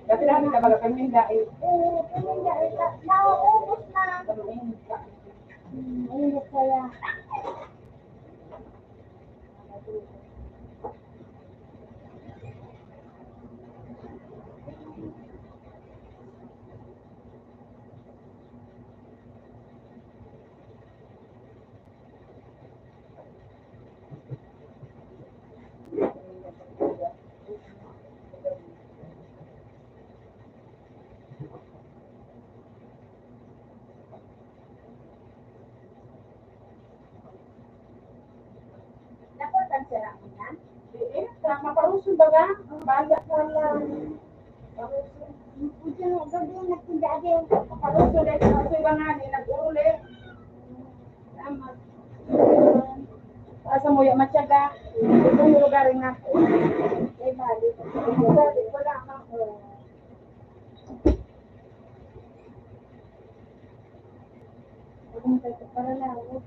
Kasi namin kapag paminda eh. Oo, paminda eh. Nauubos na. Ayun kaya. Napuntan sila mo yan? Eh, maparusun ba ga? Baga Wala. Puti mo, gabi nagtinda din. maparusun dahil sa kasoy ba nga ni nag-uli. Tama. Asa mo yung matyaga. Ito yung lugar nga. Eh, bali. Wala ka. Kung tayo para lawot.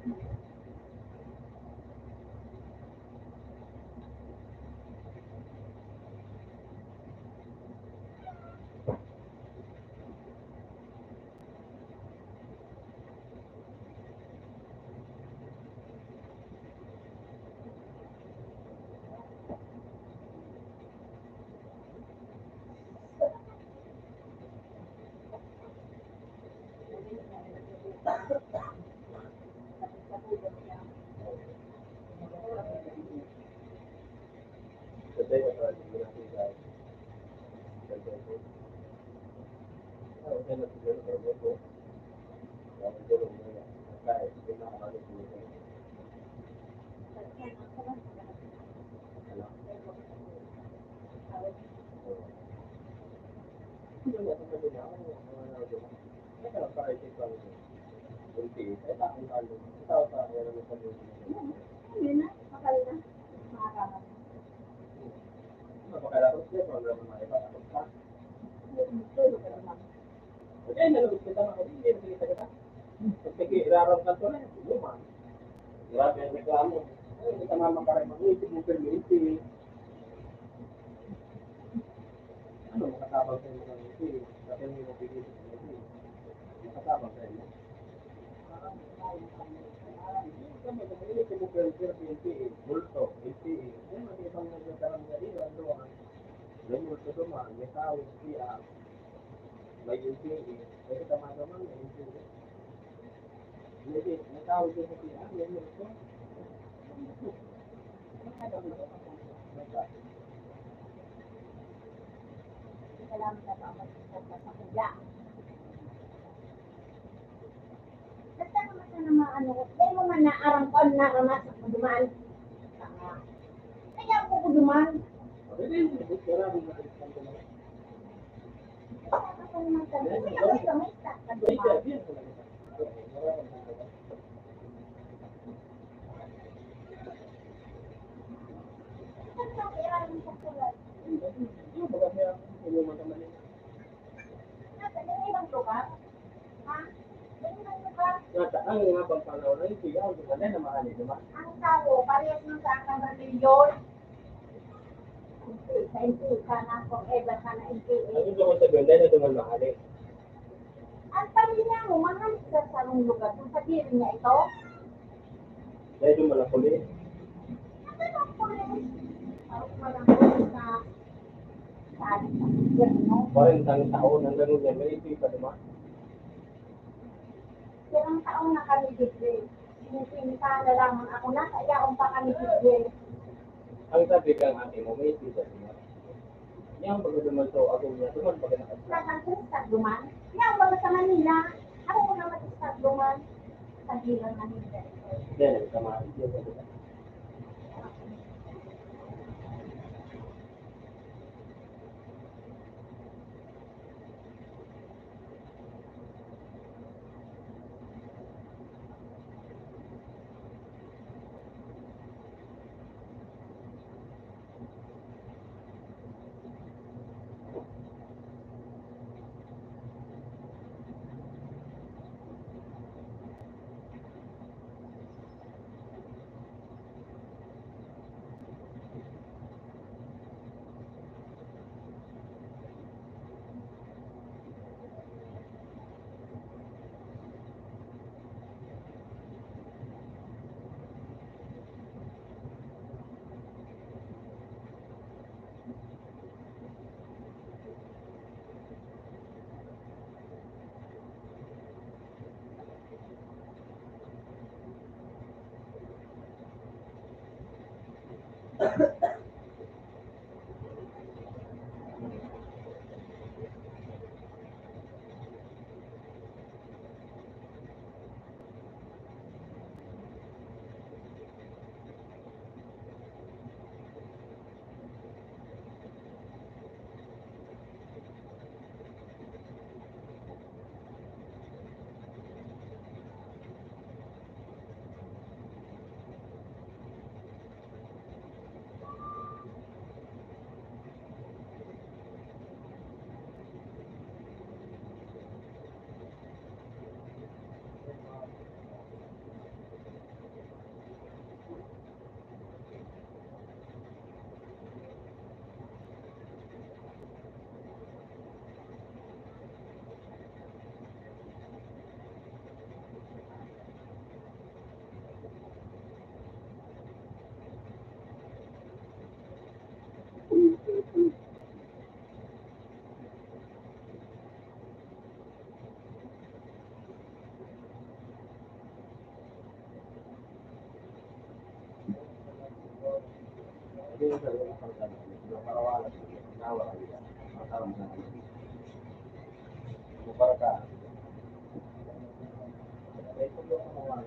Hindi na, makal na. Makakaman. Grabe ang reklamo. Hindi ka naman mag-iisip mo permiti. Ano, makatabang sa mga permiti. Kasi hindi mo pigil sa permiti. Makatabang sa inyo. Hindi mo permiti. Bulto, permiti. Ano, hindi ka mga nagkaroon na rin. Ano, may bulto dumaan. May tawag siya. May permiti. Kaya tama-tama may permiti. May tawag siya siya. May bulto. Salamat na sa kanya. Basta naman na naman ano ko. Kaya mo man naarang ko na ramas at dumaan. duman. Pwede yun, maraming nakikita ko naman. Ako naman kami. Hindi ako sa may stock na May dumaan. sabi yan talaga. Maraming nakikita. Saan ka kaya yung susulat? Hindi, maganda yan. Inuman naman yun. Nasa yung ibang lugar? Ha? Yung ibang lugar? Ang nga bang panahon na yung sigaw, di ba na mahalin naman? Ang tao, parehas mo sa aking reliyon. Sa NPA ka na, forever ka na NPA. Ang gusto ko sabihin, dahil na naman mahalin. Ang pamilya mo, mahal sa sarong lugar. Kung sabihin niya ito, Dahil doon malapuli. ano lang po rin? Parang walang pulis na sa ating gobyerno. 40 taon ang ganun yan, may isip pa naman. Ilang taong na kami libre. Sinipinta na lamang ako na, kaya akong pa kami libre. Ang sabi kang ate mo, may isip pa naman. Yang baga naman so, ako niya, tuman baga nakasama. Saan ko sa duman? Yan, wala sa Manila. Ako ko naman sa duman. Sa Gilang Manila. Dahil nagkamahal siya sa kita. Hindi yung sabi ng pagkano, naparawalan siya, nawala nila, makaroon na naman. Para ka, ito yung mga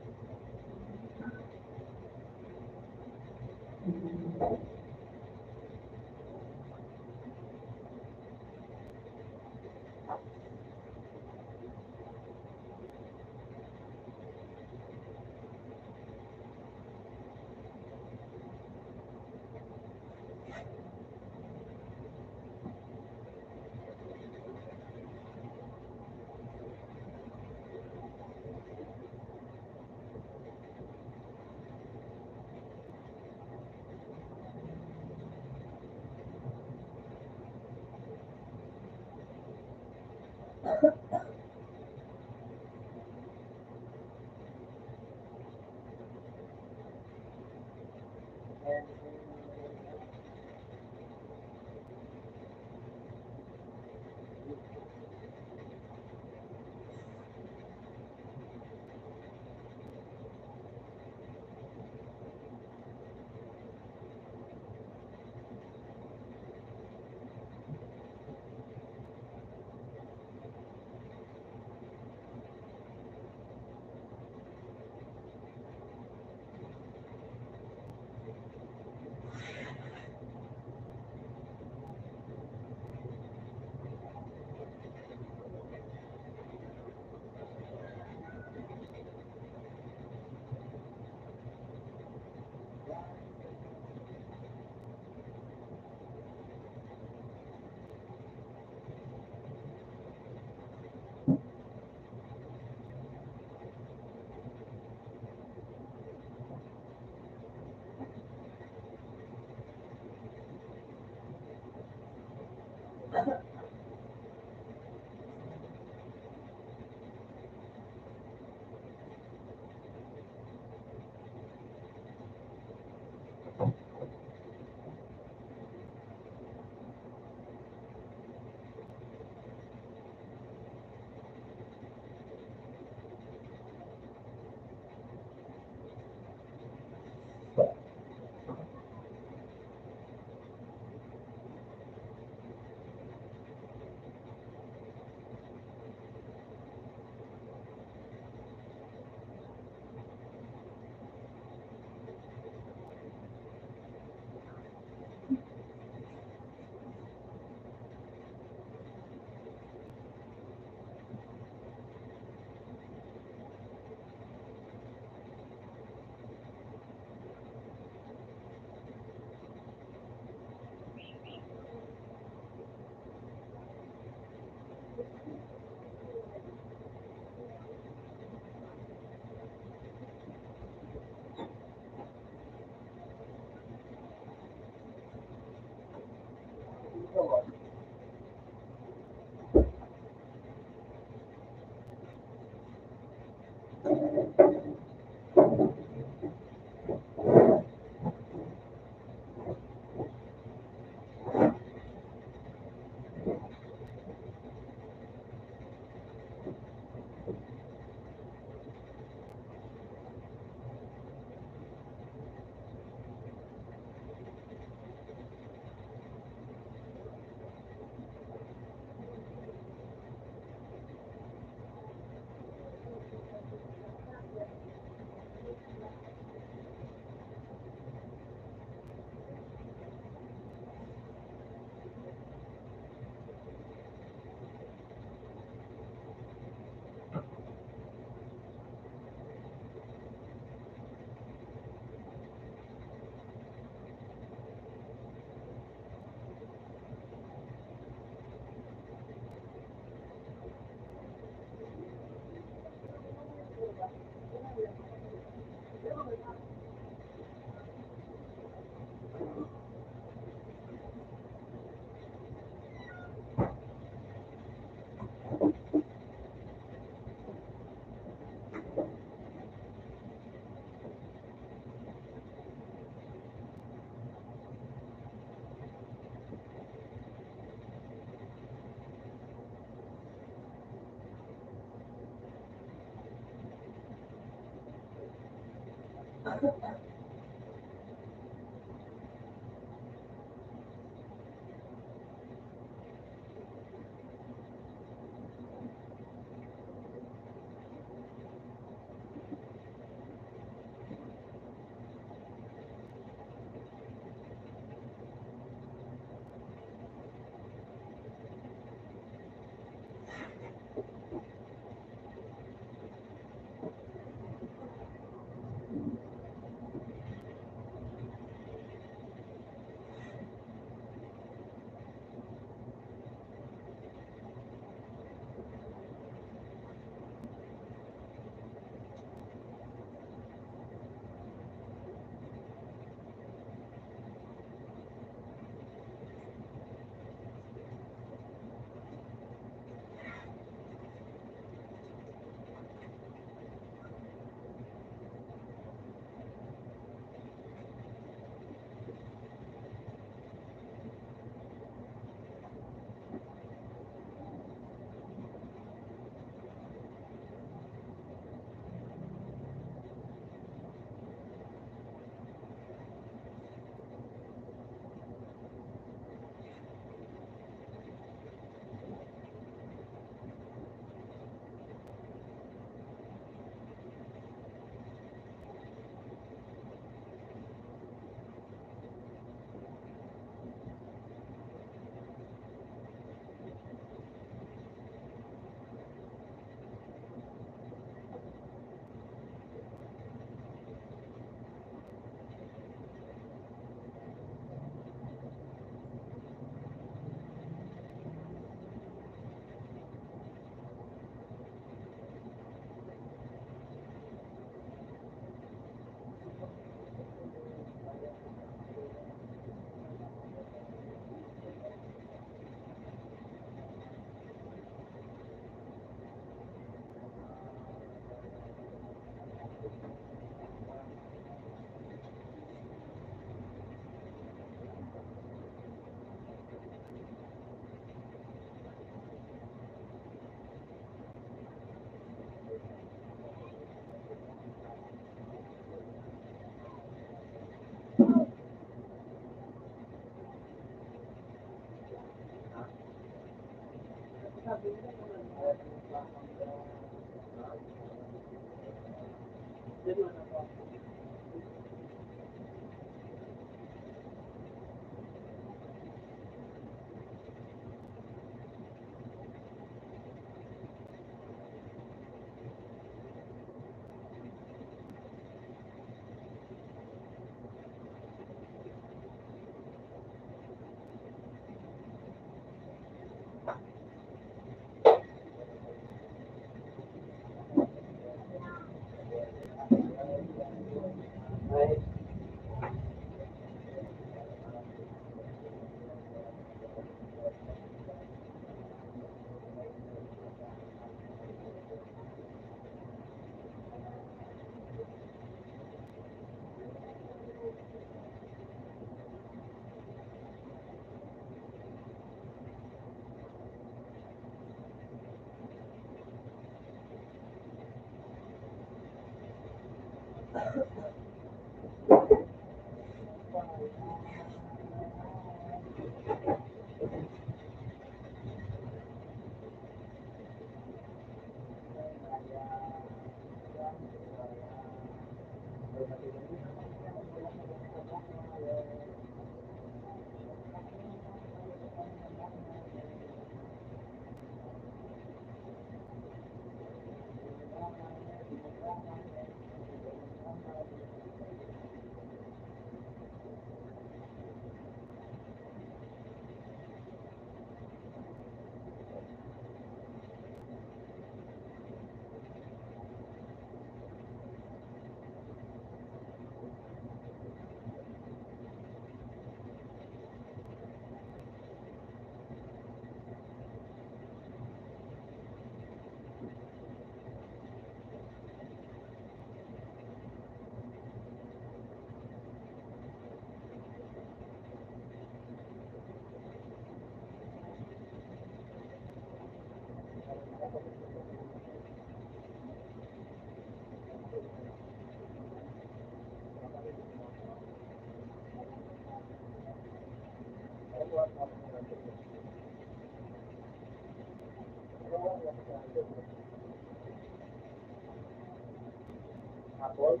Apple.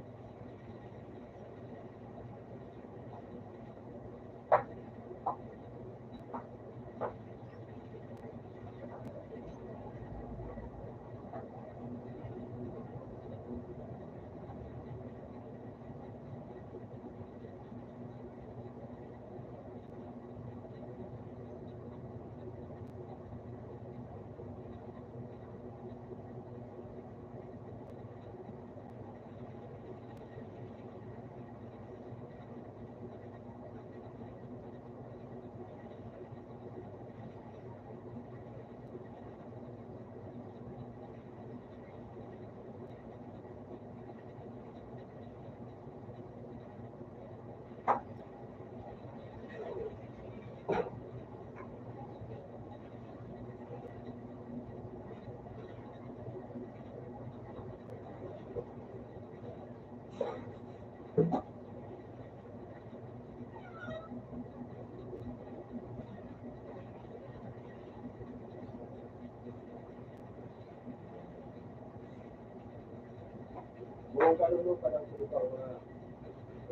Buong kaluluwa pa lang ito na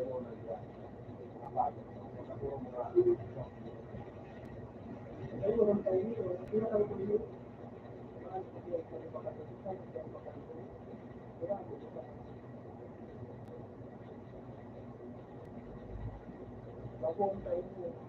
ano nandiyan. Kapag puro mga ay walang tayo nito. Hindi na kami kumili. Bago ang tayo nito.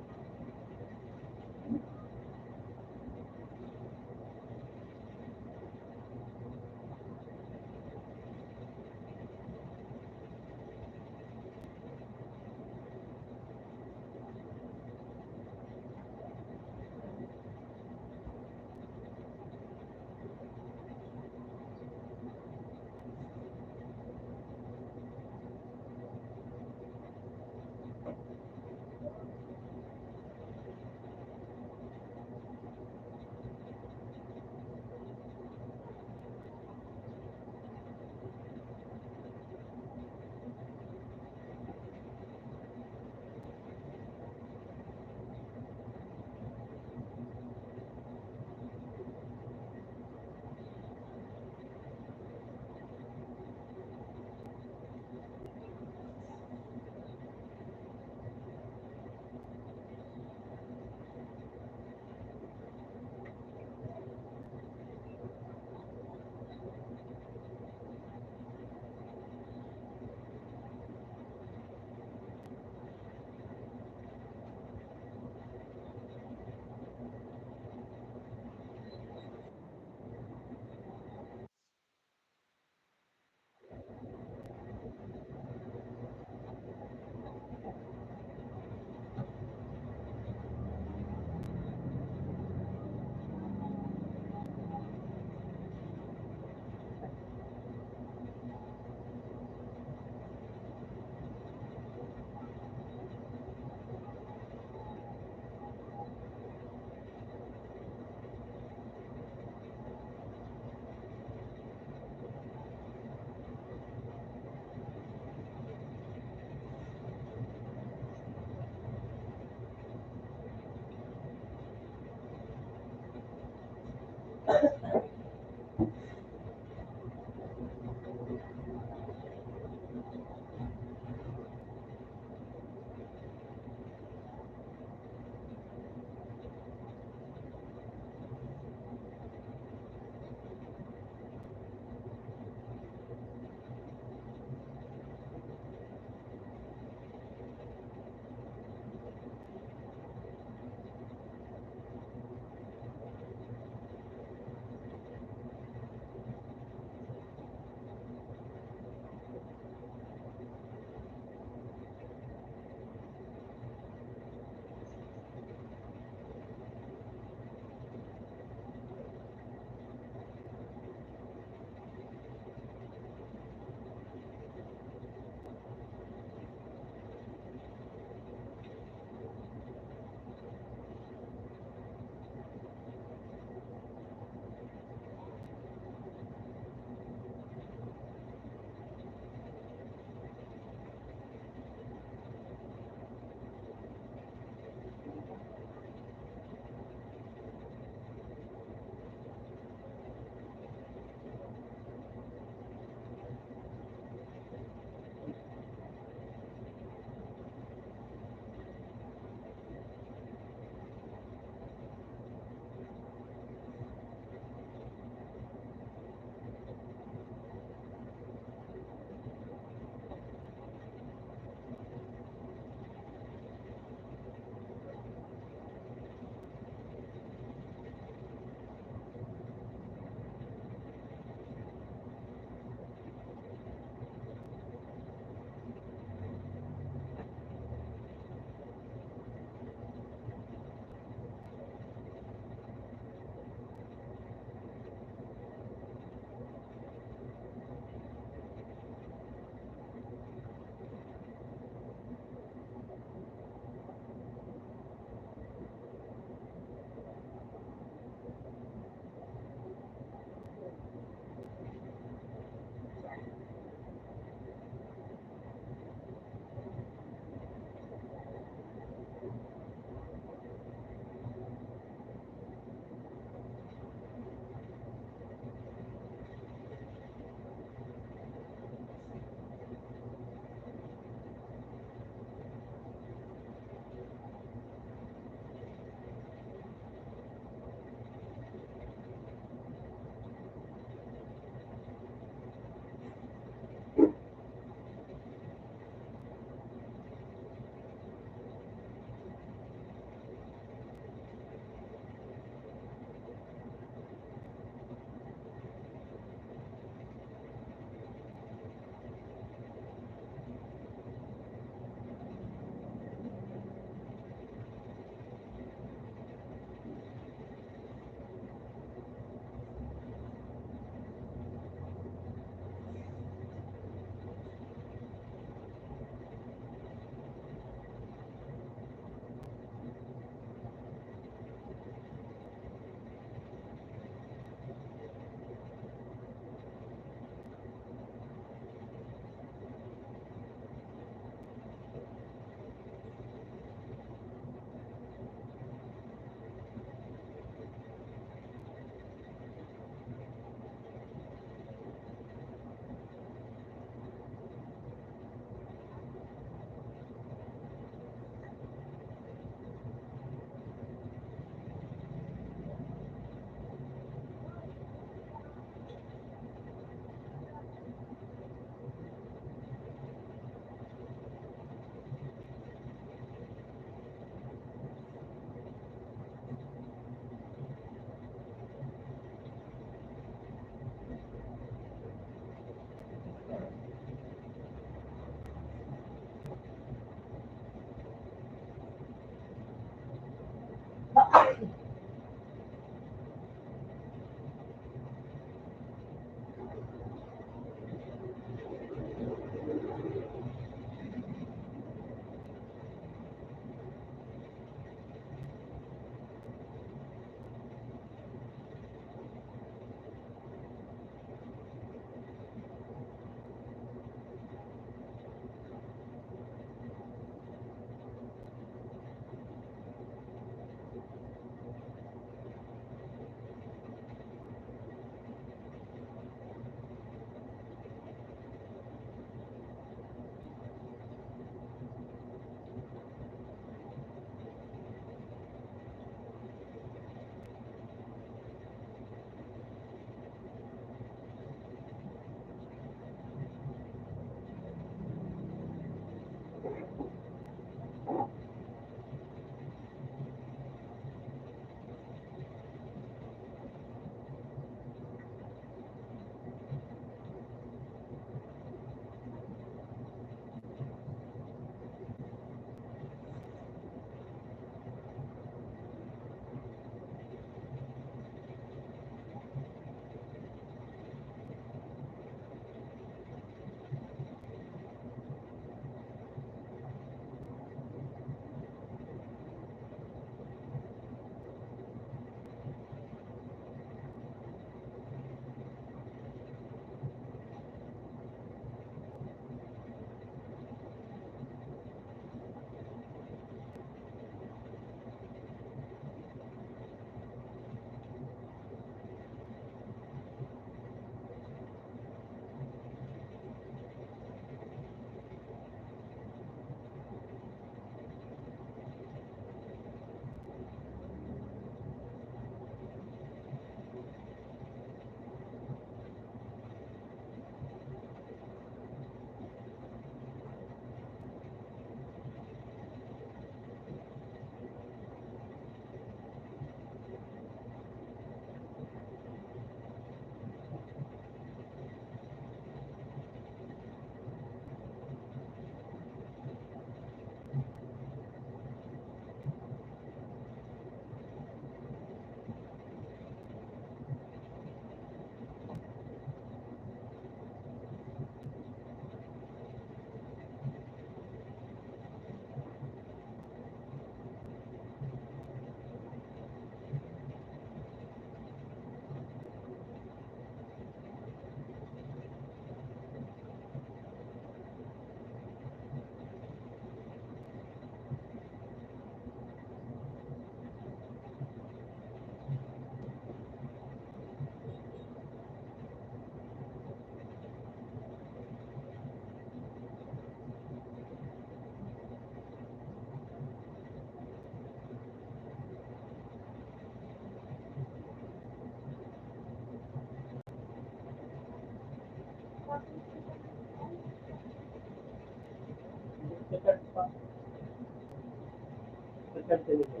cancel mo.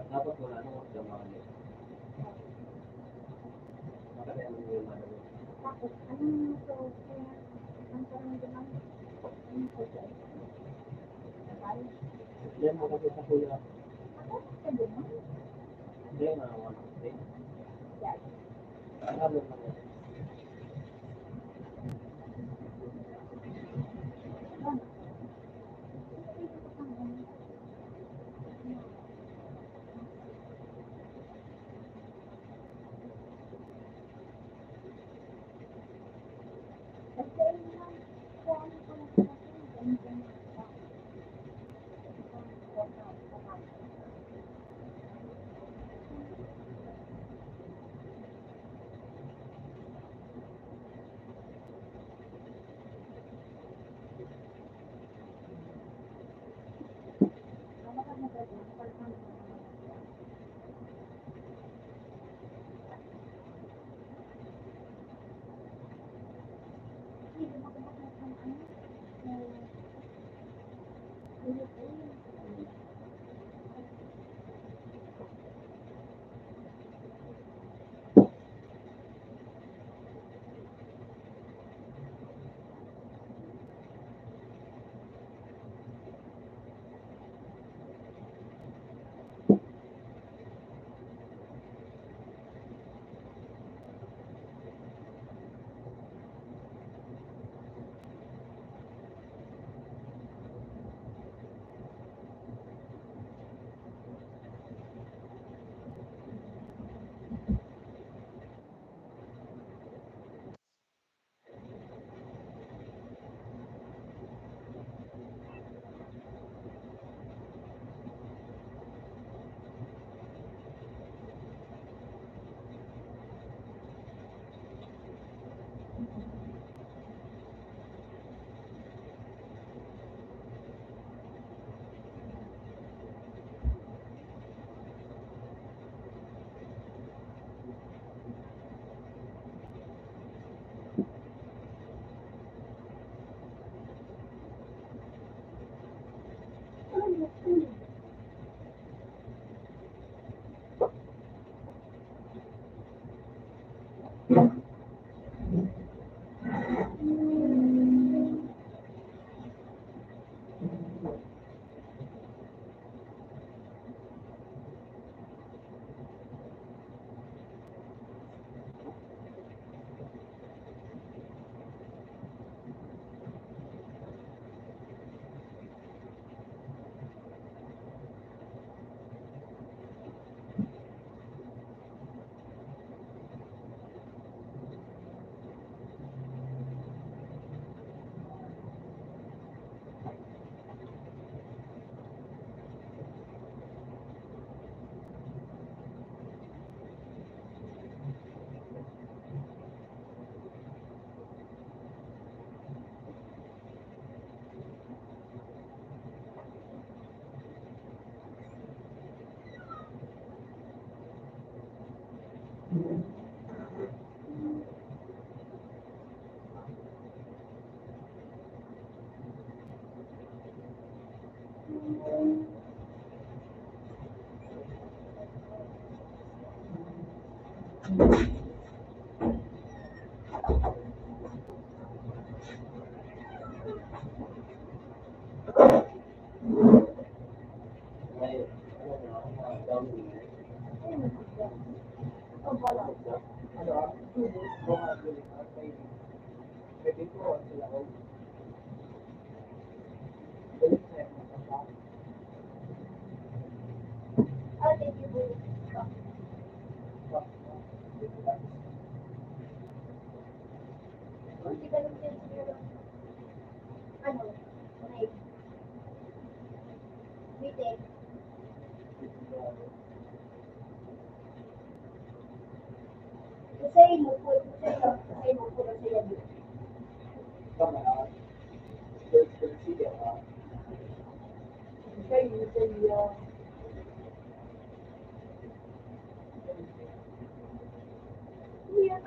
Dapat wala nang magdamali. Kasi ano yung ano. Tapos, anong social? Ang parang naman, anong social? Nakal? Yan mo kasi sa kuya. Ako, sa ganun? Hindi na ako. Yan. Ano na yan?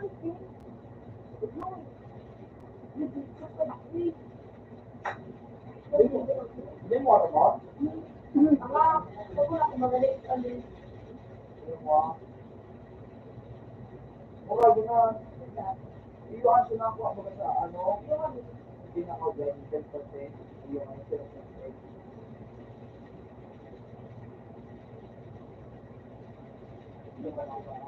Hindi mo ano mo? Ako ako magaling kami. Hindi mo. Mura gano'n. Iyon sinakuha mo sa ano? Hindi na ako dyan, 10%. Iyon ang 10%. Hindi ka na ba?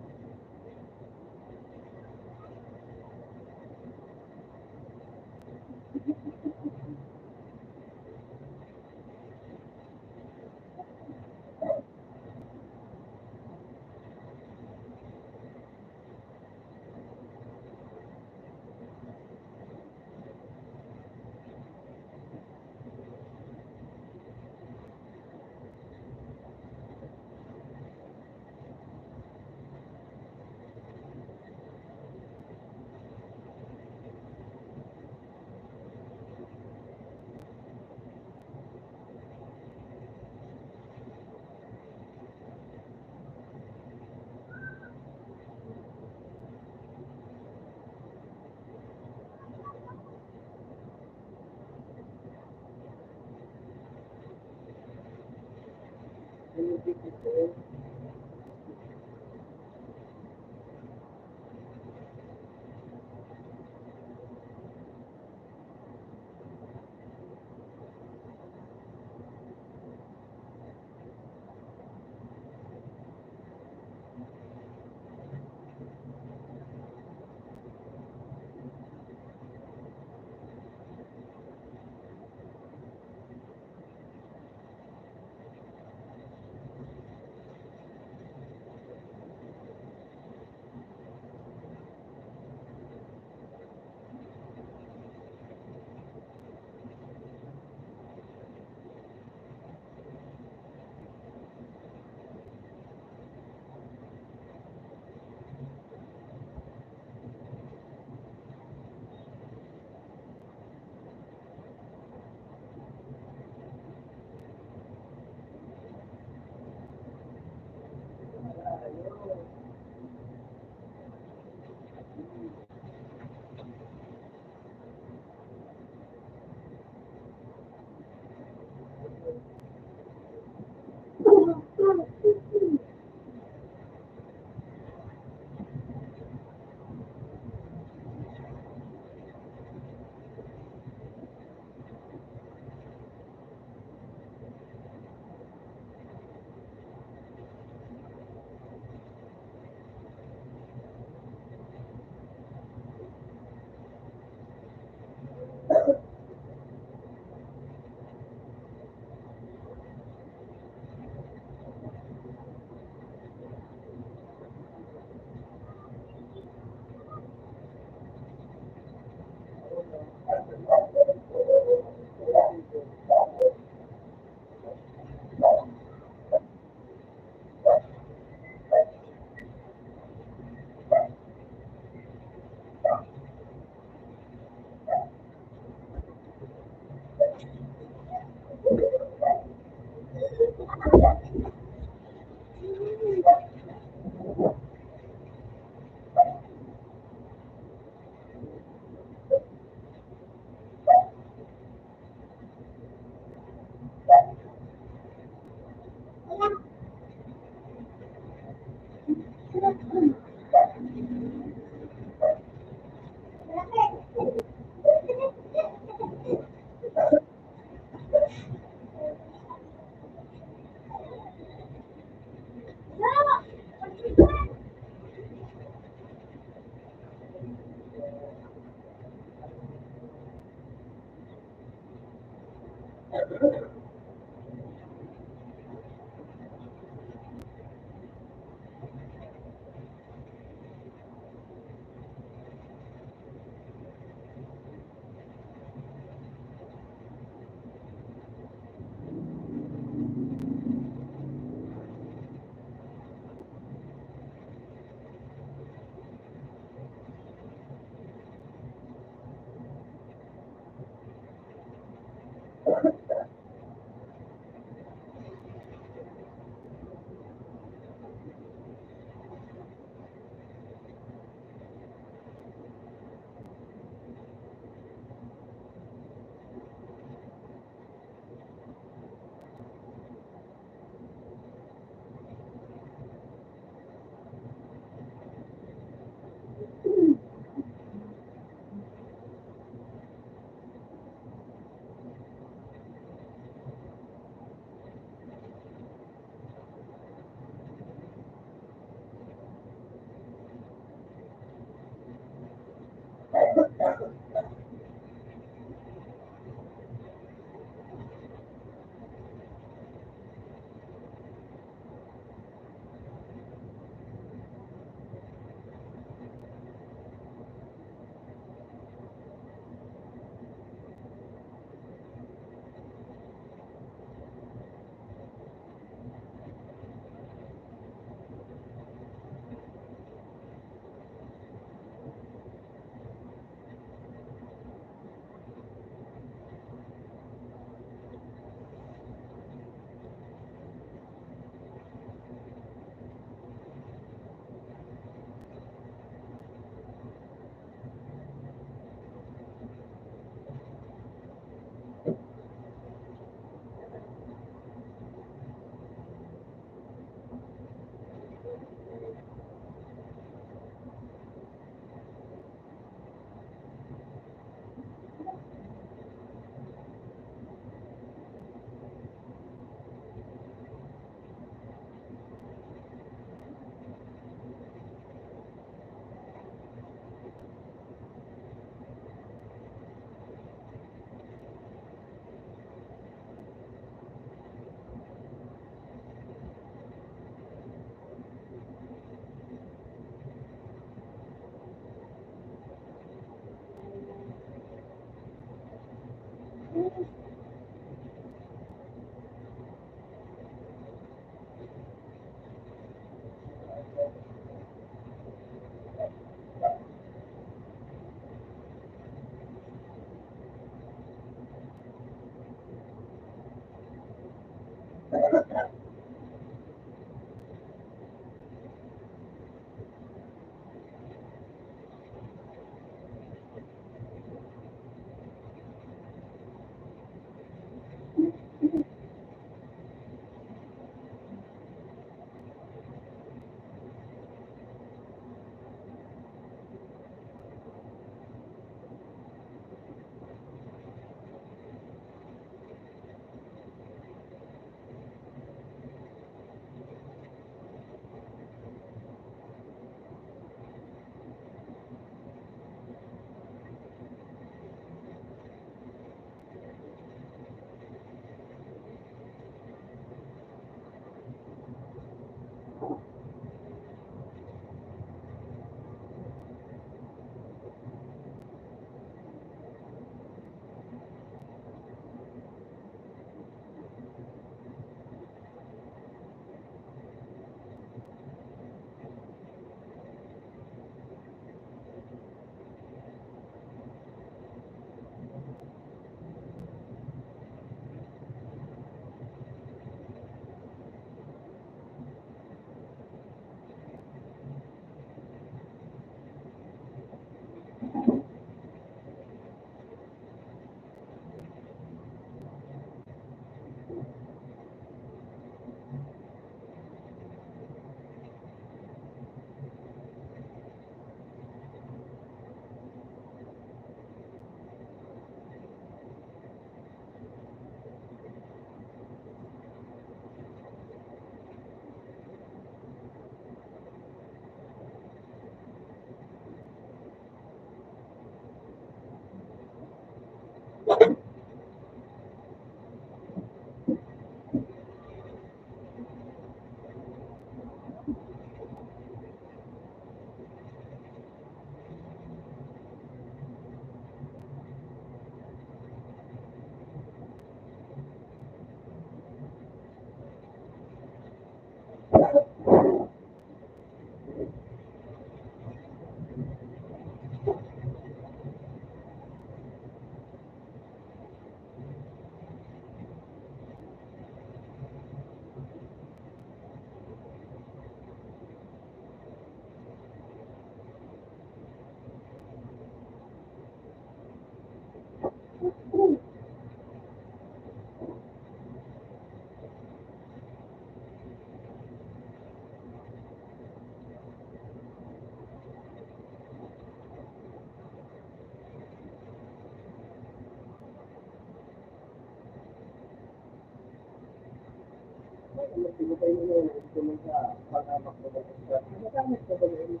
Sino kayo yun? Gusto mo sa pag-amak mo ng isda. Nagagamit ka ba yun?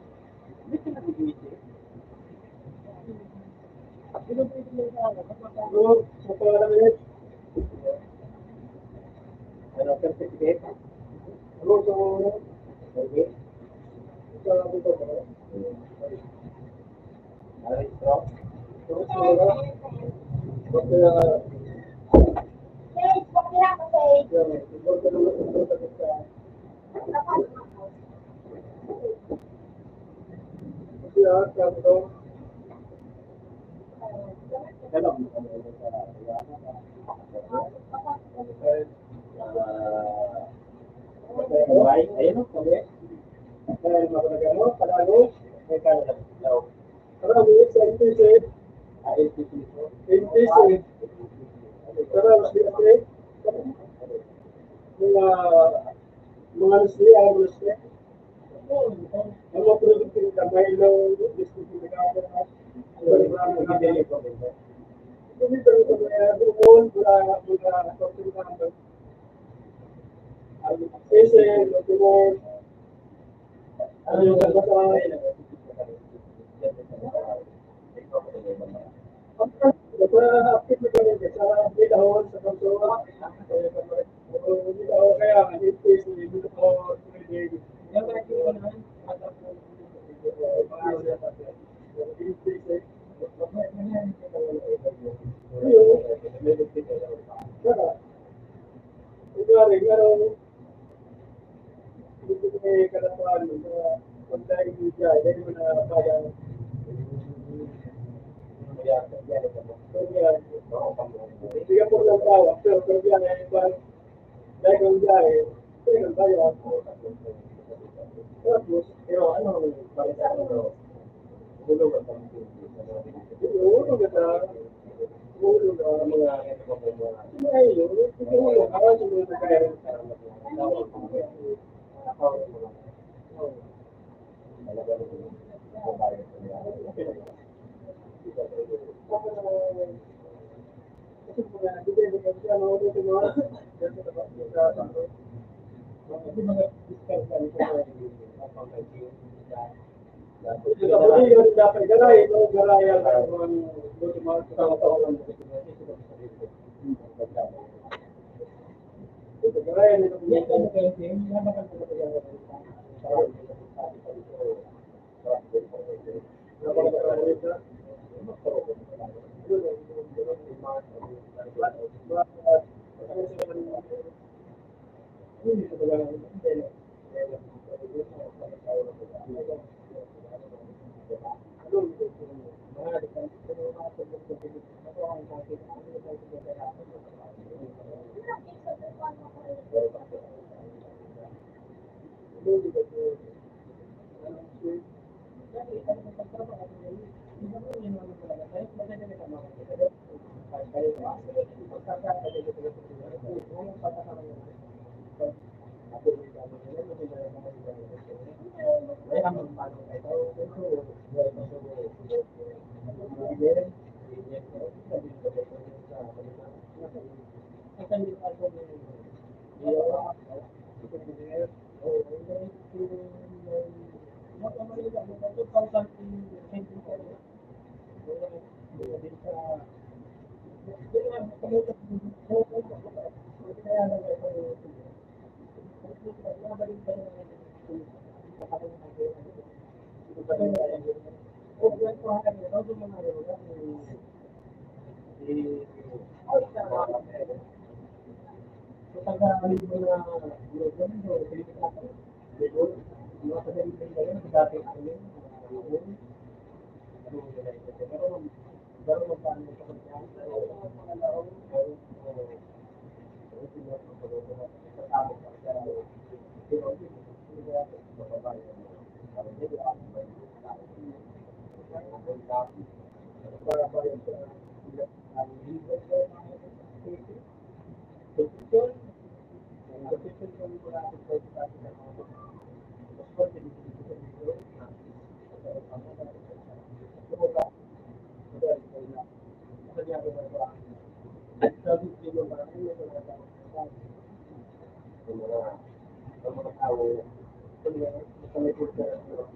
Hindi ka nabibisi. Binubisi mo sa ano? Ano? Sa pangalan ulit? Ano? Certificate? Ano? Sa mga? Okay. Sa mga dito ba? Ay, strong. Strong sa mga? Basta na Sage, pakilala ko, Sage. yan. Basta na matutulog sa kasi kanto. Ganun. Ayun o, sabi. Dahil makalagano, palalo, may kanalang ilaw. Tara, bilis sa NTC. NTC. NTC. Tara, bilis. Mga lusli, ang lusli. Ang mga produkto ng kamay ng distribution ng kamay. Dito sa mga dumon, mula sorting number. Sese, dumon. Ano yung kasama? Active na kami sa Bidahon, sa Kamsoa. Bidahon kaya, NTC, Bidahon, yung nakikita naman, pero ano, tulog ang tulog ka. Tulog ang mga ayun, tulog ka tulog ka kaya dapat garay, garay ang mga tao-tao. ang mga tao, kung may kultura ng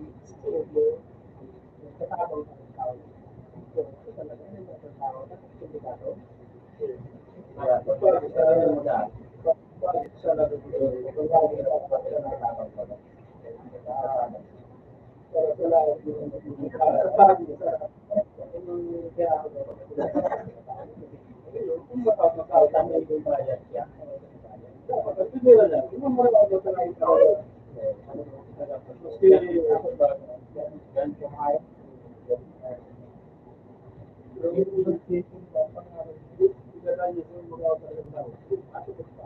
katabang ng tao. So, ito talaga, yung mga tao, komplikado. Kaya, pagpapit sa rin mo dyan, pagpapit sa rin mo dyan, pagpapit sa katabang pala. Para sila, kung makakasama yung bayad siya, dapat ang tumira lang, kung makakasama yung bayad, maski ako ba, yan kumain, pero yung unang station ba, pangarap, igala niyo yung mga pagkakataon, ako ba pa,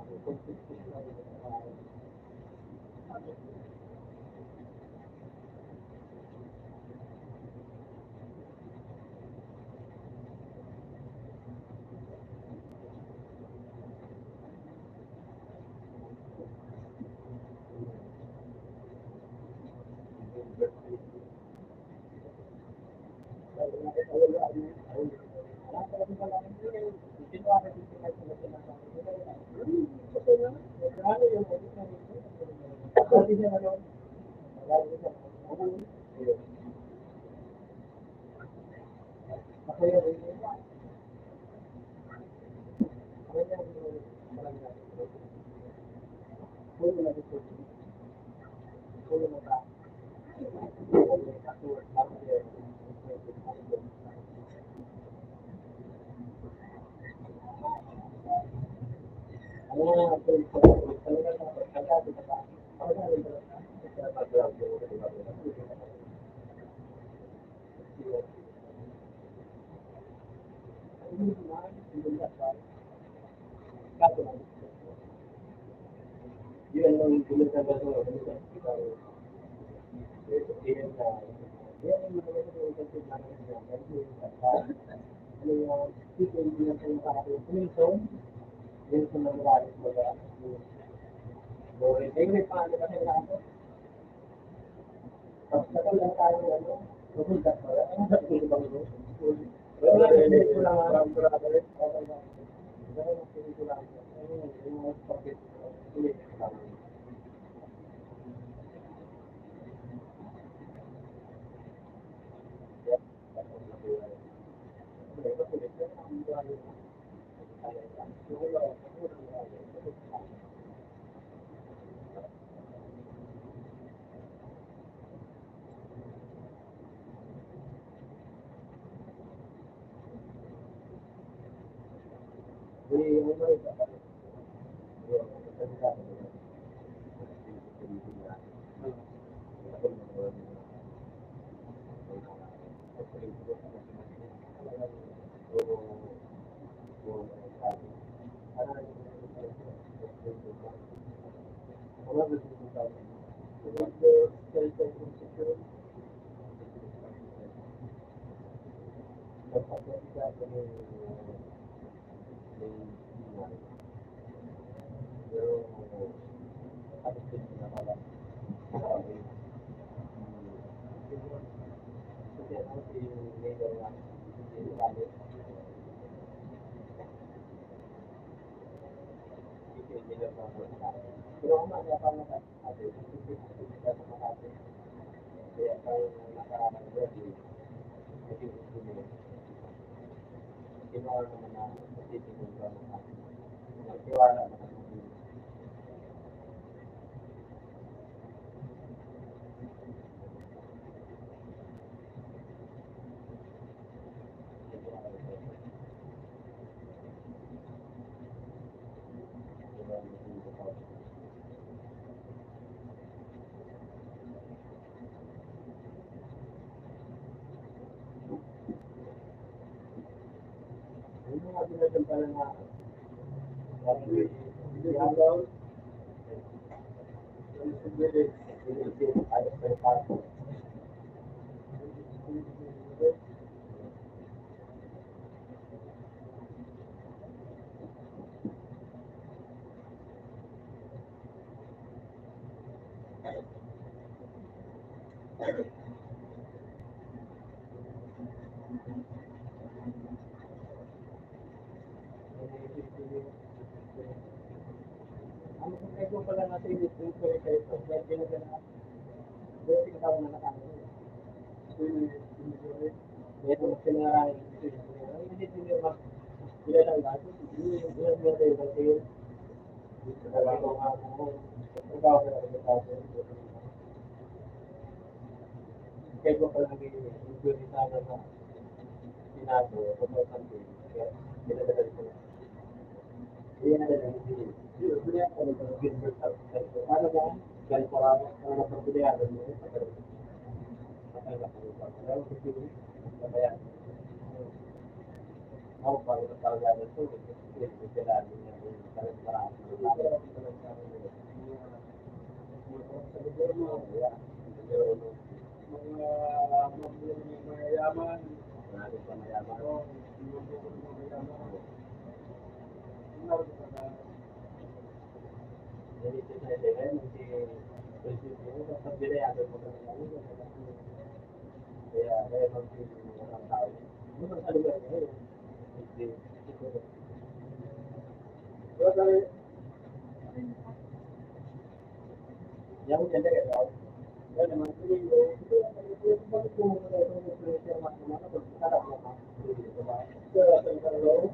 kung yun ang pinagsasabi ko, pala natin yung may pinagana. Dito kita na nakakano. Dito mas pinarahin dito. Hindi din mas sila lang dati. Hindi mo rin kasi dito talaga ako. Trabaho ko na dito. Kaya ko pa lang yung sana na sinabi ko sa kanila. Kaya pinagana ko. Yan na lang. Dunia ko na gilbert sa ano ba? Dahil para ang napagbilihan mo sa karoon. Patay na ko pa. Pero kasi kaya ako pa rin talaga nito. Kasi kailangan niya yung talagang marami. Mga mayayaman. Marami pa mayaman. Jadi saya dengan si presiden tetap dia ada pekerjaan ya saya masih orang tahu bukan ada banyak di terus dari yang jadi tahu dan memang itu bagus untuk macam-macam berbicara apa kalau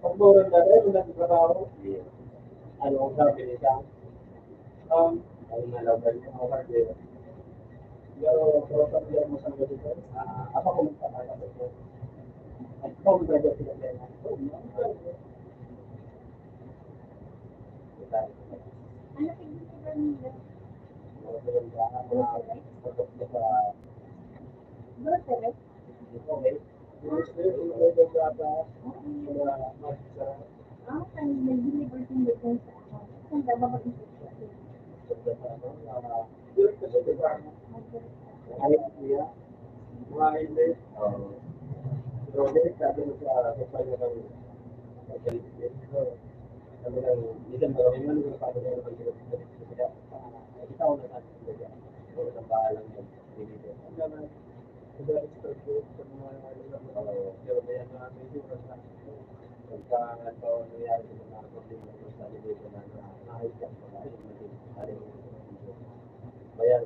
pagburan dari sudah diberitahu ano ang sabi nila ay nalaban niya mga dia pero proses dia mo sa dito apa kung ano ito ay kung ba dito sila na Ano pinag-iwan nila? Grocery? Kan nag-deliver din dito sa ako. Saan ba mag-isip ko? Bayar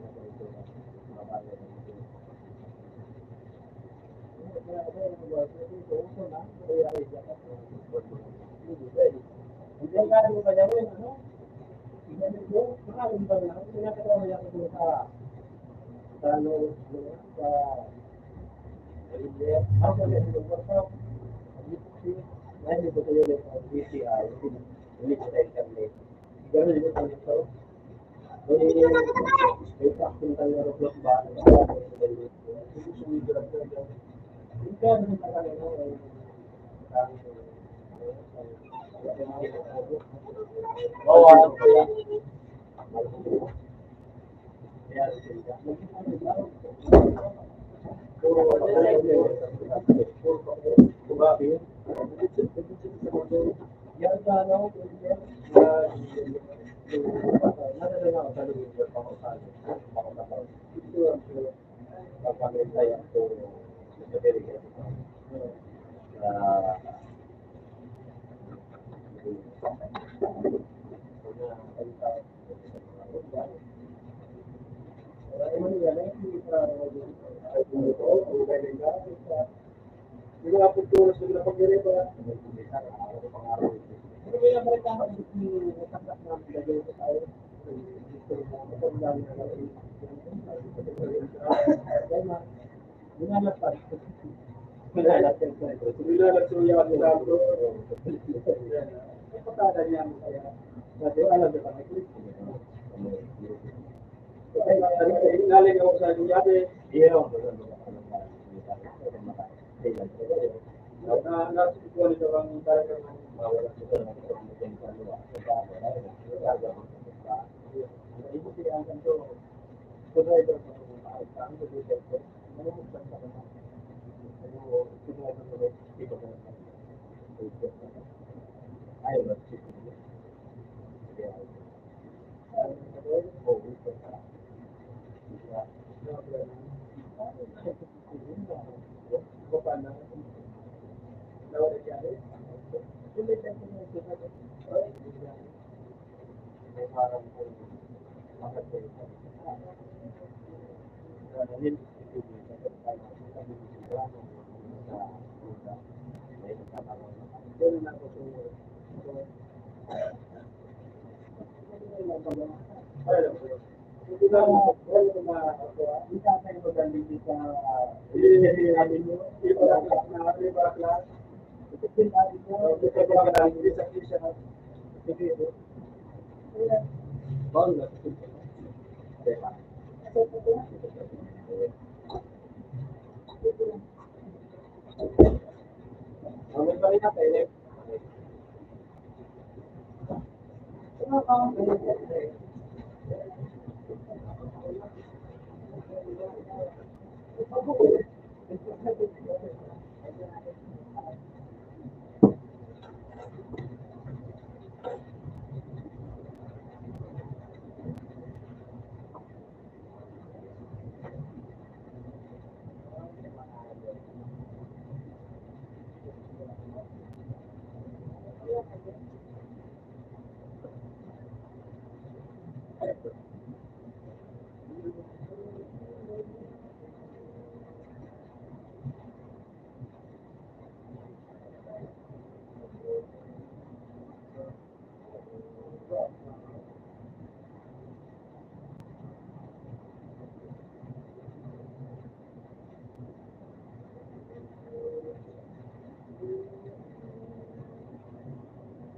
May parang kung bakit kayo dahil ganun ako hindi na wala na ako hindi ka tayo magaling sa amin mo hindi para na para class ito din natin mo ito ba na hindi sa kisha hindi bago na diba may pa rin na tayo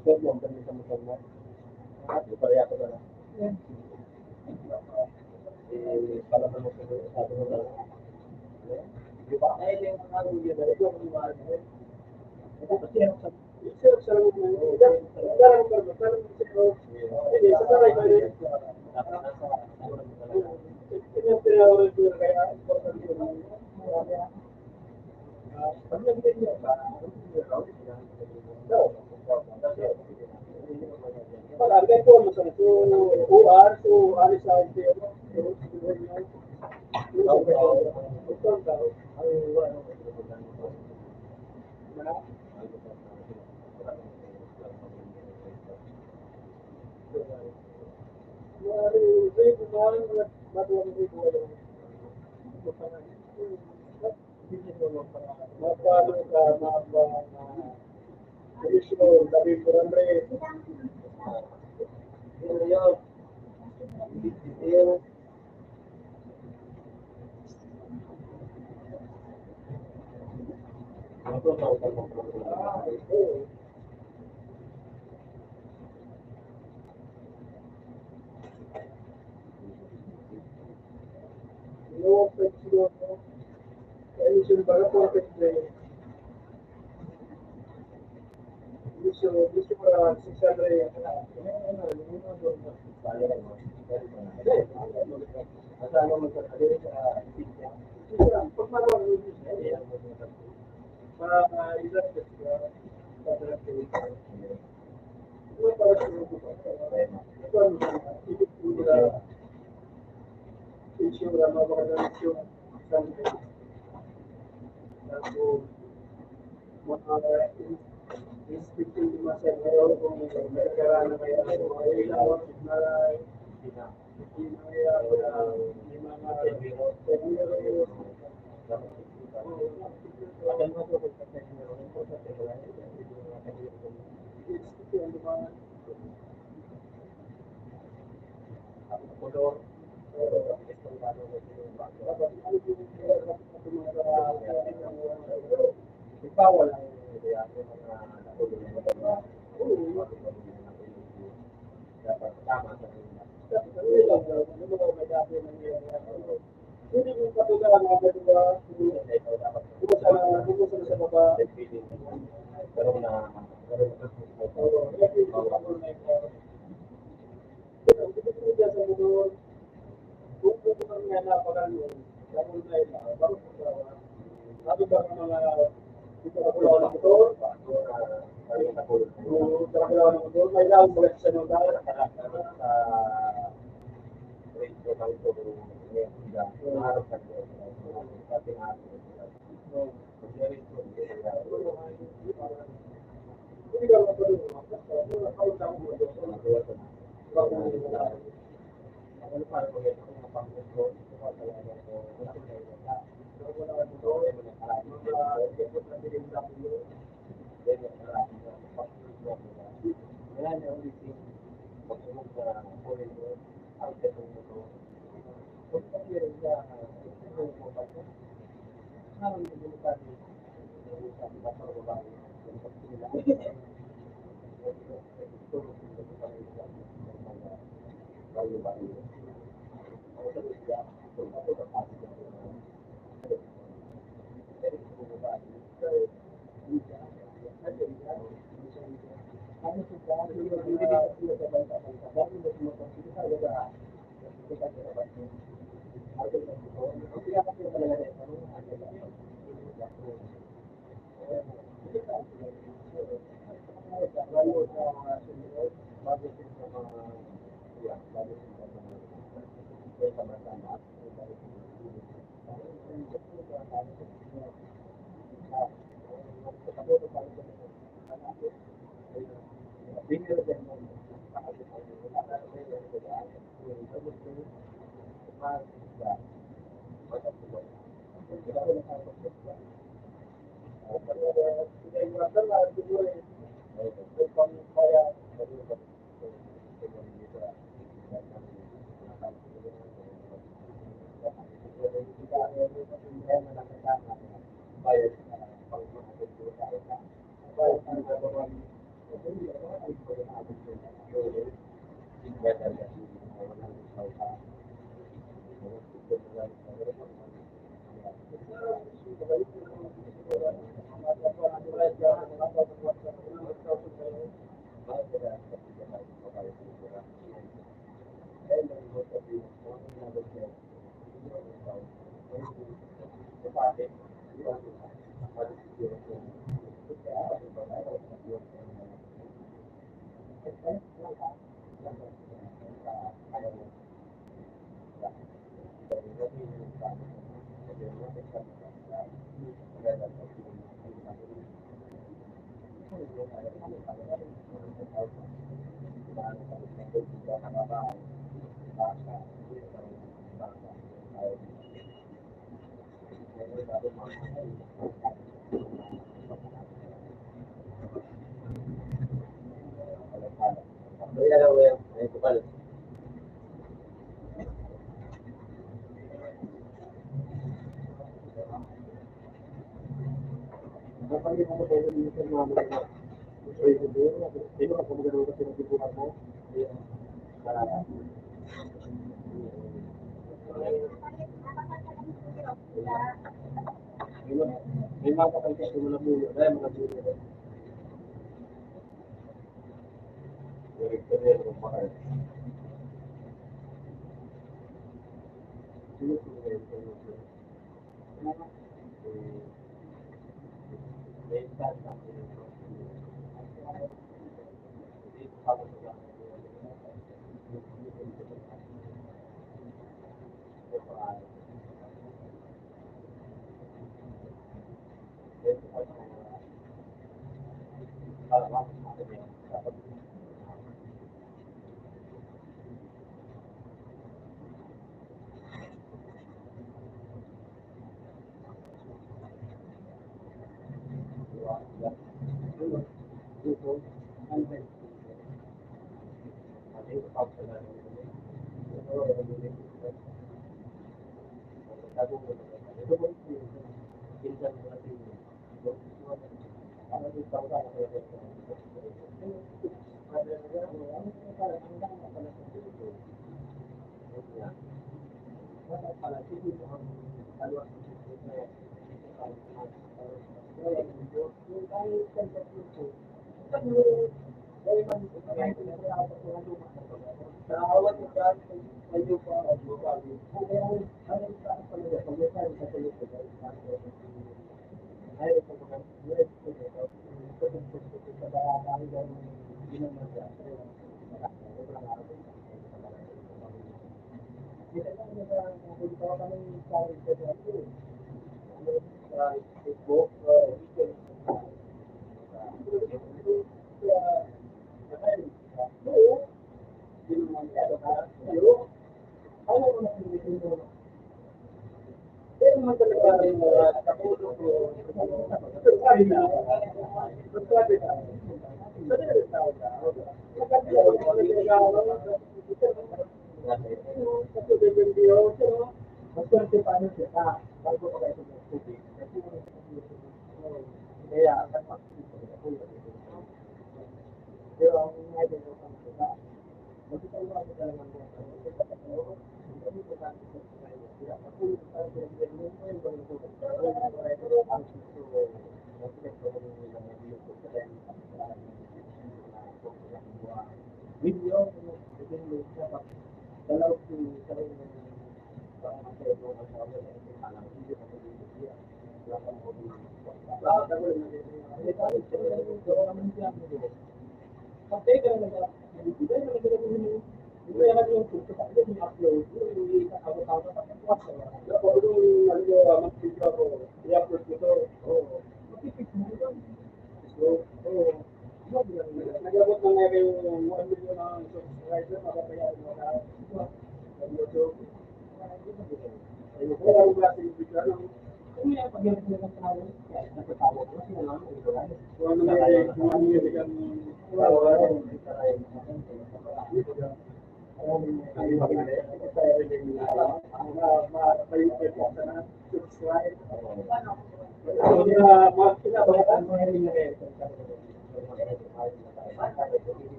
Belum kami sama-sama. Supaya aku dah. Kalau kamu satu orang, juga yang mengaruh dia dari dua keluar. Itu pasti yang itu selalu dalam perbedaan ini secara ini. Ini teori kayak Harga itu misalnya itu UR itu alis aja terus kemudian betul tahu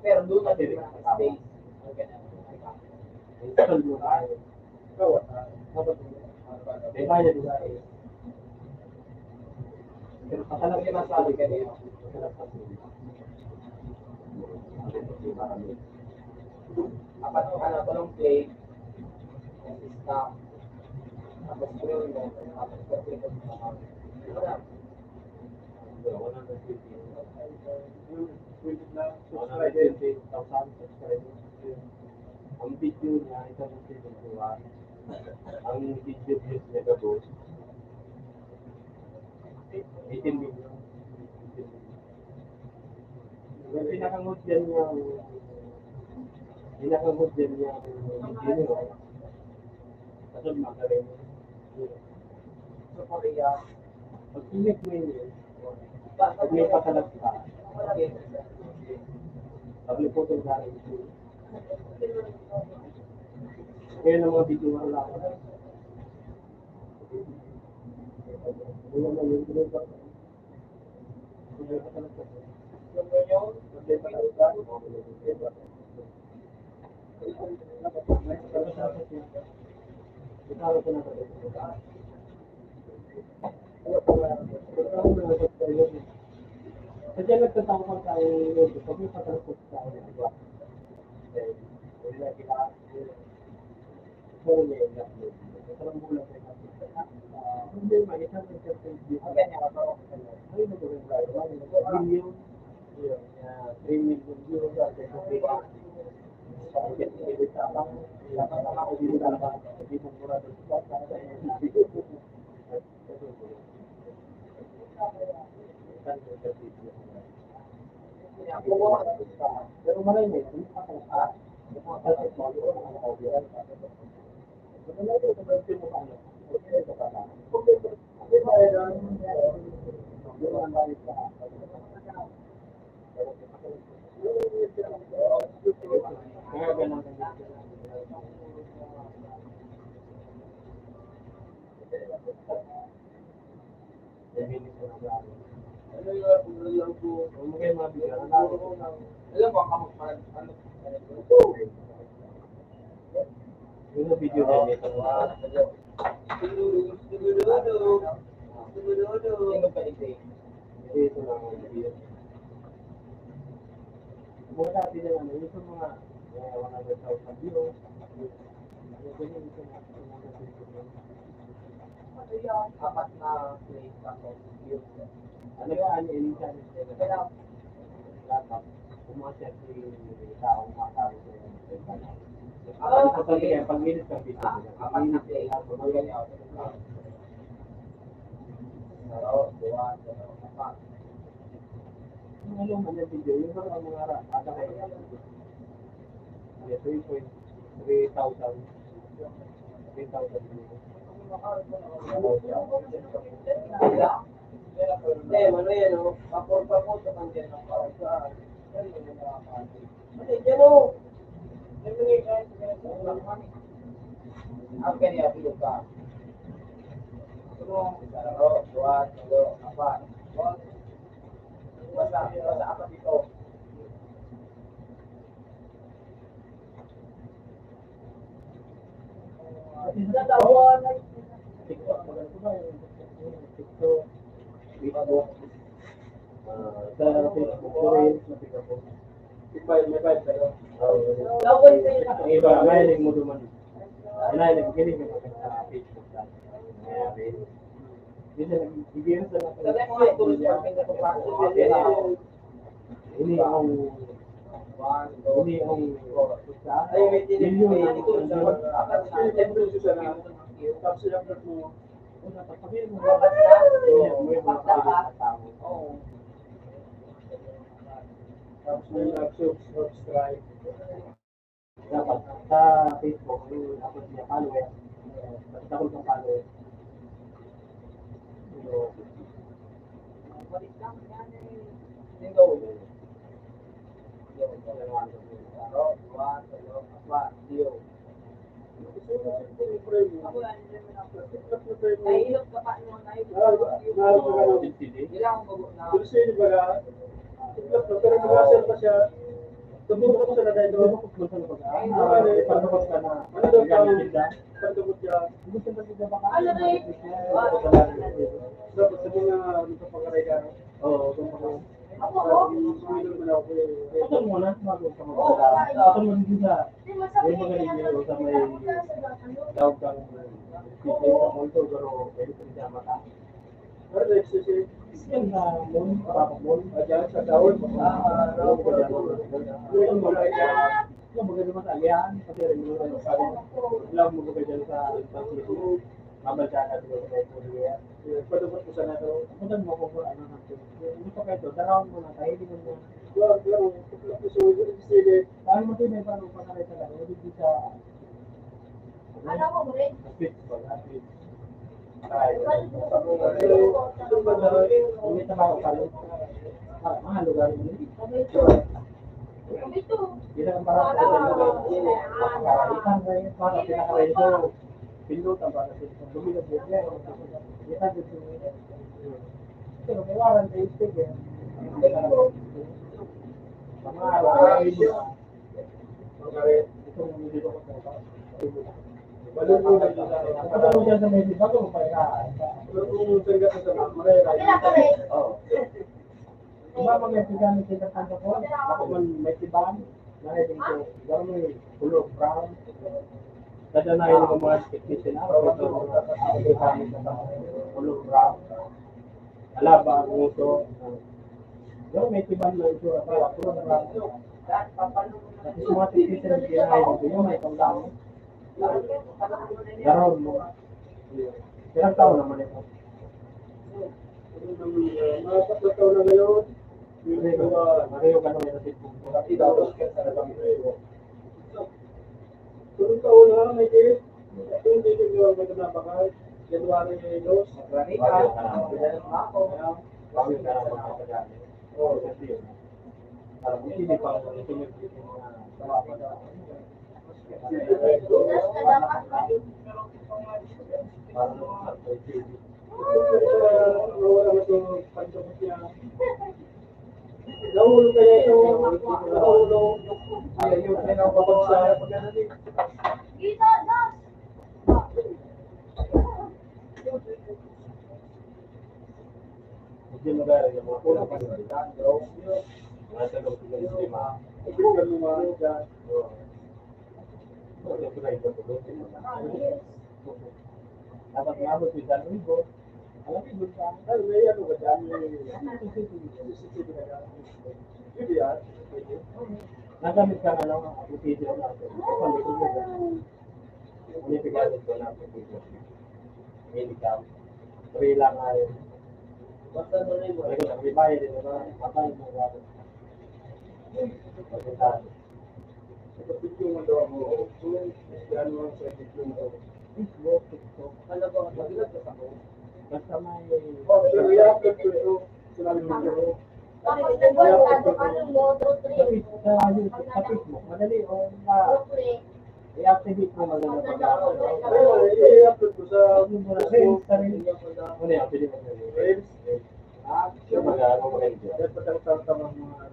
Pero doon na din mga space. May kaya nila eh. Pero pakalaki na sabi kanina. Apat ano ko ng plate, system, tapos grill mo, tapos pagkita mo naman. Wala. Wala na subscribers. Ang video niya, isang video ang video views niya gabos, 18 million. Yung pinakangod dyan niya video niyo, kasi magaling. Sa Korea, pag init mo yun, pag may pakalag ka, sabi po ito na ito. Ngayon ang mga video na wala ko. Wala na yun, wala ba? Wala pa talaga. Yung ganyan, wala pa talaga. Kasi nagtatawag tayo yun, pag may patalapot tayo, di ba? Wala kailangan pero may upload. Parang mula sa hindi isang entertainment. Ang ganyan ako. Ay, nagawin tayo. 3 million. 3 million euros at ito diba? Bakit hindi tapang ako dito talaga. Hindi mo mura doon sa kasa. Pero marami, hindi pa kung saan. Yung video na nito ito lang ang video. Mga dati na naman, ito mga 100,000 views. Apat na plate ako. Ano ba ang iling channel? Laptop. Kumasya si taong makakari sa channel. Pag-minute ka video. Apat na plate ako. Magaling ako. Yung alam mo na video, yung mga ata kayo. 3,000. 3,000 views. Ano yan o? Paporpa po sa kandiyan ng kausa. Ano yan o? Ang kanya pilog ka. Dalawa, dua, tatlo, apat. Basta apat ito. TikTok, maganda ba yung TikTok, Facebook, sa Facebook, Reels, na pick up. May 5 pero. Ang iba, mahilig mo duman. Giling ka sa Facebook lang. Bigyan sa Ini ang tapos yung mo napapagin mo tapos may subscribe dapat sa Facebook dapat niya follower dapat kang follower Nahilot ka pa nyo, pero mag-asal pa siya. Tumulong ko sa naday doon. Ipagkakos ka na. Ano daw pagdabot niya, gusto ba siya baka? Ano rin? Dapat sabi nga, nagpapakaray ka. Oo, kung Ako, oh. sumilang mo na ako eh. Ito muna, bago ka Oo, magkakala. kain. Ito mo din sa Di masabi may magaling niya nyo sa may tawag kang kita sa multo, pero pwede ko siya mata. Pero nagsisi, Yan na mul, kapapamul. dyan sa taon, Ano ko dyan? yung mga dyan, Yung maganda masalihan, kasi rin mo ano sabi mo. Ilang mo ka dyan sa pag-ito. Mabalsa ka dito sa ito. pagdabot ko sa nato. Kamutan mo kung ano natin. Gusto ka ito, darawin mo na tayo, hindi mo na. Wag lang, so sige, Dahil mo ito, may paano pakaray sa laro, hindi sa Ano ko, rin? fit ba? Fit. Ay, ito ba na may trabaho pa rin. Mga lugar mo. Ito. Hindi lang para sa pagkakaitan rin. Para pinaka-rento. Pinutan para sa lumilog mo niya. Kita dito. Pero may waran sa istig eh. Mga araw-araw mo. Ito mo nilito ko sa balon mo na Kapag mo dyan sa medyo bago mo pa kung tangga sa maray, Kapila ko rin. Oo. Diba mga gamit sa kanto ko? Ako man may tibang. Nakita ko. Gano'n mo yung kulog, brown. Dadanayin ko mga technician ako. Ito mga gamit sa kulog, brown. Alaba ang uso. Gano'n may tibang na ito. Ako na brown. Kasi sa mga technician, kinahin ko yun. May pangdamo. Gano'n mo. Ilang taon naman ito? mga tatlong taon na ngayon, Mario gano'n yung nasip mo. kasi dapat ka sa labang ito. Tulong taon na, may date. Kung dito nyo ang magandang January 2. Bagyo ka naman. Bagyo ka naman mga pagkakit. Oo, kasi yun. Parang hindi pa ako natinag dito mga tawapan. Parang Nawala mo itong pagdabot niya. Nahulog kaya ito. Nahulog. Ayaw yun. Ay, nakapapagsa. Kita, das. hindi lugar yung mga puno pa nila. Mga talong sila yung lima. Ito mo mga dyan. Oo, ito na ito. Dapat maabot yung dalawang libo. Alam mo, doon ka. Ay, may ano ba dyan? CCTV na dyan. Pwede yan. Pwede. Nagamit ka na lang ang application natin. Ito pang likod mo dyan. Ano yung pigamit ko na application? Hindi ka. Free lang ay. Basta na rin mo. May bayad din naman. Mapayad mo gamit. Pagkatalo. Ito video mo daw mo. Yan mo sa video mo. Facebook, TikTok. Ano ba ang sabilat ka mo? Basta may... Pero i-upload ko ito. Sinabi mo ito. Tapos nagwala ka, ano mo, true Sa Facebook, madali o na i-activate mo maganda Pero i-upload ko sa Facebook. Ano yan? Pwede mo sa Reels. Yung mag-ano maganda. Yan patang-tama mga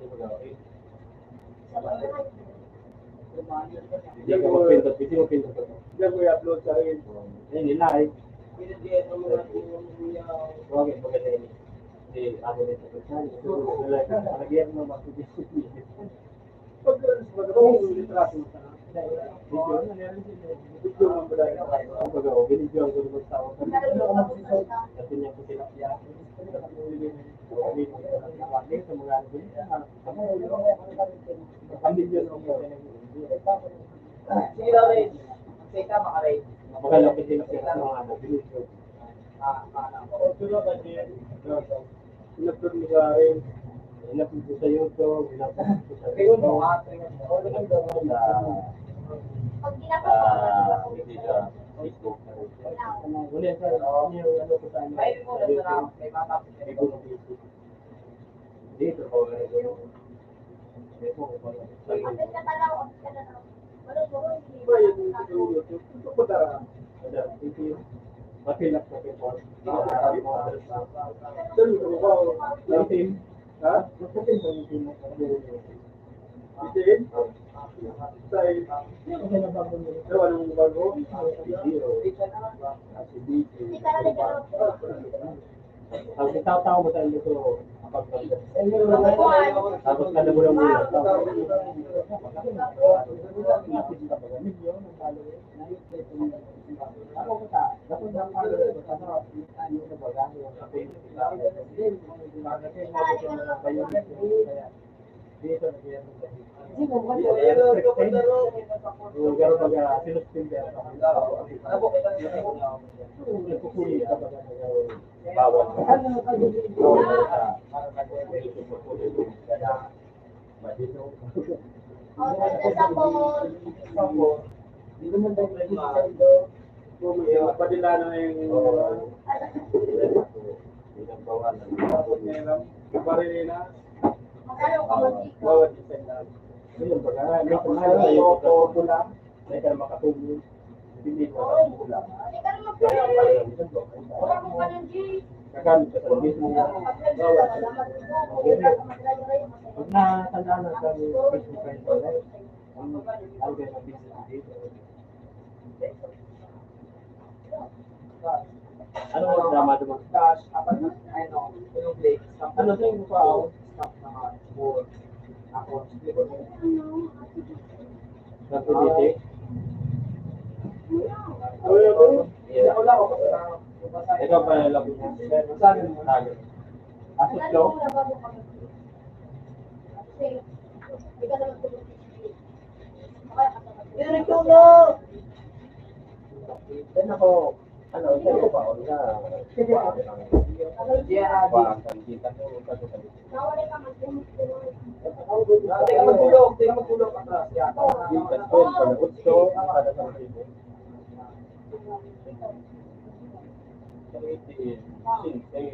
Yung mag-ano. Hindi Diyan ka mo magpindot. Hindi mo pindot. diyan mo i-upload sa Reels. Ayun, nilike. Pinag-diyan mo mga Huwag yung maganda yun. Hindi, ako din sa personal. Nilike ka. Nalagyan mo mag-disip. pag magandang litrato mo sana. Video na, meron din. Video mo ba dahil? Ang pag-o, binidyo ang gulo sa tao. Kasi niya ko sila siya. Sa mga ang video nung Sige daw rin. Sige ka, makaray. makalapit sila sa mga binidyo. Pero kasi in-upload mo sa Reels. Ilapit ko sa YouTube, ilapit ko sa Tingnan mo, Facebook, Pag ginagawa hindi sa Facebook. Ulit, sir, yung ano ko sa inyo. Ay, mo, nasa na, may matapos. Dito ko na ito. Ito ko pala. Kapit ka talaw, kapit ka talaw. Wala mo, hindi Iba yung YouTube. Ito po tara. Matilap na ito. Saan mo ba? Yung team. Ha? Gusto din ba yung team mo? Bitin? Say, Kasi nabago nila. ano, anong bago? Hindi ka na nagkaroon. Ang itaw-tao mo sa ito kapag tapos kada bulan mo lang. Padila na yung tapos ngayon lang, barili na, Magkano ka mag-ika? bawat isang lang. Ayun, baga, may pangalan tayo ito pula, may ka makatulog. Hindi ko alam pula. Hindi ka na mag-ika. Wala mo ka ng G. Kagamit ka sa mismo. Pag natandaan na sa Facebook friend ko, ang algay na business dito. Ano ang drama naman? Cash, apat na, yung plate, Ano sa yung pa ako? stop naman, for, ako, Nagpiliti? wala ako, Ikaw pa yung labi niya. sabi mo, Tago. Asos lo? Hindi ka na magtulog. Okay, Direk tulog! Then ako, ano, sa'yo ko ba? Na, Sige. Yeah, parang kita ko, kasi sa nawala ka mag-tulog. Hindi ka magtulog, hindi ka magtulog atras. Yeah. yung kasyon, panagutso, kada sa mga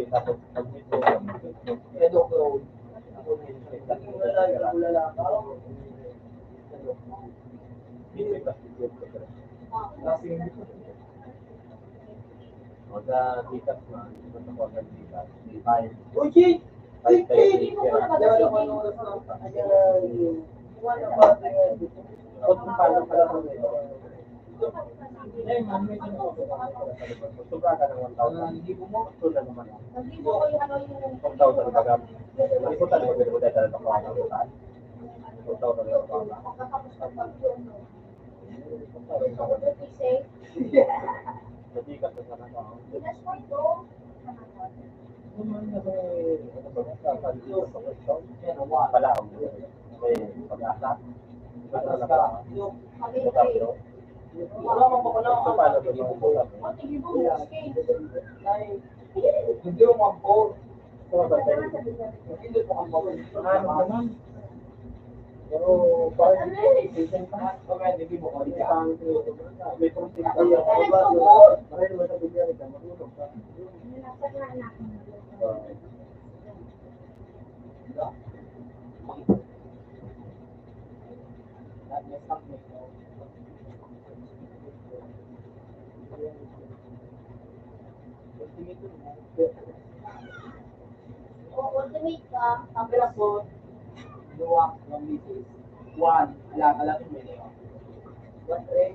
tapos pag ito, Edo close. Ulala. Lasing. o sa tikas na, ito sa kwa ng tikas, 5, Uy, Jake! 5 tayo Hindi mo ko na Wala ko ano oras na. Wala ba? Huwag mong pala pala ko nito. Eh, man, may tanong ako. Sobra ka ng 1,000. Hindi mo mo. Ito na naman ako. Hindi mo ko yung ano yung 4,000 baga. Maliputan mo, pero dahil talaga ako ang utan. 4,000 na ako. makakapos ka pa yun. Sa Ako doon kasi, tikas na sana ako. pinas mo ito. Naman na ba, ano ba, sa pagkito sa question? Wala ako. May pag-asa. Atras ka. Mag-ito. Wala mo pa pala. So, paano ba yung ulam? Pati mo mo skin. Hindi mo mag-phone. So, ba tayo? Hindi mo mag-phone. Ano naman? Pero, parang season pa. Okay, hindi mo Hindi ka. pa ang may protein pa Ano yan. ka nagtubod? Maray naman sa bigyan ka, marunong ka. Nasa na anak mo. O, ultimate ka. Camera po. Dua, ng misis. One, alam mo yun. One, three.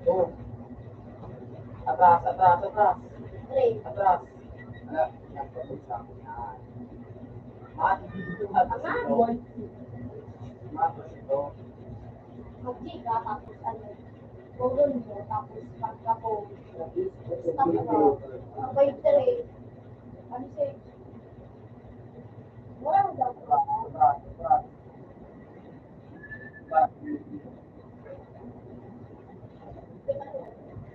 Two. Atras. Three. Atras. Alam, yan po sa akin yan. Mat, ito. Mag-chika, tapos ano, pulon mo, tapos pagka-po, stop ka, abay three, ano siya, wala mo daw ka, Atras.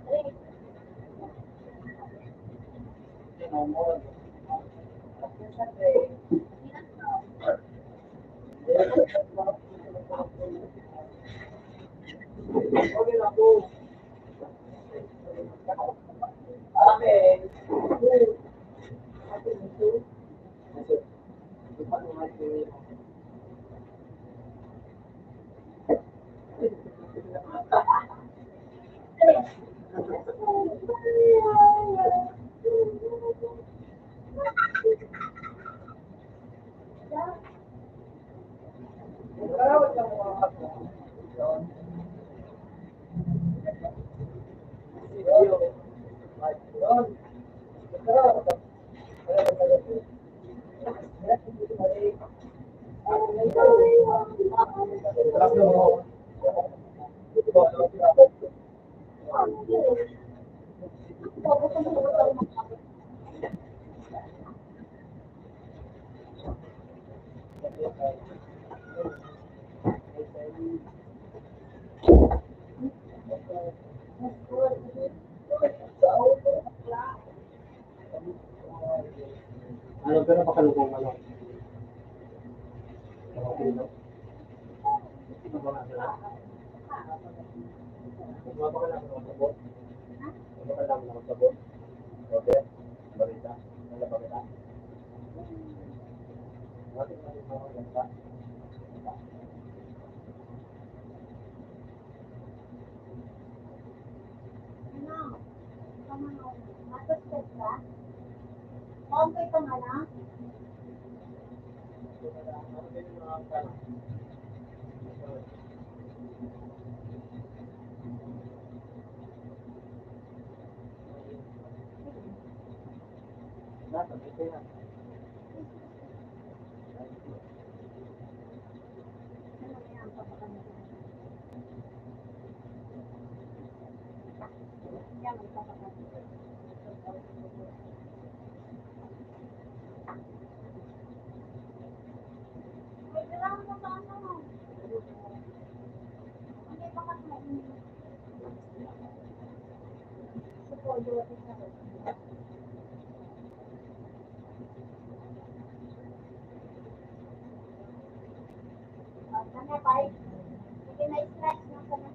three, tapos sa three, pinas ka, Okay na po. Okay. Ano, pero pakalugong ano? Okay, no? Ano ba nga sila? Ano ba ka lang ng sabot? Ano ka lang ng sabot? Okay? Balita? Ano ba kita? Bakit nga yung mga ganda? Ano? Matustos ka? Okay ka nga lang? Ano din yung mga tanong? Nasa, ito yan. May kailangan mo sa ano? Hindi pa kasi mainit. Support ko sa Sana pa hindi na stretch na sana.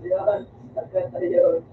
Yan. Agad yun.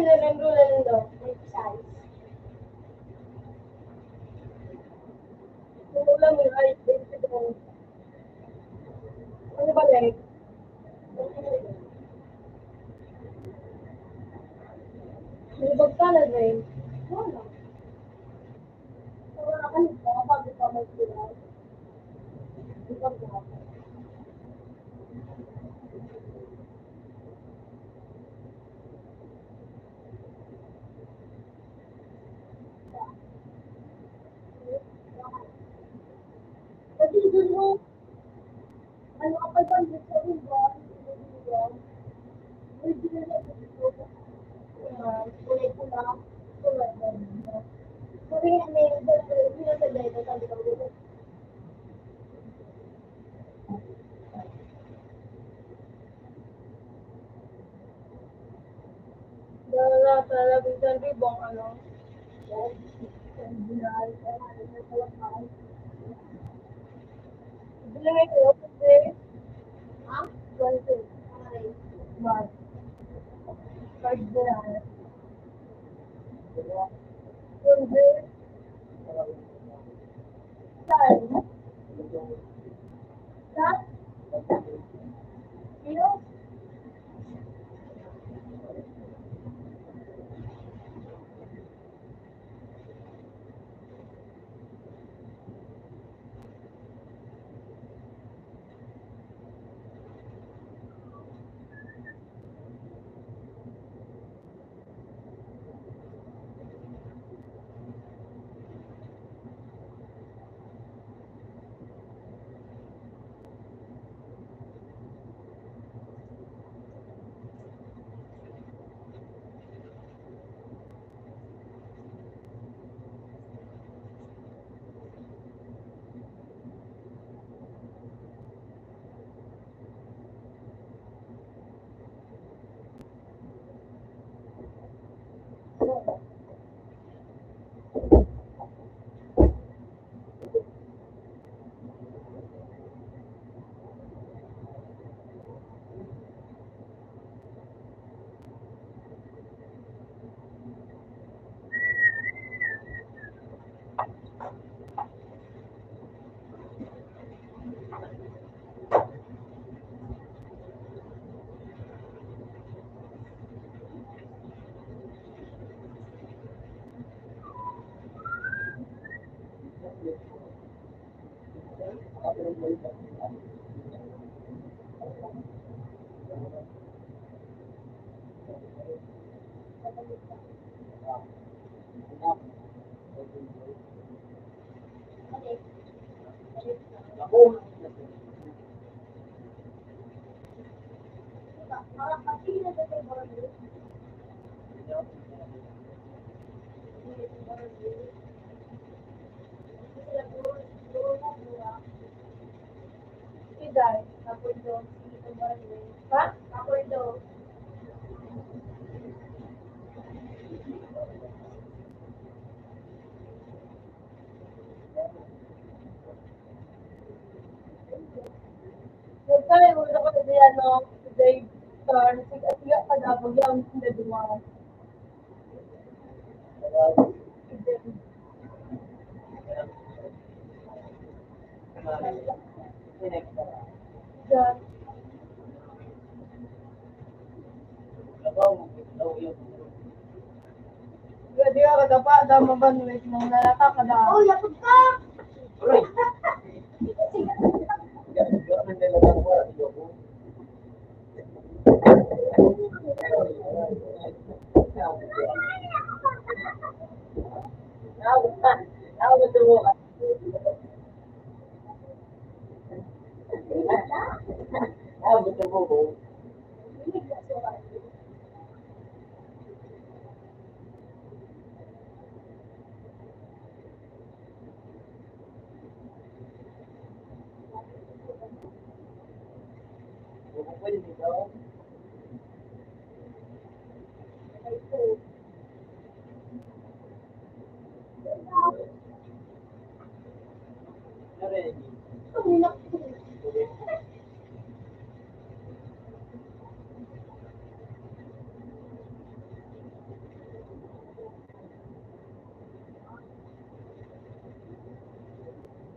na lang daw. May size. Kung ulam yung ay, ano ba like? Nilibag ka na rin. Wala. Wala ka nito. Bago pa may sila. Nilibag ka. Kasi doon mo, ano ka pa doon, sa ibon, may binala ko dito. Kulay pula, kulay pula. Sabi nga, may pinasagay na sabi ko dito. Dala sa labing sa ribong, ano? Bilangin ko, kasi, ha? 20. But, card bilangin. Hindi. Saan? Saan? Sino? Iday, kapag doon, ha? Kapag doon. Nagkaya mo na kasi diyan, no? Today, turn, siga ka na, pag yung hindi dumaan. Diyan. Pwede ka kadapa, dama ba nung nang lalaka ka na? Oh, lapot ka!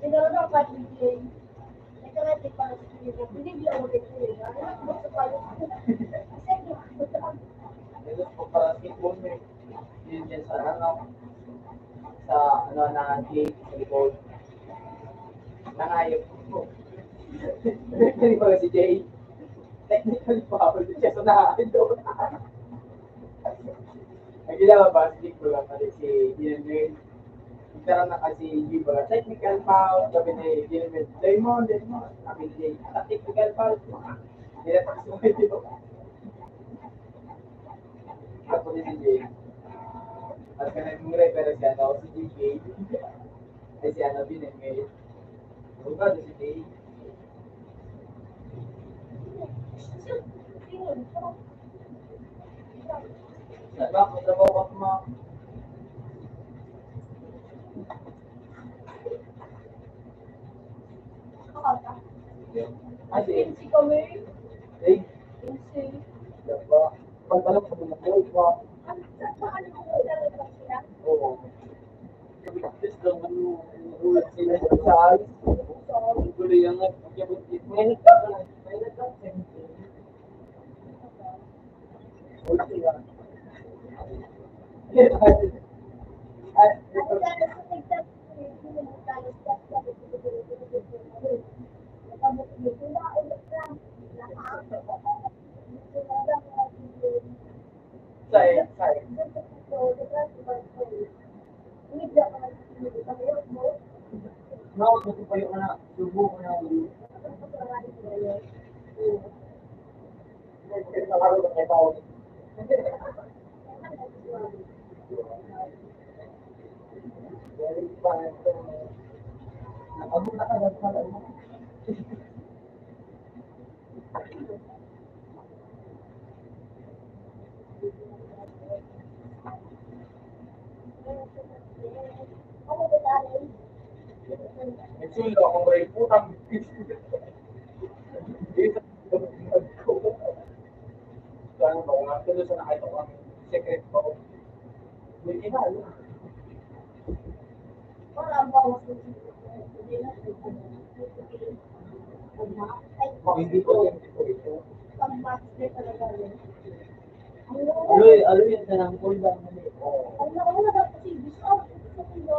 Siguro na pa DJ. Ito na di para sa video. Hindi di ako video. Ano mo sa payo? Ito po para basketball mo. Yun yan sa ano, sa ano na gate sa likod. Nangayop ko. Hindi ko si Jay. Technically foul siya sa nakakin doon. Ang ginawa basketball lang pala si Gilbert. Nagkaroon na kasi Giba. Technical foul. Sabi ni Gilbert, Diamond. Sabi ni Jay, technical foul. Nilatak sa video. Ako din si Jay. At kanang mong refer si ano, si DJ. Ay si ano, binigay. Diba, si Jay? Diba, kung trabaho ka mo. Ay, si Si kami. Jay. Si. Diba? Pagbalak sa mga diba? Ano mo talaga sila? Oo. Just lang ano, ulat sila sa ayos. Tuloy ang nagpapabot dito. Ngayon ka na. Ngayon ka na. Ulat sila. Ay, Ako dahil sa TikTok, hindi mo tayo sa no, gusto pa yung anak, subo ko na ulo. Nakaro ka kay Pao. Nakabot na ka pala mo. Nagsulo akong ray putang. Dito ko. Saan ba nga tulo sa nakita ko ang secret ko. May kinalo. Hindi ko ito. Aloy, aloy yan ka ng kulda. Ang nauna daw kasi gusto ako sa puno.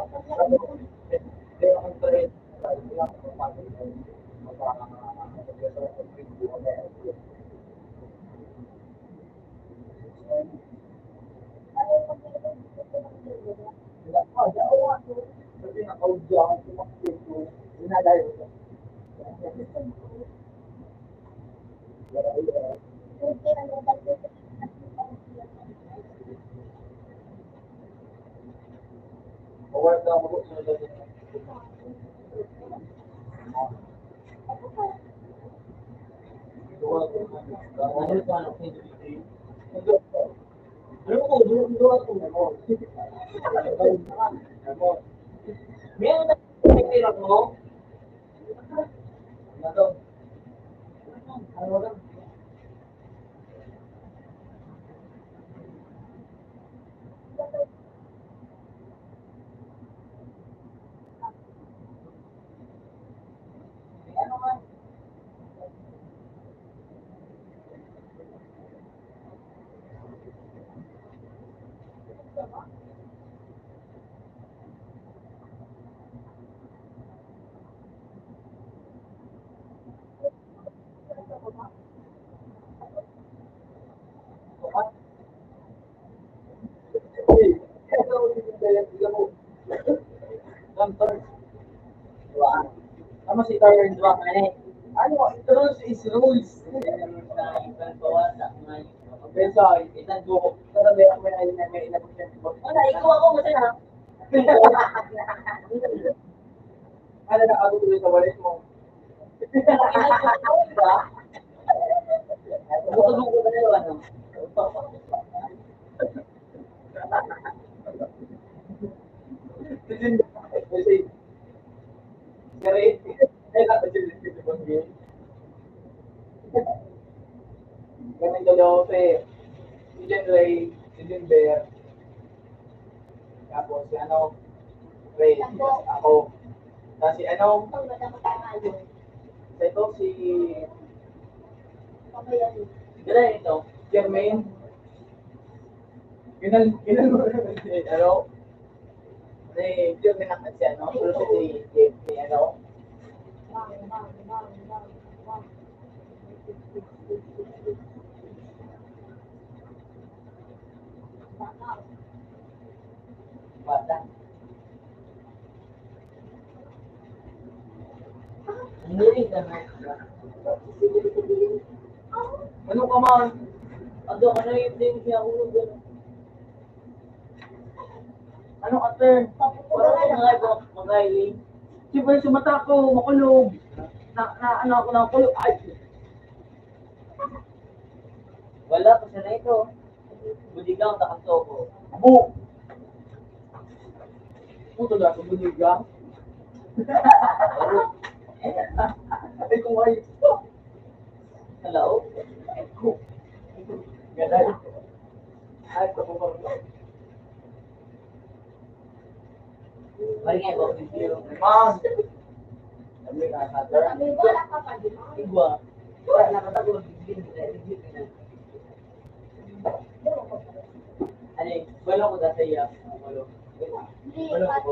Pero ang trend, ano pa ano ano ko, dulo ako mo. Meron na pagkira mo? Ano to? Ano to? Ano nga? Tama si Tyler Dwa ka eh. Ano, rules is rules. Beso, itan ko. Pero may ako may inabot siya. Wala, ikaw ako masaya. Ano na ako tuloy sa walis mo? Bukod ko na yun, ano? Kasi, ay, kasi, ganito daw si Jen Ray, si Jen Bear, tapos si ano, Ray, ako, tapos si ano, sa ito si, gano'n ito, Jermaine, ano, si Jermaine ang kasi ano, pero si ano, bata. Hindi ka na. Ano ka man? Ano ka na yung din siya ulo doon? Ano ka, sir? Parang ko mag-ailing. Siyempre, sumata ko, makulog. Ano ako na kulog. Ay! Wala pa siya na ito. Budigang, takanto ko. Abo! Puto na ako, budigang. Ay, kung ay. Hello? Ganun. Ay, ito ko ba? Mari nga ba, video. Ma'am! Sabi ka, sir? Igwa. Wala, nakatago. Ano eh, wala ko dati ya. Wala. Wala ko.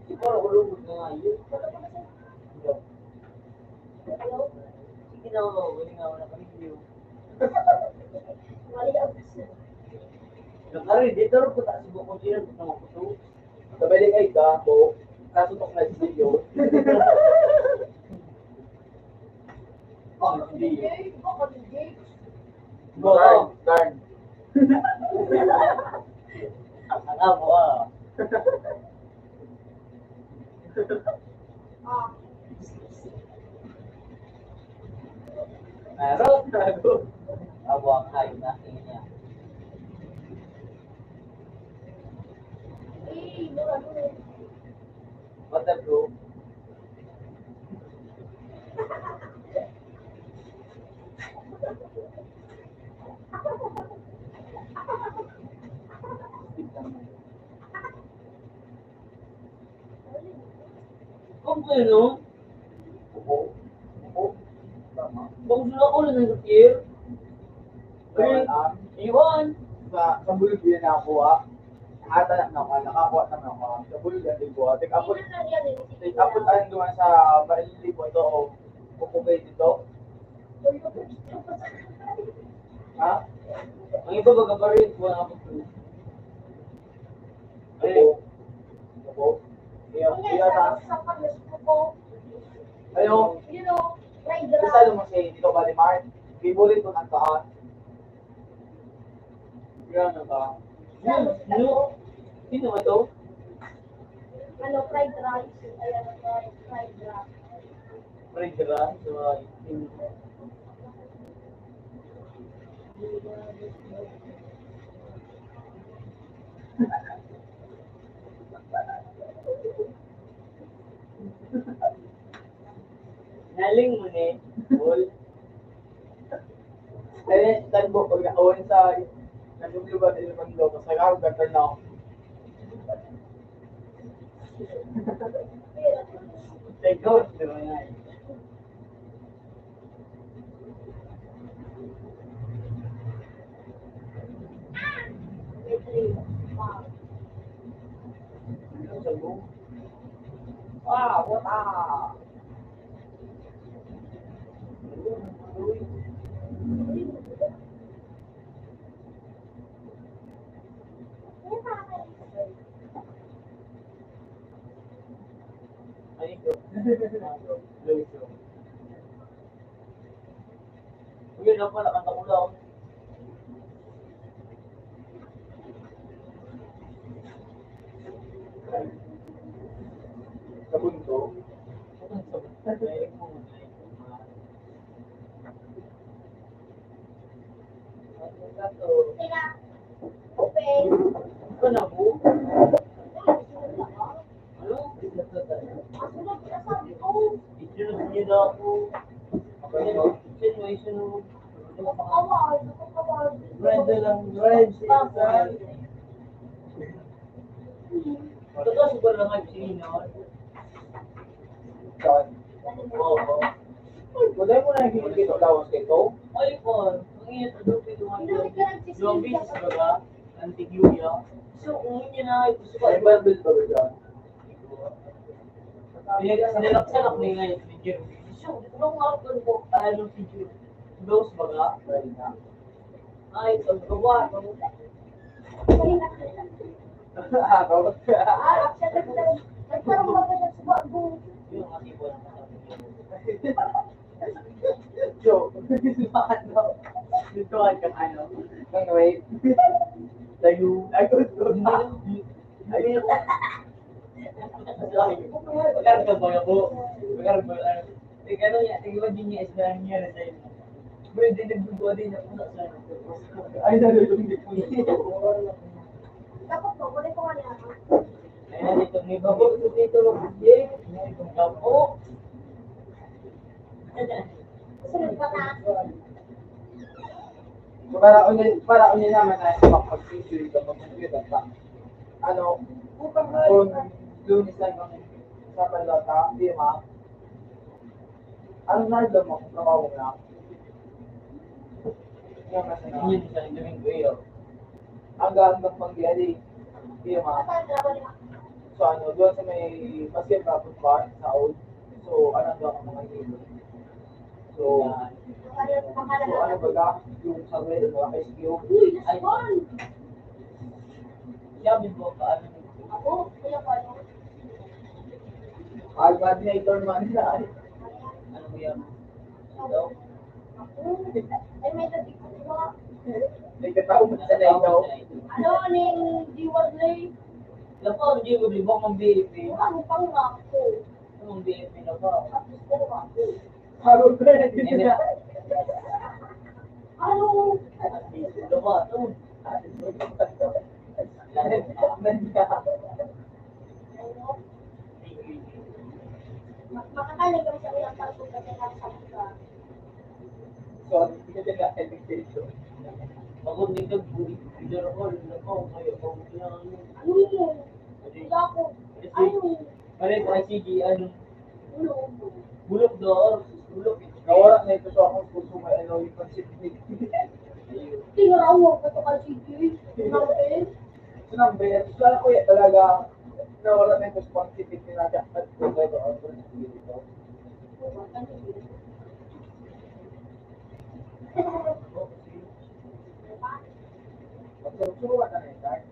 Siguro ko lubog na nga yun. Sige na ako, wala nga wala kami view. Nakari, dito rin po taas ko kung sino gusto mo puso. Sabay kay ka po, kasutok na video. Go, turn. Ang amo ah. Meron, tago. Amo ang kayo na niya. What the bro? Kung ano? Oo. Oo. Tama. Kung sila ko lang ng year. Kawalan. Iwan. Sa bulog yan nakakuha. Ata na ako, nakakuha naman ako. Sa bulog yan din ko. Take up tayo doon sa Marilili po ito o pupugay dito. Ha? Ang iba baga pa rin. Wala ako. Opo. Opo. Iya Ayo. You know, fried Isa rice. mo si Tito Balimar. Favorite ko ng kaan. Gano'n ba? Sino? Sino ba ito? Ano, fried rice. Ayan, fried rice. Pregera. Naling mo ni. Paul. Ayun, tanbo pag nakawan sa naguglubat din naman daw kasi ako gagawin na ako. Take out. Diba nga eh. May three. Wow. Ano sa buong? Ah, what ah? Ay, ito. Uy, na pala, kanta ko lang. Sa bunto. Sila. Open. Ito na po. Ano? Masunod ka sabi ko. Isunod niyo na ako. Situation mo. Nakakawal. Nakakawal. Brenda lang, Brenda. Ito ka, super lang ang sino. Saan? Oo. Wala mo na nakikita lawas kito. Ay po, ang init ang doon pinuhan ko. Pinamit ka ng sisig. Yung business ba ba? Antiguia. So, kung hindi na gusto ko, Ay, Bible ba ba dyan? sinilaksan ako na ngayon ni Jeremy. So, kung nga ako ko, ano si Jeremy? Those ba nga? Pwede na. Ay, ang gawa. Ah, bawat ka. Ah, siya nagparang mga siya sa bago. Yung ati ko lang. So, Ano? Dito ka ano? nang wait. Layo. Ay, gusto na. Ay, Magkarga ba ako? Magkarga ba ano? Tingnan niya, tingnan din niya isang niya na sa'yo. Pero hindi nagbubuha din ako sa sa'yo. Ay, nalulung di po Dapat mo, kunin ko nga niya. Ayan, ito may babot ko dito. Yay! Itong kapo. Sunod ka na. So, para unin naman na makapag-issue ka mag-computer ka. Ano, kung lunis lang kami sa palata, di ma, ano na doon mo kung trabaho na? Yung nasa na, Yun sa gawin ko yun. hanggang pang-gari, di ma. So, ano, doon sa may Pasir Rapid Bar sa old. So, ano doon ang mga hilo. So, ano ba ka? Yung sabi, mga SQ. Uy, that's fun! Sabi ko ka, ano Ako, kaya ko ano. Coordinator man na. ano mo yan? Ito? Ako, ay may dating ko ba? May katao mo sa ikaw. Ano, ning G1 Alam ko, hindi mo libang ang BFP. ano pang ako? Anong BFP na ba? Tapos ko ako. Harap ka na din Hindi. na. Ano? Ito ba? Ito. Makakalig kami sa ilang parang kasi nasa sa So, hindi na education. Ako dito, hindi ako, kayo, kung kailangan mo. ano yun? Wala ko. Ano? Balik ko, sige, ano, Ano? bulok doon, bulok. Nawala na ito sa akong food yung pansipnik. Tingnan mo, ito ka sige. Natin. Sinabi, kaya ko talaga nawala na yung responsibility na dapat ko ba ito ang responsibility. Magsuruan na rin, Dad.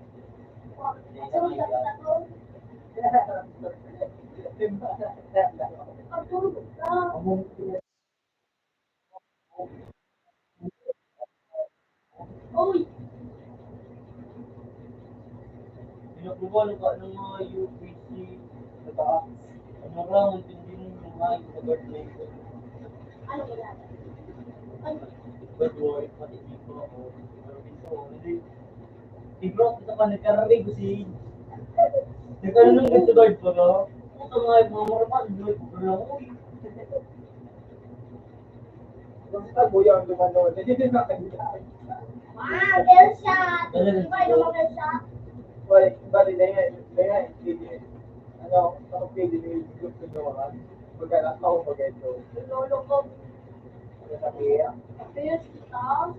Uy, Pinapubalo ka ng mga UPC, diba? Ano lang, hindi mo yung mga government. ano ba yan? Ano? But work, pati dito ako. Pero dito, hindi. Si bro, ito ka nagkararig ko si... Nagkaroon ng ganito guard pa ka? Ito mga marapal, guard ko lang. Uy, Basta buya ang lumano. Hindi na kanya. Ah, bell shot! Di ba yung mga bell shot? Well, bali na yan, hindi. Ano, kapag pwede na yung gusto naman. Pagka ako pag ito. Lolo ko. Ano sabihin? Bell shot?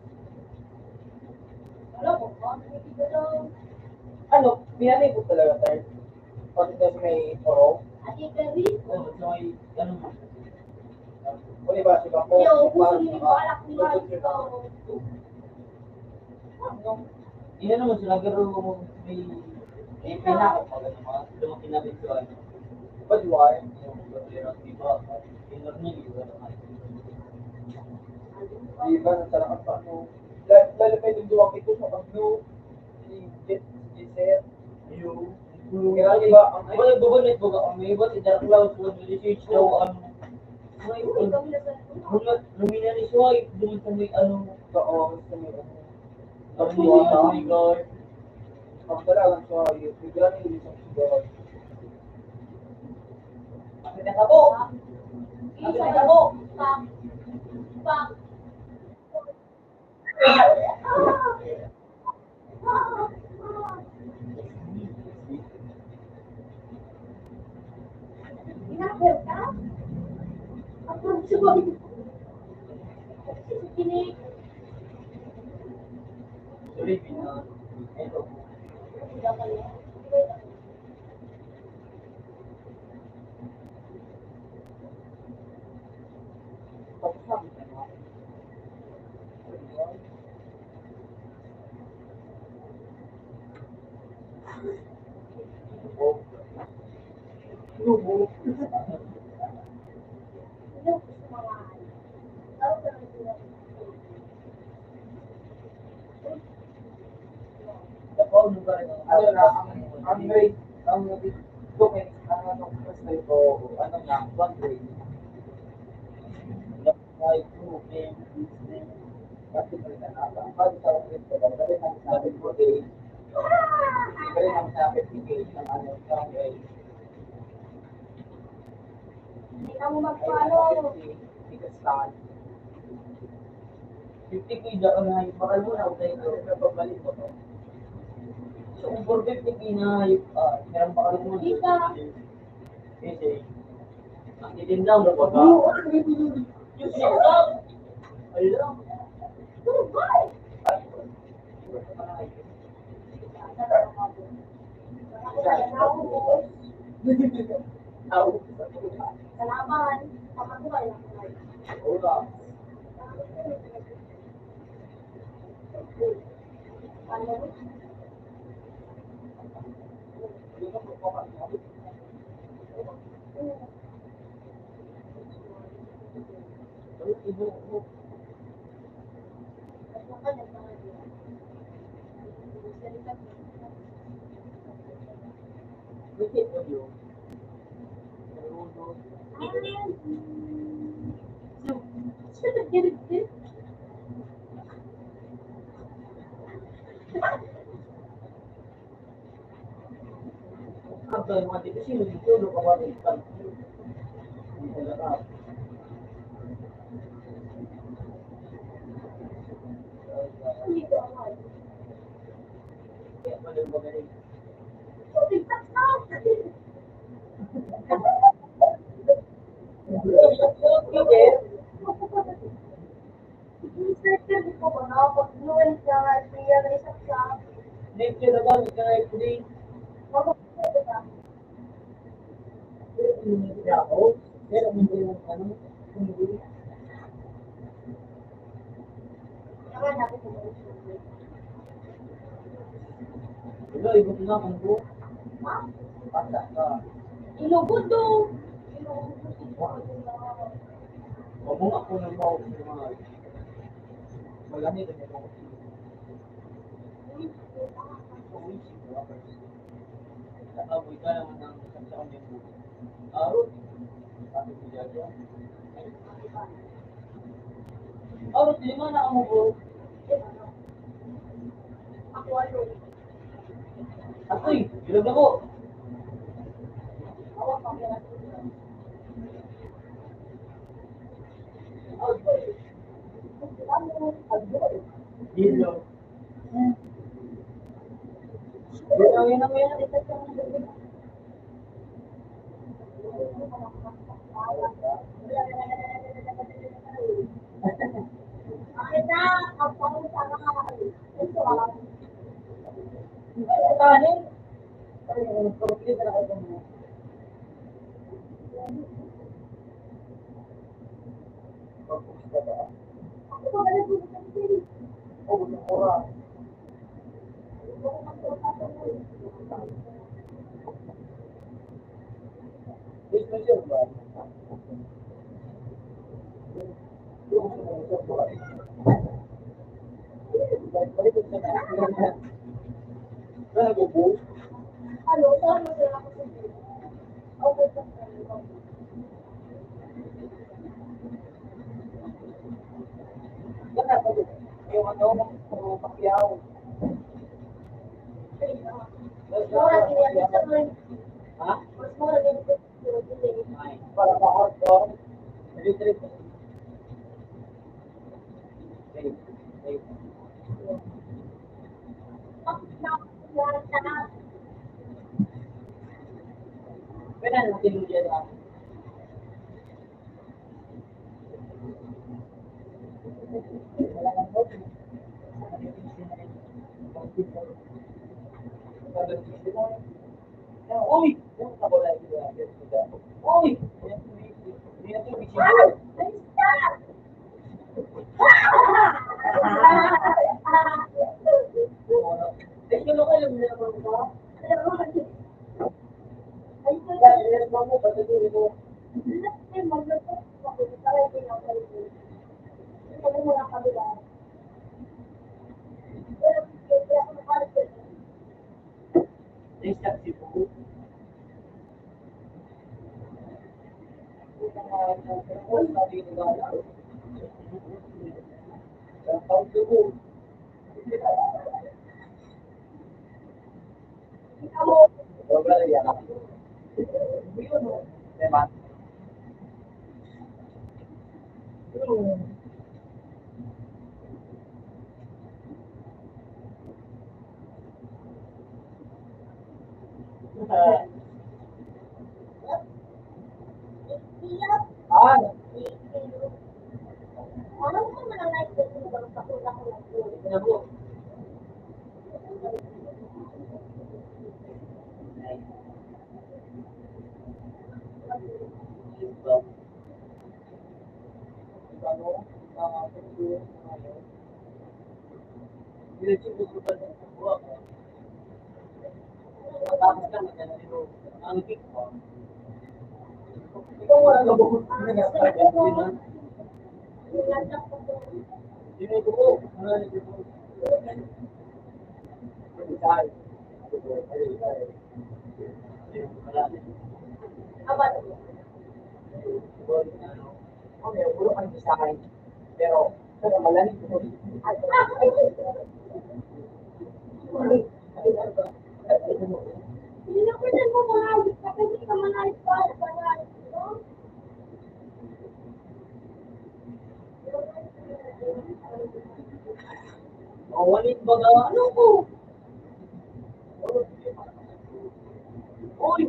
Wala ko ba? Hindi daw. Ano, binanay ko talaga tayo. Pati kasi may oro. Ate Kerry? oh, so ay, ano mo? Kung iba, si Bako, Yo, gusto niyo ba? Alak niyo ba? Iyan naman sila, pero may pinako pa gano'n mga. Lumaki na rin sa ano. But why? Yung pero diba, inor niya, iba naman. Di ba, nasarakan pa ano. Lalo pa yung duwag ito sa ano. Si Giselle. Yung, Kaya di ba, ang wala bubulit mo ka, may iba si Dark Cloud, kung research daw ang may lumina ni Swipe, doon sa may ano, taong sa may ano. ang mga may guard. Ang talagang sorry, bigla na yung isang siguro. Pinakabo! Pinakabo! Pak. Pak. Inakbel ka? Ako sumabi. Kini. Sorry, ito. Tidak kali. Tapos sabi ka na. Lubo. Ano gusto mga ano? Ano ka nang sila? Ano na, ang grade, ang document, ang ano, first grade ko, ano na, one grade. Like, okay, Kasi palitan na ako. Ang bago sa grade ko, dali namin sa 48. Dali namin sa 58 ng ano, ng grade. Hindi ka mo Ay, magpalo. 50, ikasan. 50 ko yung na yung bakal mo na, okay, Kasi napagbalik ko to. so, kung for 50 na yung, meron bakal mo. Hindi ka. Kasi, ang itindaw na ba? Yung sinasab! Ay lang. Turbay! Aw. Kalaban. Pakabuhay lang. Ura. Ano? Wikit mo yun. Ang tayo mga dito, sino dito, no, kawalan ka. Hindi talaga. Kaya pala yung magaling. Alpia na isang sa Next year na ba? Huwag ka na i-play. pagkakita ka. Hindi ako. Pero hindi yung ano. Hindi. Naman natin kung Diba, ikot na kung po. Pata ka. Ilugod do. Huwag mo ako ng mga malamig na ako. Nakaboy ka naman ng saksakon yung buko. Arot. Sabi ko dyan dyan. Arot, di man ako mo po. Ako ano. Ako'y, bilog ako. Hawak ang pera. Dilo. Yun ang yan. Bakit na? Ang pangit sa ito Kanin. Ay, complete na ako mo. Pagpusta ba? Ako ba na dito sa city? O, gusto ko ra. Yes, monsieur ba? Ano? Saan mo sila ako sa city? Okay, sa city. Yung ano, Pacquiao. Mas mura ginamit sa mga. Ha? Mas mura ginamit sa mga. Ay, para sa hotdog. Retreat. Pwede na natin yung dyan lang. Uy! Yung kabola ito. Uy! Hindi na ito yung ito lang kayo, hindi naman ko. Dahil mo, patuloy mo. Next time si Buko. Ikaw wala na bukod na nga. Sino ko? Ano na ito? Pero malalim ko. Pinapitan mo mga kasi hindi ka manayos pa. Mawalit ba na? Ano ko? Uy!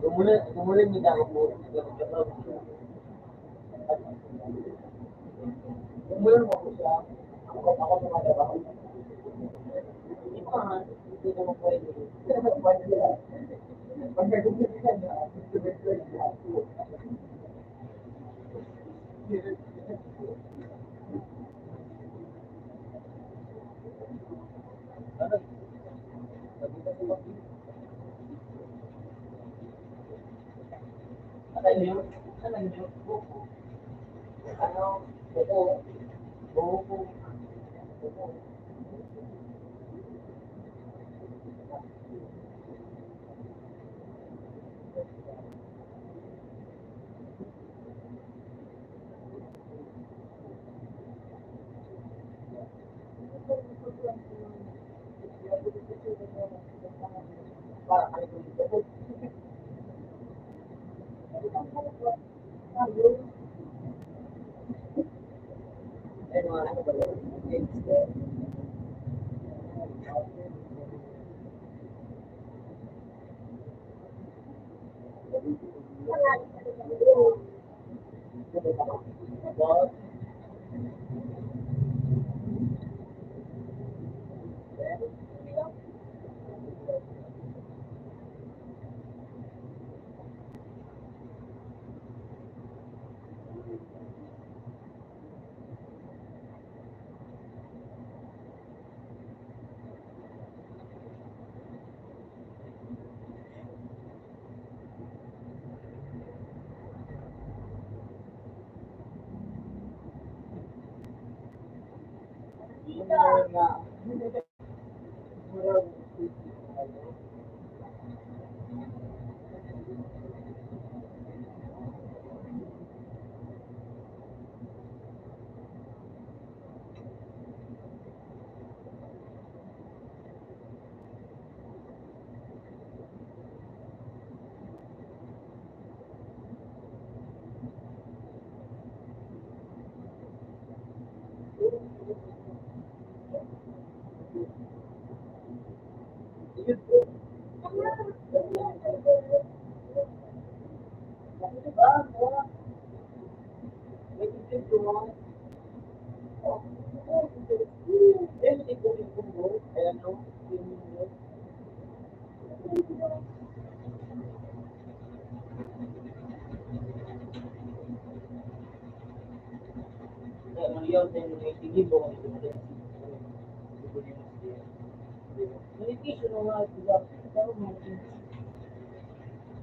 Gumulan niya ako po. Gumulan mo po siya. Ako tumataba. Hindi pa nga. Hindi naman pwede. Ano yun? Ano yun? Buko. Ano? Buko. Buko. Buko. Para kayo dito. Ay, mga ano ba yun?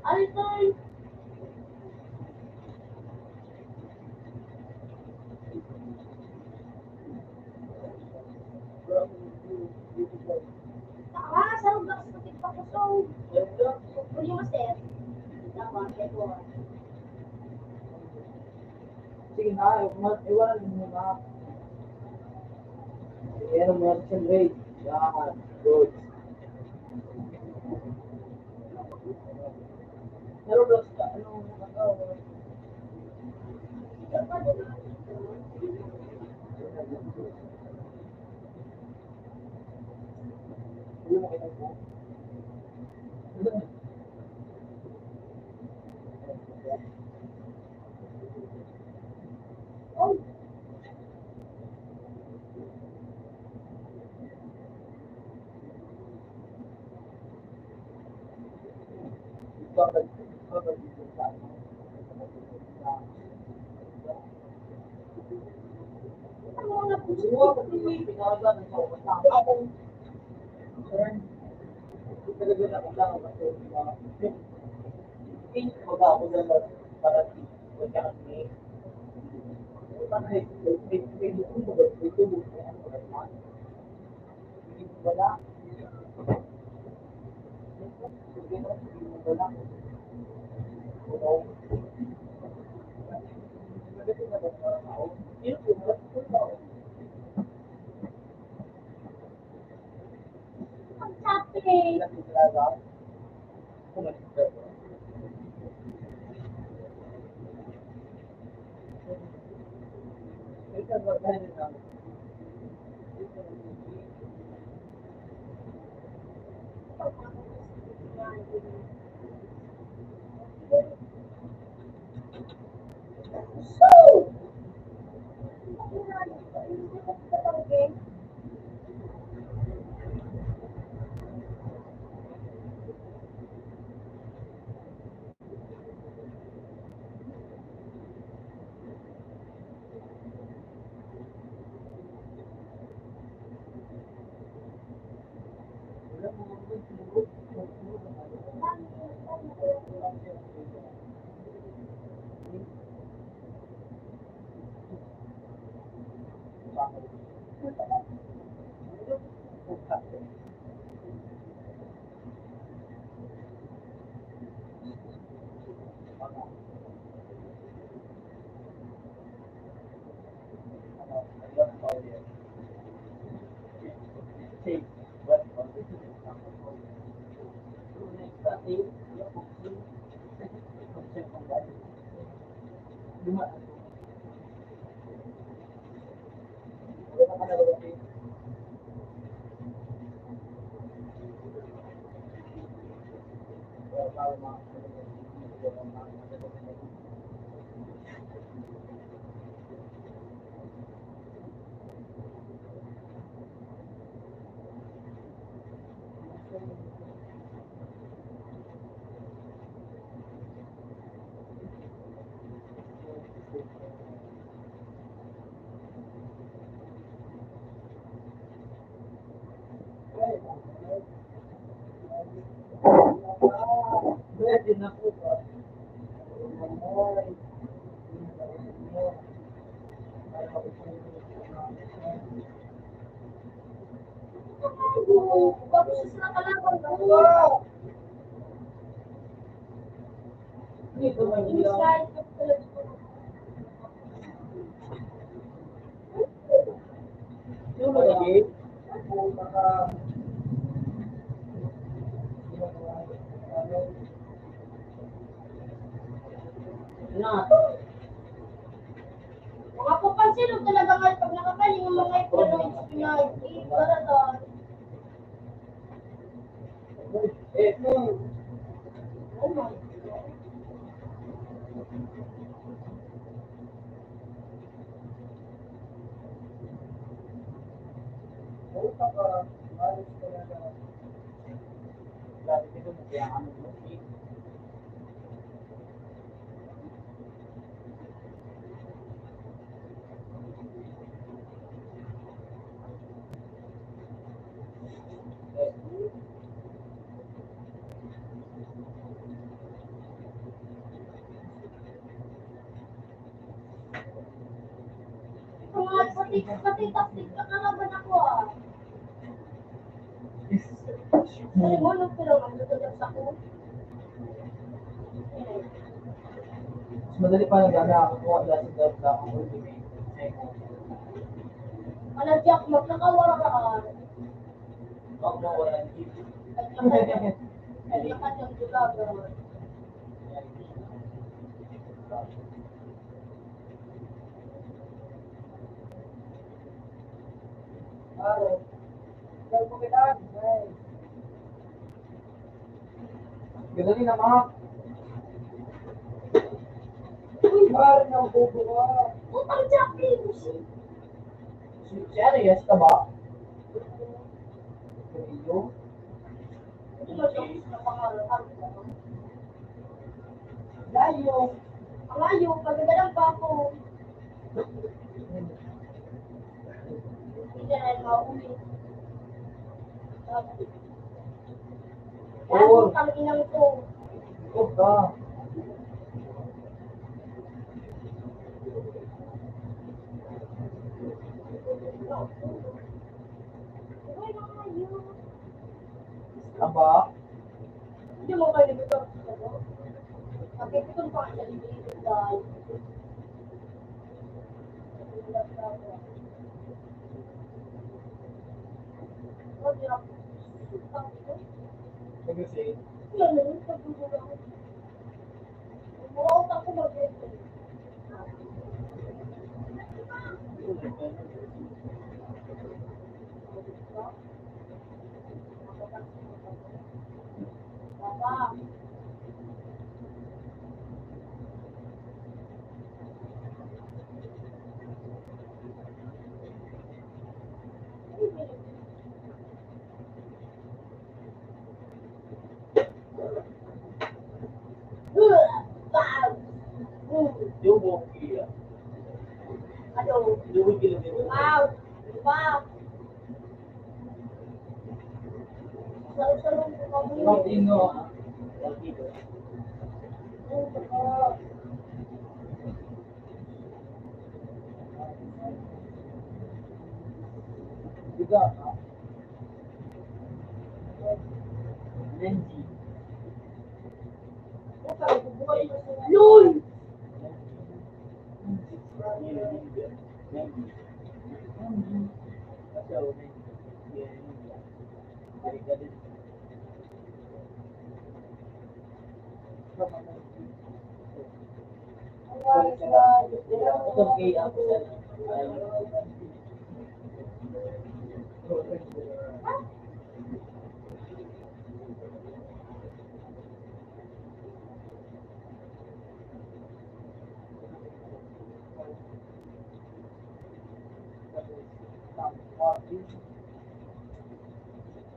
Ano ito? Ah, sarap lang sa TikTok ko. So, huli mo, sir. Tama, ito. Sige na, iwanan mo na. Ayan ang mga rate. Yan. Good. Pero plus ka, anong nagawa? Hindi mo kita po. Oh, ang mga puso. Ang sapi. Pwede na po ba? Bagus na kalaban ko. Dito man ilaw. Yung malagay. Na. Mga papansin mo talaga nga pag nakapaling yung mga economics para doon. Oh my God. Pati taktik na kalaban ako ah. Sabi mo, nung tulungan mo tulad sa ko. Mas madali pa lang gana ako dahil sa dahil lang ang ultimate. Ano, Jack, magkakawara ka. Huwag mo wala ng hit. Ay, nakanyang dulaga. Ganda rin naman. Uy, Parang nang bobo ka. putang Jack, please. Serious ka ba? Seryo? Hindi mo siya gusto na pangalan. Layo. Ang layo, pagkagalang pa ako. Hindi na rin maulit. Kaya mo kami lang ito. Huwag ka. Uy, malayo. Ka ba? Hindi mo kayo nito. Nakikitong pa siya dito dahil. Kasi, Yan na rin, pagdudulang. Muraot ako mag-ito. Papa. yung mo kaya. Ano? Yung kilometer. Wow! Wow! Sarap-sarap ko kami. Martino. Martino. Juga. Lenji. LOL! Ito kay ako sa ay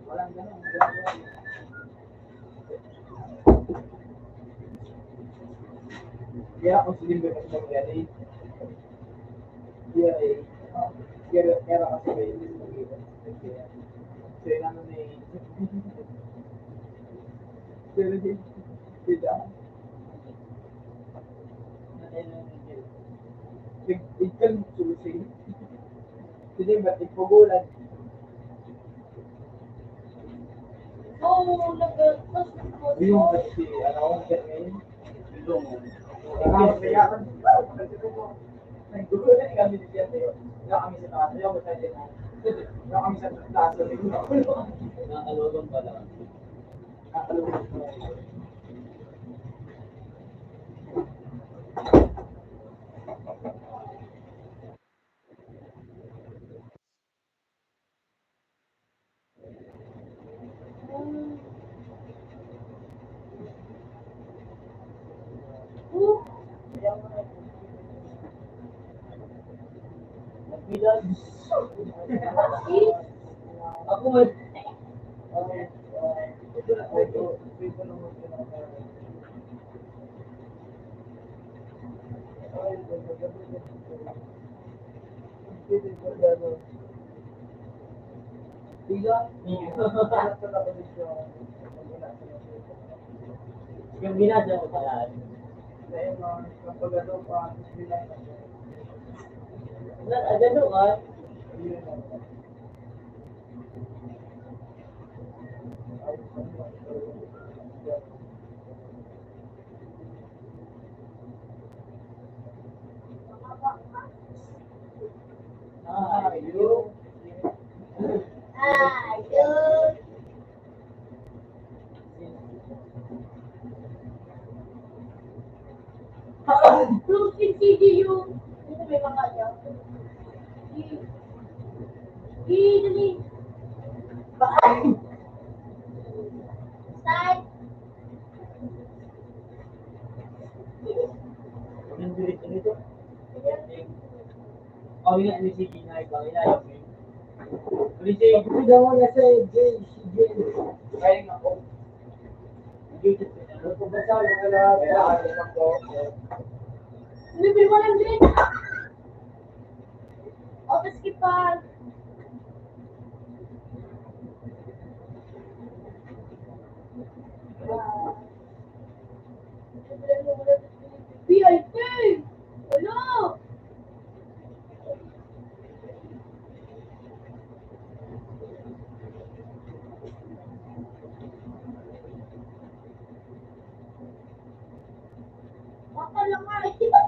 Walang ganun. Kaya kung sige ba kasi nangyari, kaya kaya kasi may kaya kaya na may pero tidak ikan solusi jadi ba't ipugulan yung kasi ano ngayon yung kaya kan nagdulo na kami diyan na kami sa taas yung tayo na kami sa taas nakalulong pala. Nagbilang. Ako may yung binasa ko pala. Agad ka? Ayun. Ayun. Close in CDU. Dito may mga niya. Dali. Side. Yung bilis nito. Oh, yun ang sige na ibang ilayo. Kasi Hindi mo na sa kaya nga ako kung basta yung lahat ko Libre mo lang din. Office keeper. VIP! Ano? Baka lang nga eh. Dito!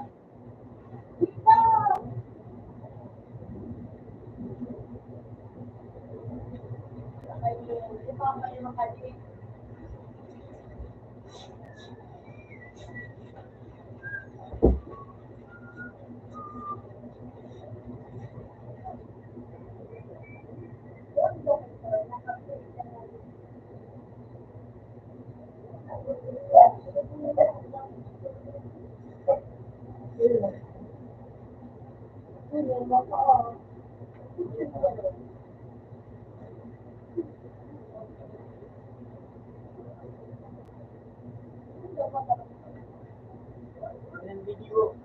yung video.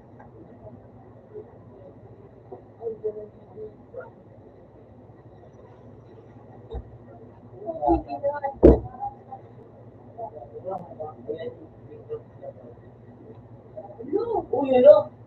Oh, yun o.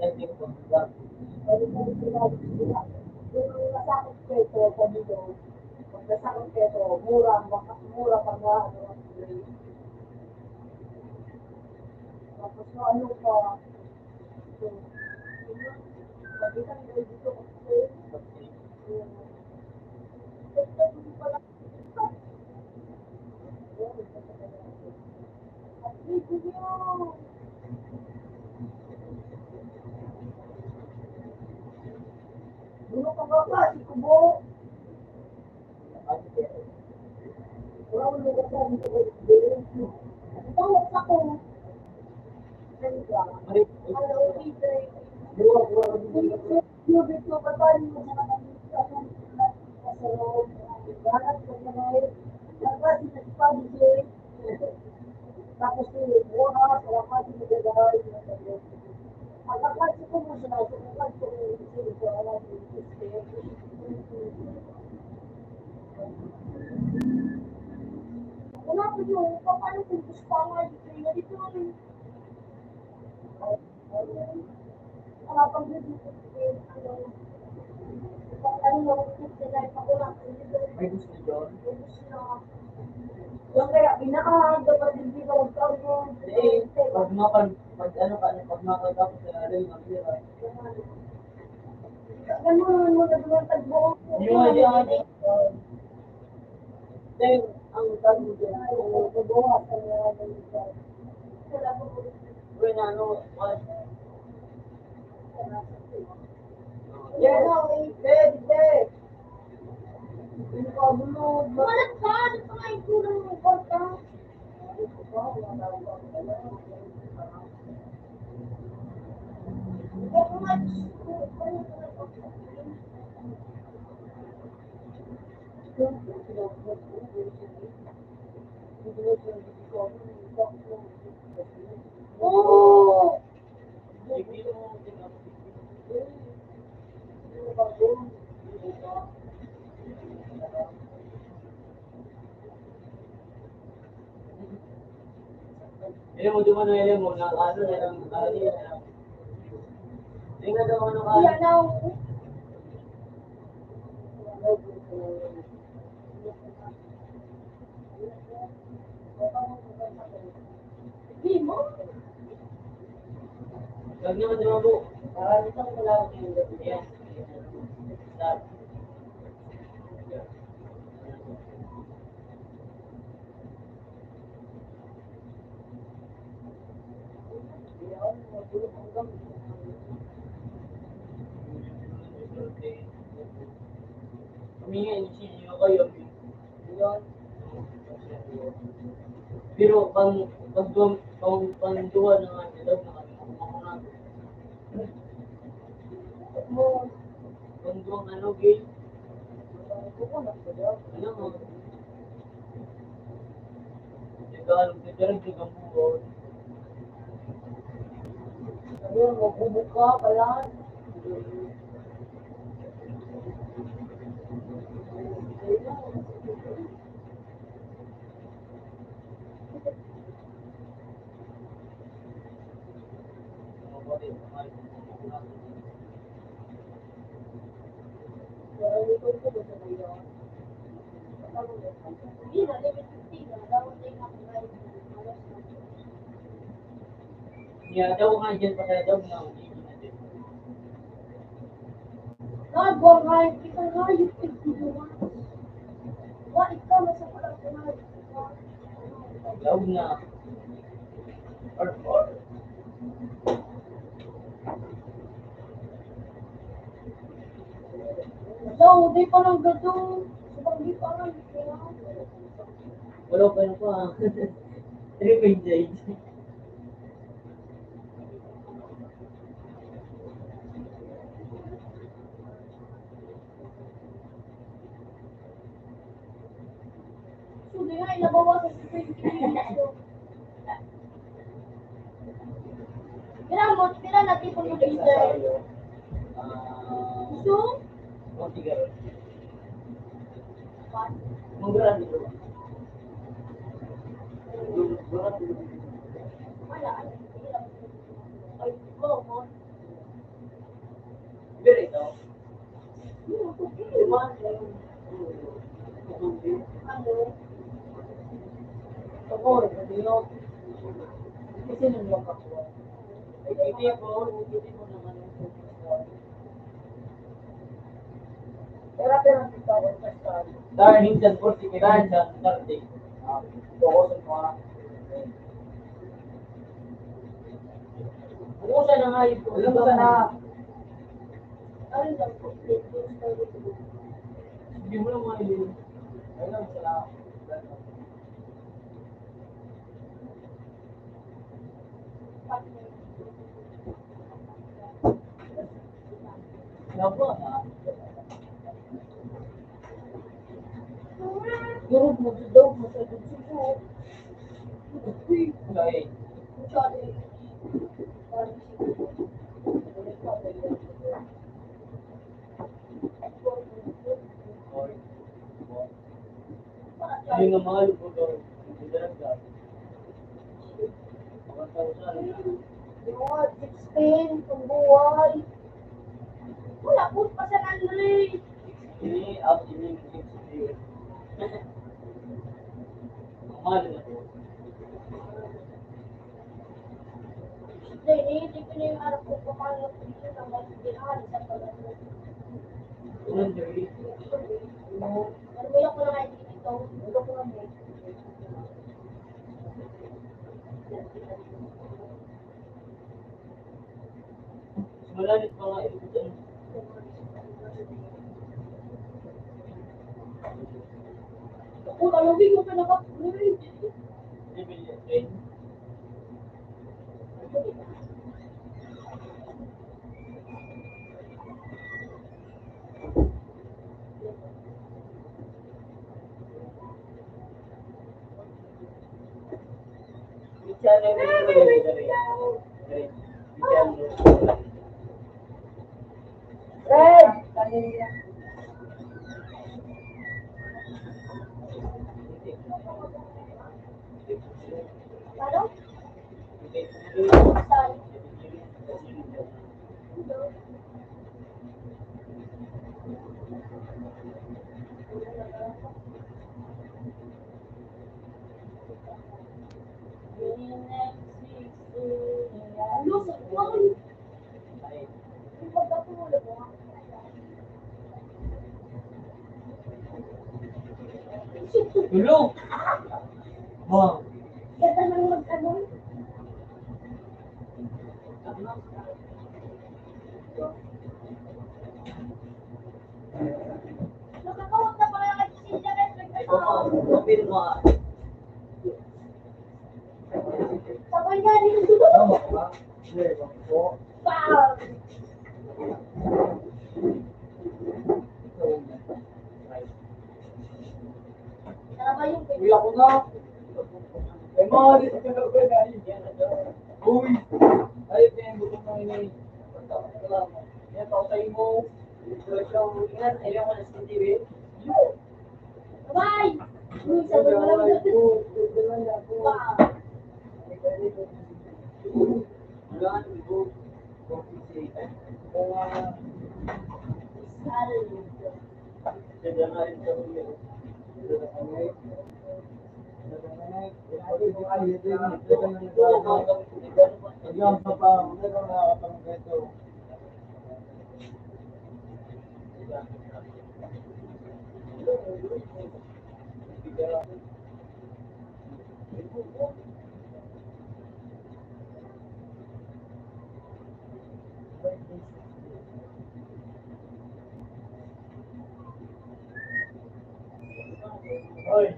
Nag-trip ko. Yung masakit keso, sabi ko, pag nasakit keso, mura, mura pa nga, ano, tapos no, ano pa, so, sabi ka nila dito, kasi, at least yun, dulo ka ba pa, si Kubo, wala mo lugar sa dito, tawag ako, hello, Peter, yung dito ka ba, yung mga sa loob, lahat ng mga, nagpasi sa spaghetti, tapos yung bukas, wala pa din nagagawa yung mga pagkakasi ko mo siya, pagkakasi ko mo siya, alam mo, wala po yung, paano kung gusto pa nga dito, dito rin. Wala pang dito, ano lang, gusto na ipakulang, May gusto doon? yung kaya, dapat hindi ka magkaroon, Eh, pag makagapos sa rin, magbira. ganun mo na naman tagbo. Hindi mo idea. Then, ang tagbo dyan, ang nabuha sa mga ganyan. Wala po po. Uy, na ano, what? Yan na, wait. Yung pabunod. Wala ka, ano pa nga yung kurang mo, kota? Oh! Hindi mo, Alam mo, dumano, alam mo, na ano na lang, ano yan. Hindi nga daw ano ka. Yan na, hindi mo. Huwag naman dumabo. Parang isang wala ko yung gabi. Yan. Stop. Huminga, inisipin mo kayo. Yun. Pero pang duwa na nga nila, nakakuha na. Pang duwang ano, game. Ano mo? Tagalog, tagalog mo. Ayun, magbubuka pala. Niya daw nga dyan pa kaya daw na hindi natin. Nagwa nga, kita nga yung pagbubuka. Wa, ikaw nasa palang kumain. Daw na. Or. Daw, di pa lang gado. Sabang di pa lang. Wala pa na pa. 3.8. So, di nga, inabawasan sa 20 minutes. Kira natin po yung laser. So, Oh, tiga. Manggaran dito. Wala. Ay, go mo. Very ito. Diba? Ano? Ako, hindi no. Kasi nung lang ako. Ay, hindi po naman. Pero dito ako sa start. Dahil hinsan po si Kiran sa Nartik. Bukosan mo ha. Bukosan na nga ito. Bukosan na. Ano lang po? Hindi mo lang mga yun. Ayun, salamat. Nabo ha. Durog mo, durog mo sa dugo. Okay. Sorry. Hindi nga mahal po daw. Hindi talaga. Mga tausan. Lord, 16, kung buhay. Wala po pa sa Andre. Ini up ini mahal na po. Hindi ko na yung harap ko paano dito na may ginahan sa pag-ano. Unang dali. Ano mo lang ko na dito? Ano ko lang eh. Malalit pa nga ito. Ako, talawin ko pa nakapulay. Level 10. Bicara Red! Kanina. Ano? Saan? Ano? Sa buwan? Yung pagkatulog mo? Tulog! Wow! Ganda nang mag-ano? Nakakawag na pala kay Cynthia Red. Kapil mo ah. Sabay nga rin. Tama ba? Hindi, po. Bam! Tama yung Uy, ako na. Eh, mahal ito ka na ba na? Uy! Ay, pinagbuto mo ini. Yan, pautay mo. Ingat, ayaw ko na sa TV. bye! Uy, sabay mo lang. Wow! Gaan, ibo. Sal. Sige nga rin sa ulo. Hanggang sa pa, meron na nakakapanggeto. Hoy!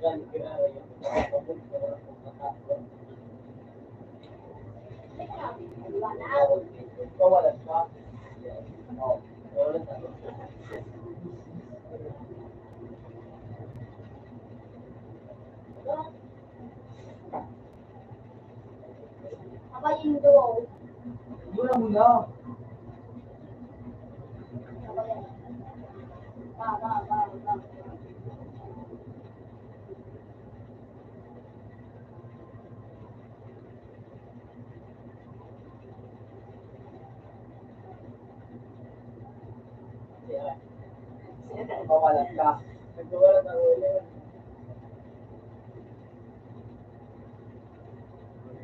Kawalan ka. Oh, kawalan ka. Apa Indo? Muna muna. Apa yan? Ba. Kawalan ka. Nagkawalan ka ulit.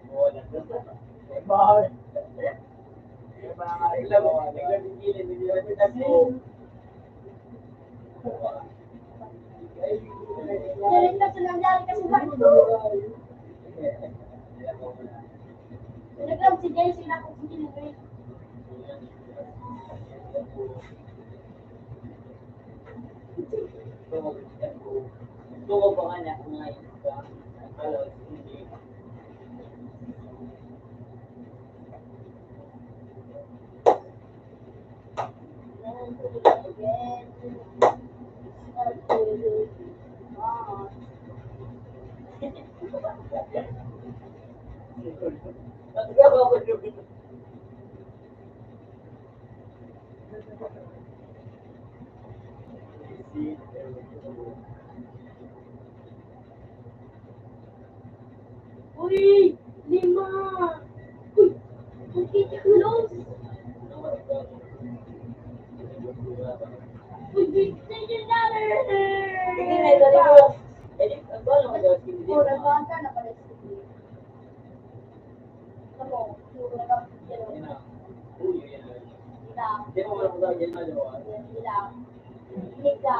Kawalan ka. Bye. Cerita senang jalan ke Subarto. Telegram si Jay sila ko sini ni. Tuwa ba nga niya kung ngayon ka? Hello, hindi. Uy, 5. Uy, okay, kulos. Uy, $10. Hindi na ito ko. Eh, ang bala mo daw si Oh, nagkanta na pala si. Ano, yung nagkanta. Uy, yan. Ila. Hindi mo wala ko daw yan na daw. Ila. Nika.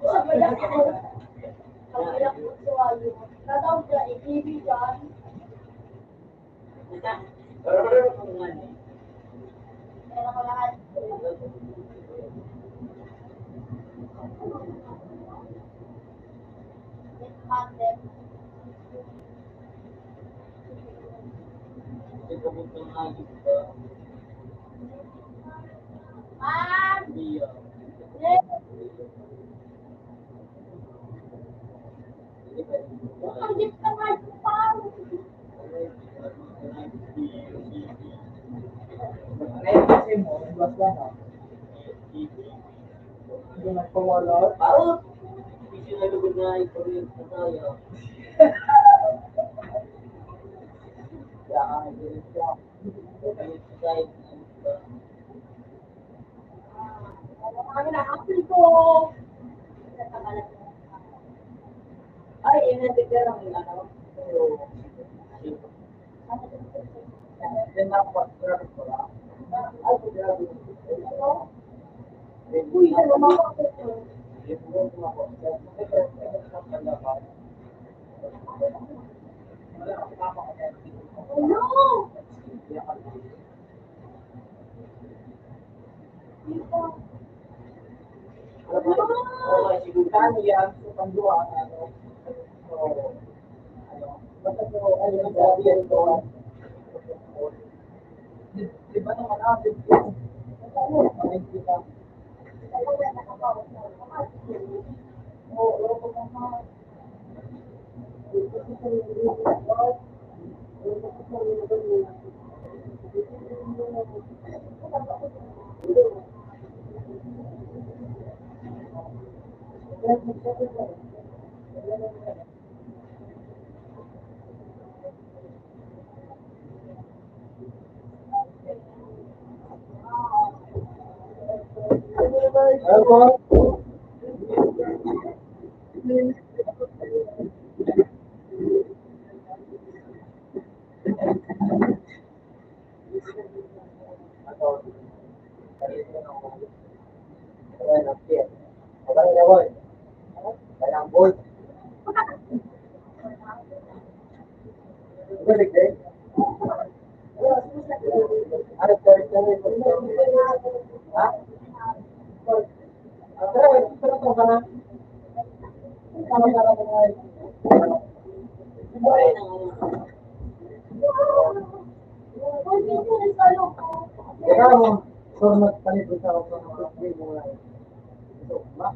Sa pala ko. Ang hirap ko sa ayo. Nadaw ka, i-TV dyan. Pero meron ko nga ni. Kaya ko lahat. Content. Hindi ko mo nga dito. Hindi. Ang gift ka nga pa. Ngayon kasi mo, iwas lang ha. Hindi nagpawala. Parang hindi na lugod na i-correct na tayo. Kaya nga, hindi siya. Ano na, apple ko. Ay, yun ang tignan ng ano. Then ako, grabe ko lang. Ay, grabe. Uy, ano mga ko. Ano? Kano yan, so pandua ang ano. So, ano, basta so, ayun, grabe yan ito. Di ba naman natin? Ikaw mo, sunod palibot sa ako ng pagkakas mo nga. Ito, ba?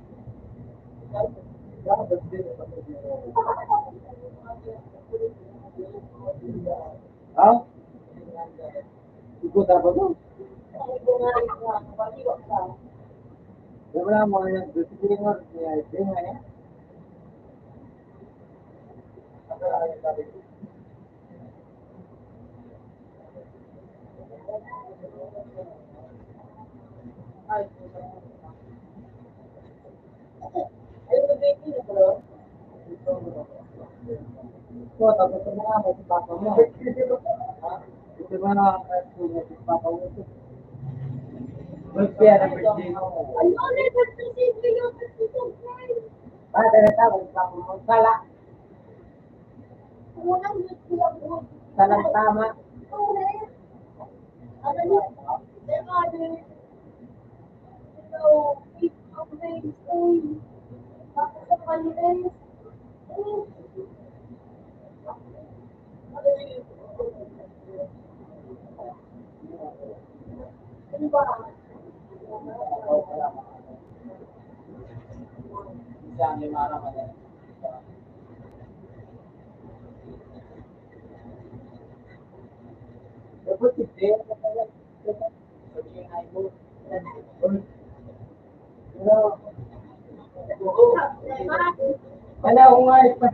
Ha? Ikot ako to. Wala mo yan. Gusto mo niya. Ito nga yan. So, tapos na nga, may papa mo. Ito ba na si papa mo? Magpiyara birthday mo. Tinatawag papa mo. Sala. Salang tama. Dapat ito. Wala akong nga ipa.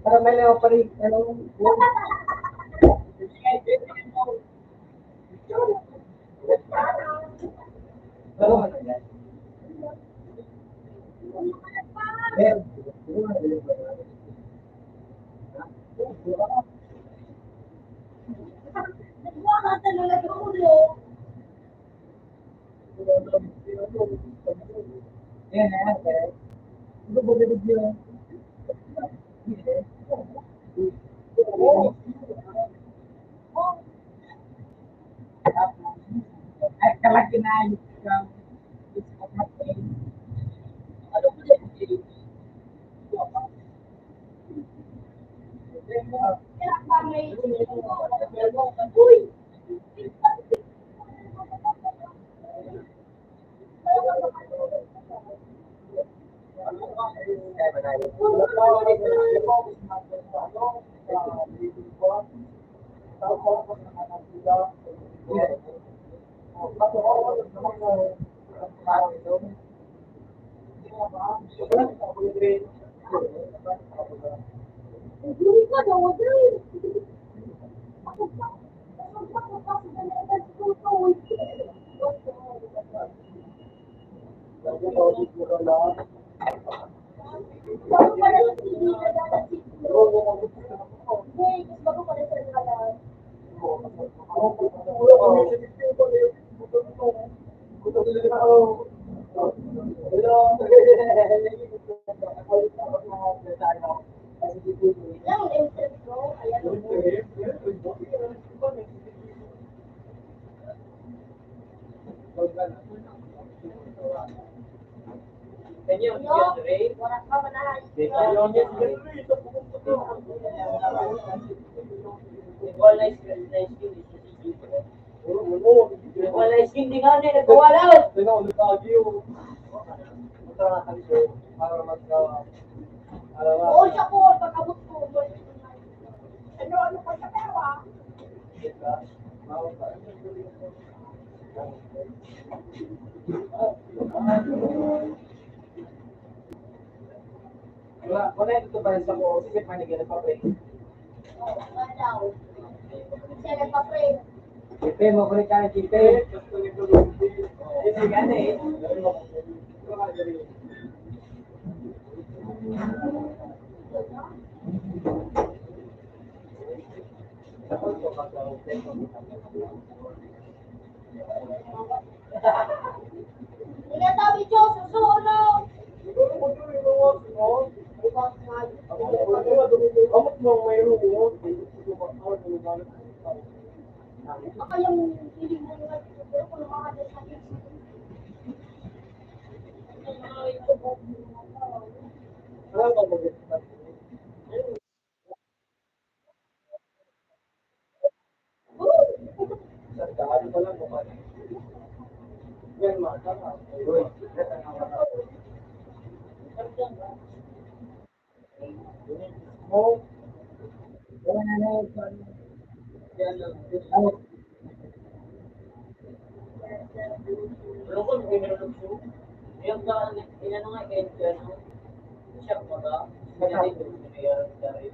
Para may leo pa rin. Wala hindi nga din nagwala. Oo, siya po, pagkabot ko. Ano, Wala ito ba sa ko? Sige, panigyan pa pre. Siya nagpa-pray. Kipe, mabulit ka ng kipe. Sige, gani. Hindi sabi Diyos, susunod. Amot mo mayroon mo. Baka yung hiling mo nila, pero kung makakadal sa Diyos. Wala ba mo? Ano pa lang mo ba? Yan ma, tama. Mo. Pero kung hindi mo naman po, yung daan, inano nga kayo dyan, siya pa ba? Kaya din yung nangyayari sa rin.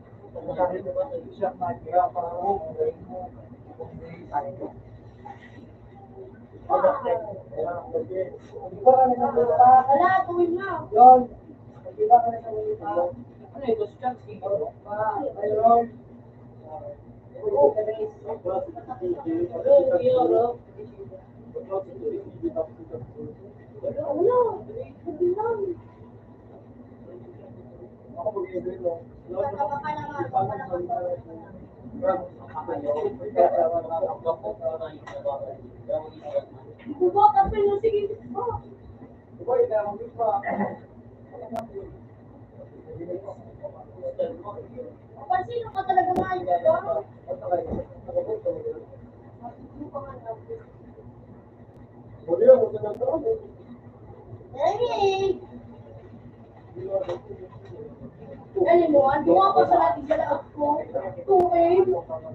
Wala, tuwin na. Ano ito? Chance ko. Wala, sabi lang. Baka naman. Bubot, ang pinusigil ko. Pansino ka talaga nga ito? Hey! Alam mo, ando ako sa lating sa laot ko. Tuwing. Ano?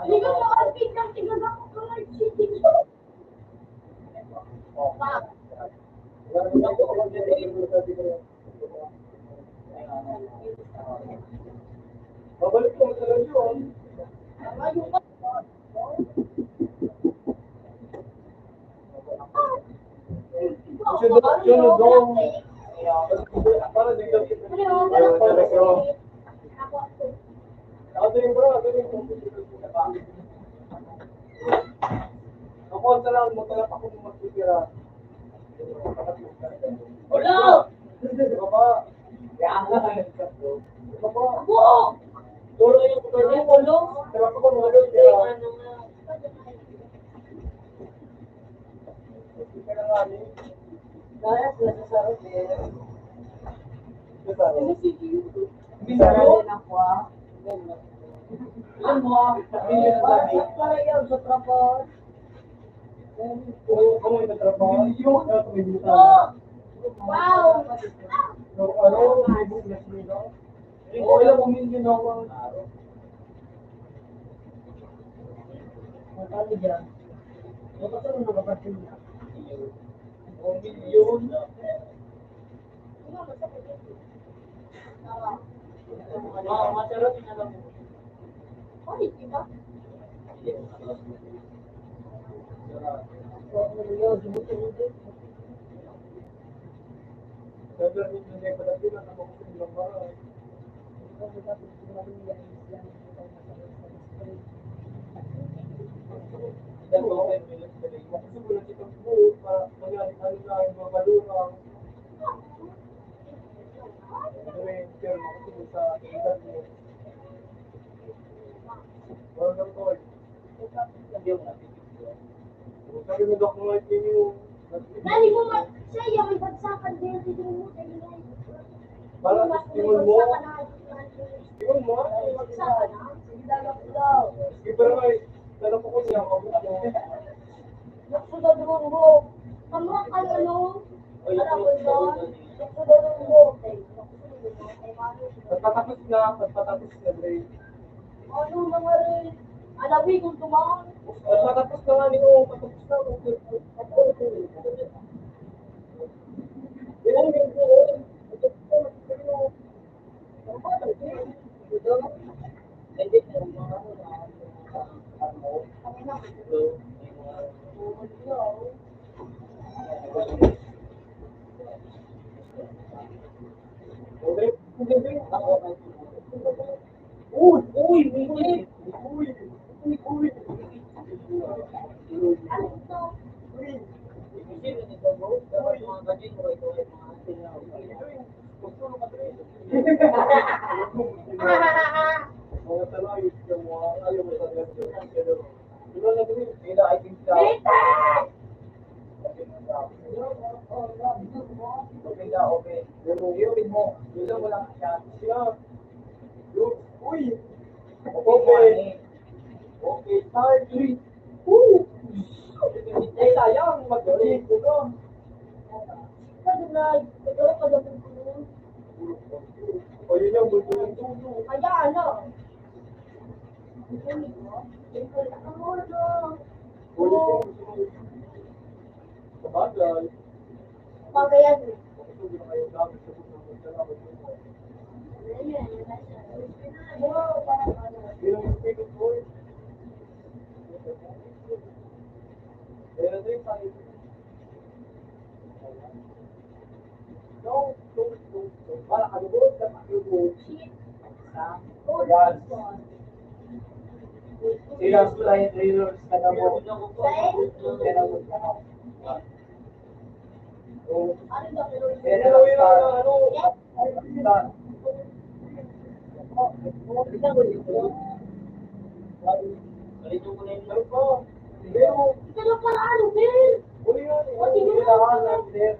Hindi ka sa outfit ng tigaga ko kamay cheating ko. Babalik ko sa lang yun. Ayun ka. Sunod doon. Para di ka Ako din bro, ako din. Ako sa lang mo talaga ako magtitira. Wala! Baba. Yan lang ang Baba. Ako! Tulo yung pwede mo, lo? Pero ako mo Ano nga? Kaya sila sa sarap eh. Ano si Gio? Bisaya na ko ah. Alam mo, Para yun sa trabaho. Kung may trabaho, yung may Oh! Wow! ano, may business nila. O ilang pamilya na ako ang araw. Matali dyan. Bakit ano nakapatid na? O milyon. masarap na lang. Ay, diba? Sabi rin hindi pa dati na naman ng bahay. Sabi mo dok mga kinyo. Nali mo siya yung may bagsakan din dito mo. Para Mas tingol mo. kumulsa ka na. Tingol mo. Kumulsa ka na. Sige daw. Sige, pero may tanong ko niya ako. Nagsuda doon mo. Kamu ka ano? Alam mo doon? Nagsuda doon mo. Pagpatapos na, Dre. Ano mga rin? Alawi kung tumaan. Pagpatapos na nga niyo, patapos na. Mga tanay, yung mga ayaw mo sa ganyan. Pero, yun lang din, kaya I think that. Okay na, okay. Pero, yun mo. Yun lang wala siya. Siya. Uy! Okay. Okay, time 3. Woo! Eh, sayang. Mag-break ko na. O, yun yung bulto ng tulo. Kaya ano? Sabagay. Pagayan mo. Makasubo na kayo gamit sa buong mga salamat mo. Yun ang speaking voice. Pero din sa ito. No. Para kalugod ka makalugod. Silang flight trailers ka na mo. Kaya mo ka na. Kaya na pero, Ito pala ano, Bill? uli yun, kailangan lang din.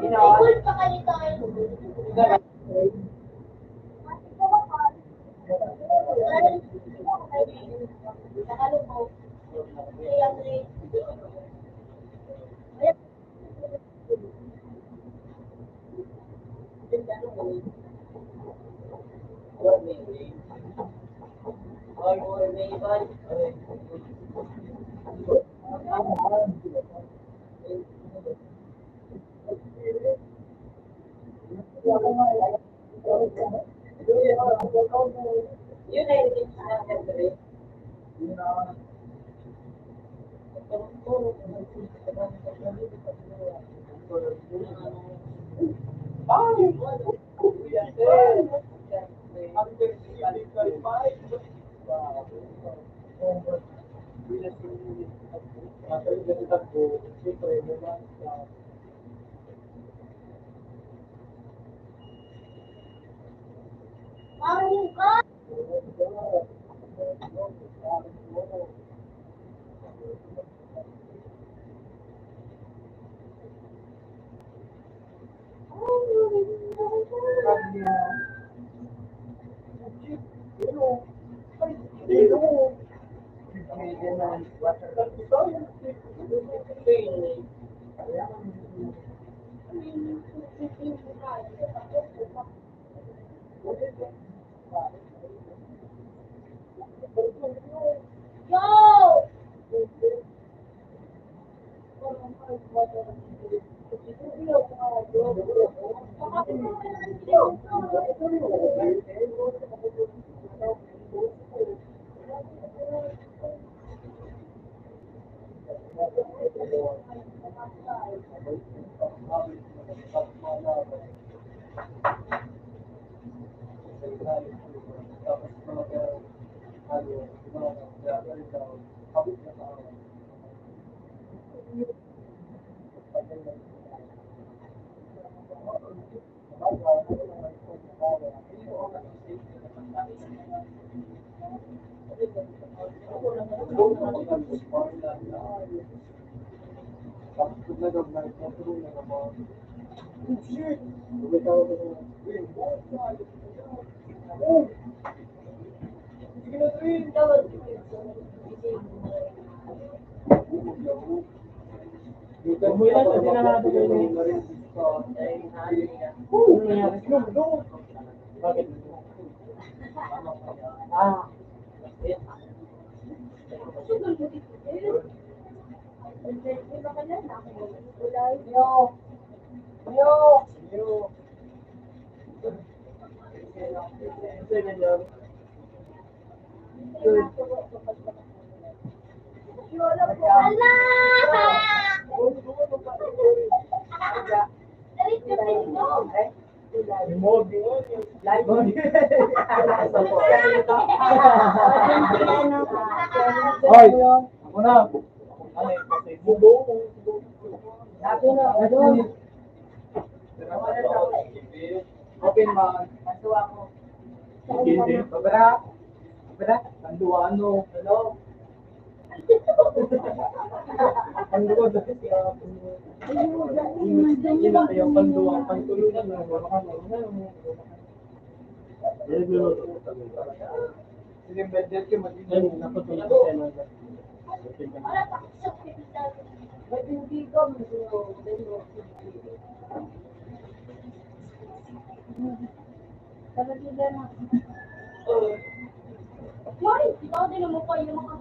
Ikul pa kayo tayo. Nakalubog. Kaya mo rin. Yun ay rin sa akin. Marunong ka. Yo! Umulan na sinanado ko yun. Ano nangyari? Bakit? Ah. Hoy, ako na. Ano yung kasi bubo? Sabi na, ano? Open man. Tanduwa ko. Hindi. Babara. Babara. Tanduwa ano? Hello? Tanduwa dati siya. Hindi na kayo panduwa. Pantulunan na. Wala ka na. Sinimbedet ka mag-inay. Napatulog ka na. Ikaw din mo pa yung mga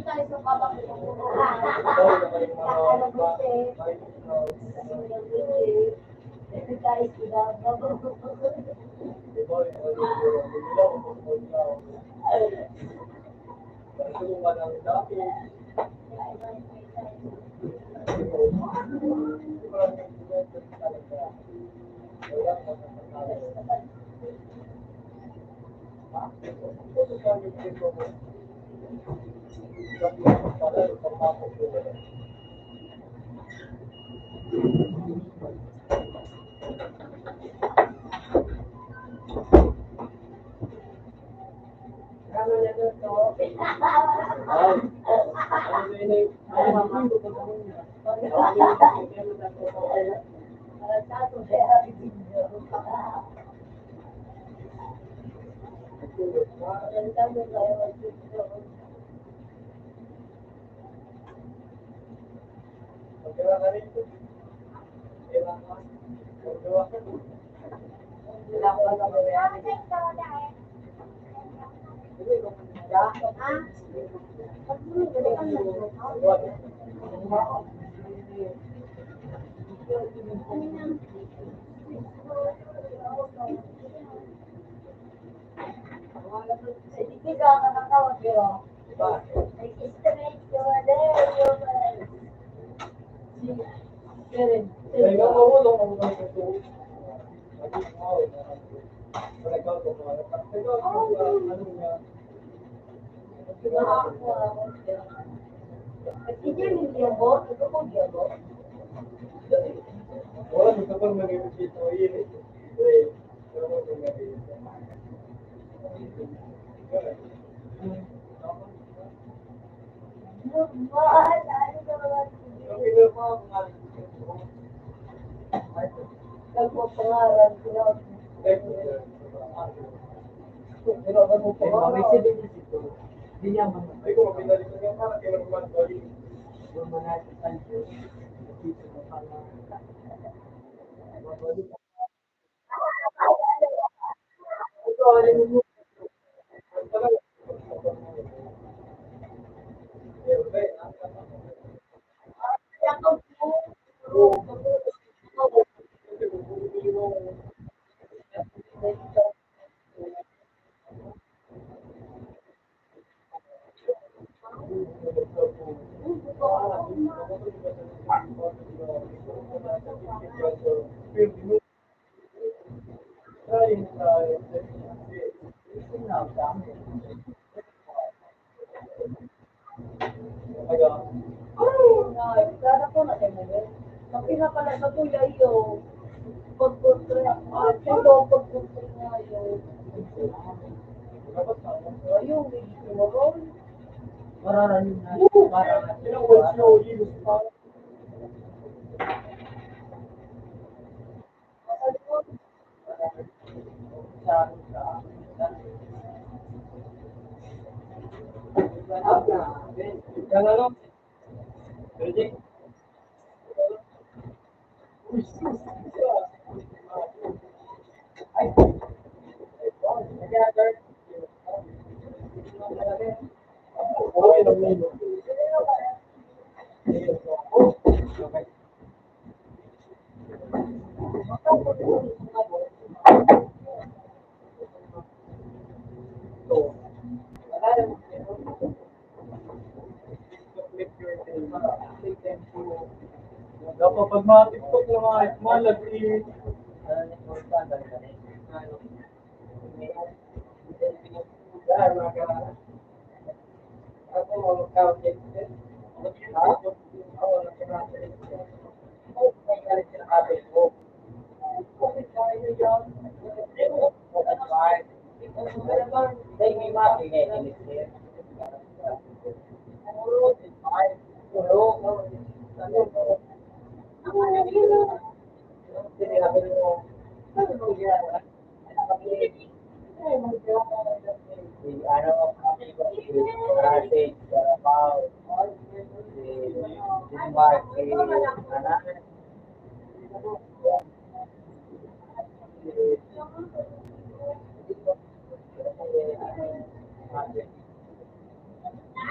tayo sa kabang Ano naman? Yung pinuha ko nga. Nagpapangalan, Ginawa mo pa Mga may celebrity ito. Hindi niya man. Ay, kung mapinalik ko yung parang kinukuhan ko rin. Yung mga sanjo. Dito na pala. ito, alam mo, sana po na kayo ngayon. Ang pinapala sa kuya yung pagpuntra. Ito, pagpuntra nga yung yung mo. Mararanin na. Yan ano? Pwede. Dapat pag mga TikTok na mga malag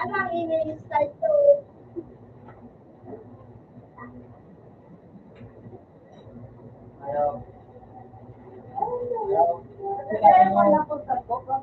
Ano ang ini-start to? Wala ko sa boko.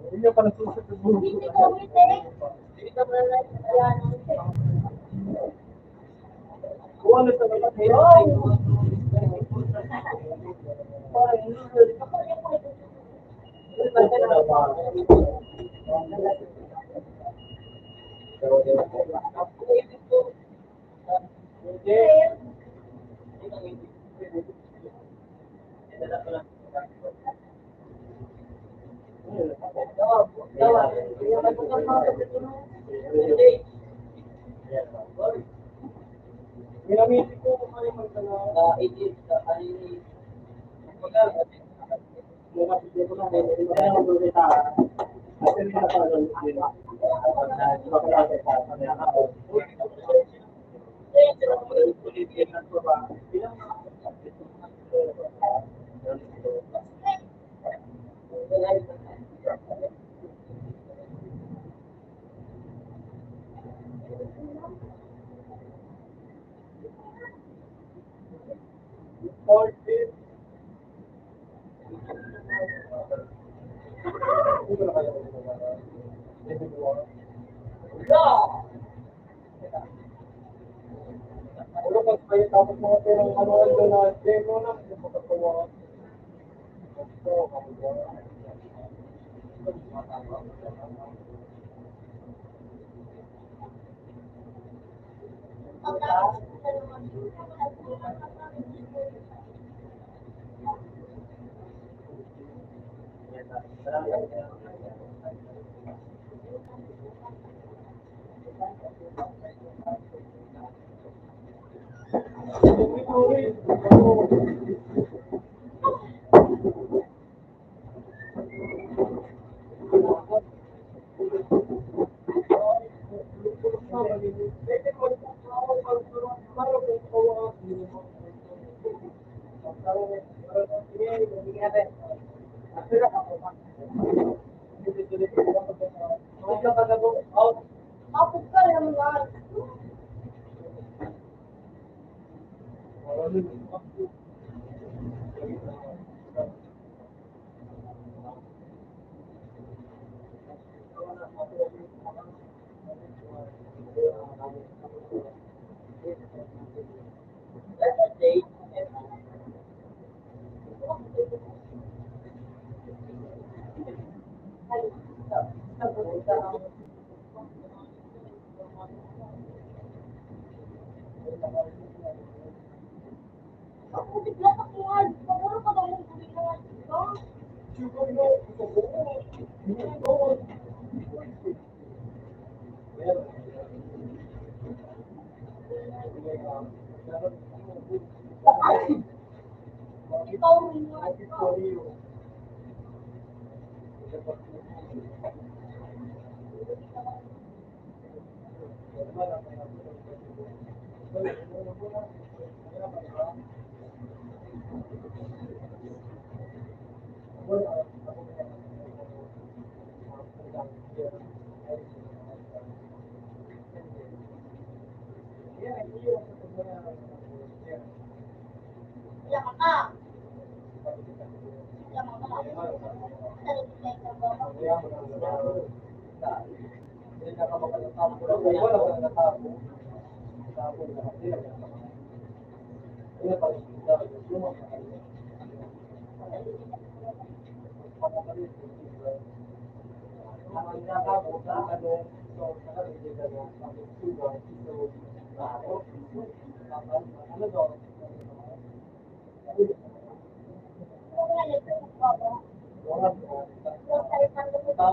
Hindi niya pa nasusunod. Hindi ko Kuha na sa mga ginamitin ko kung ano yung Ulo pag kayo tapos mga perang ano doon na demo na magkakawa. So, Ako ka lang lang. Ako bigla sa kuwan. Paguro ka daw yung kulihan. Ikaw rin yun. Yaman ka. Yaman ka. Sarili na ikaw ba? Kung electric ka ba? Yung salitan mo ba?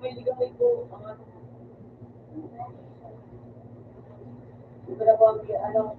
Pwede kami po, ang ito na po, ano,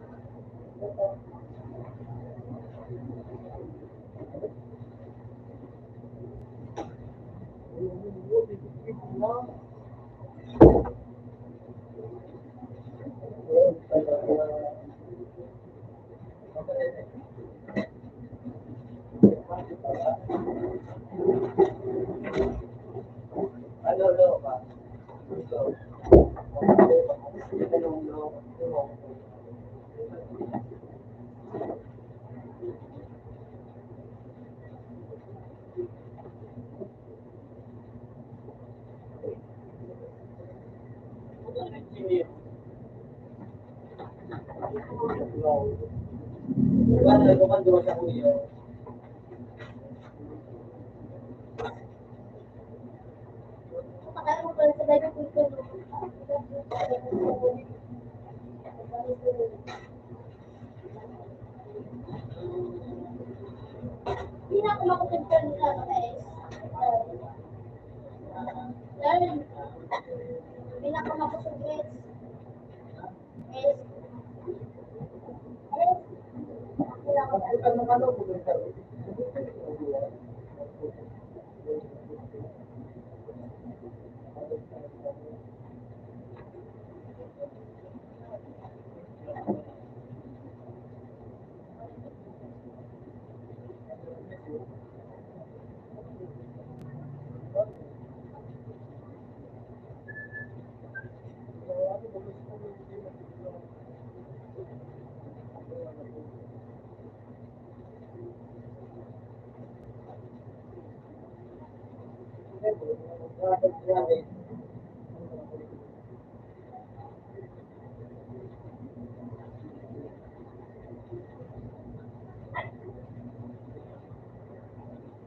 Kaya mo pala sa dahil ko ito. Hindi na ako makapagpapal nila guys. Dahil, hindi na ako makapagpapal. Yes. Yes. Wala ko pa.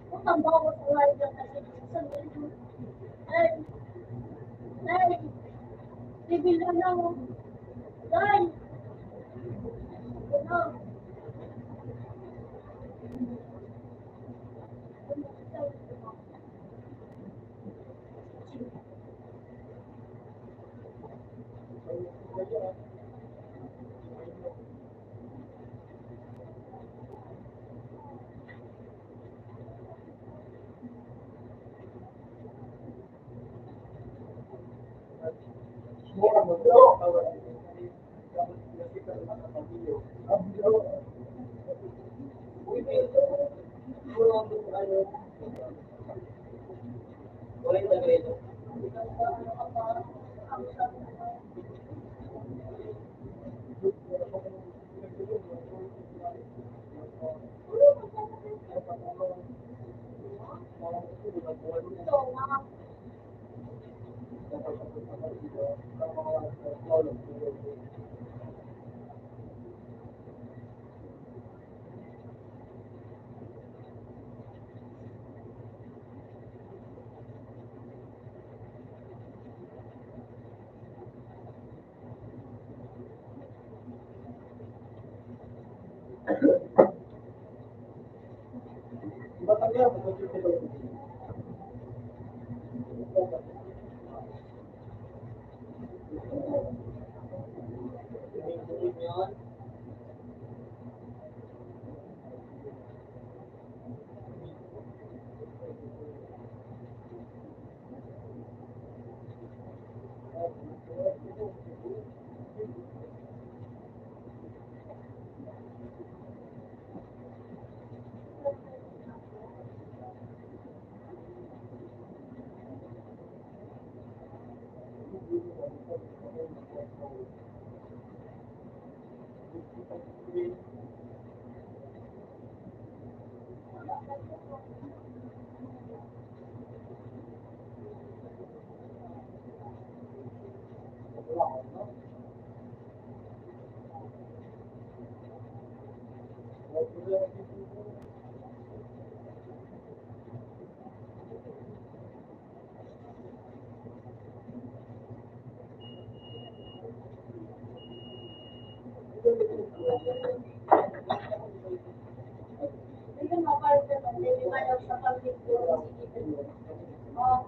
Kung tanda ko sa live lang kasi sa video. Ay, ay, bibili na lang. Ay, ano? Batang mo kung sino. Yun. Hindi mo parang hindi kayo sa pagkikuro. Oh,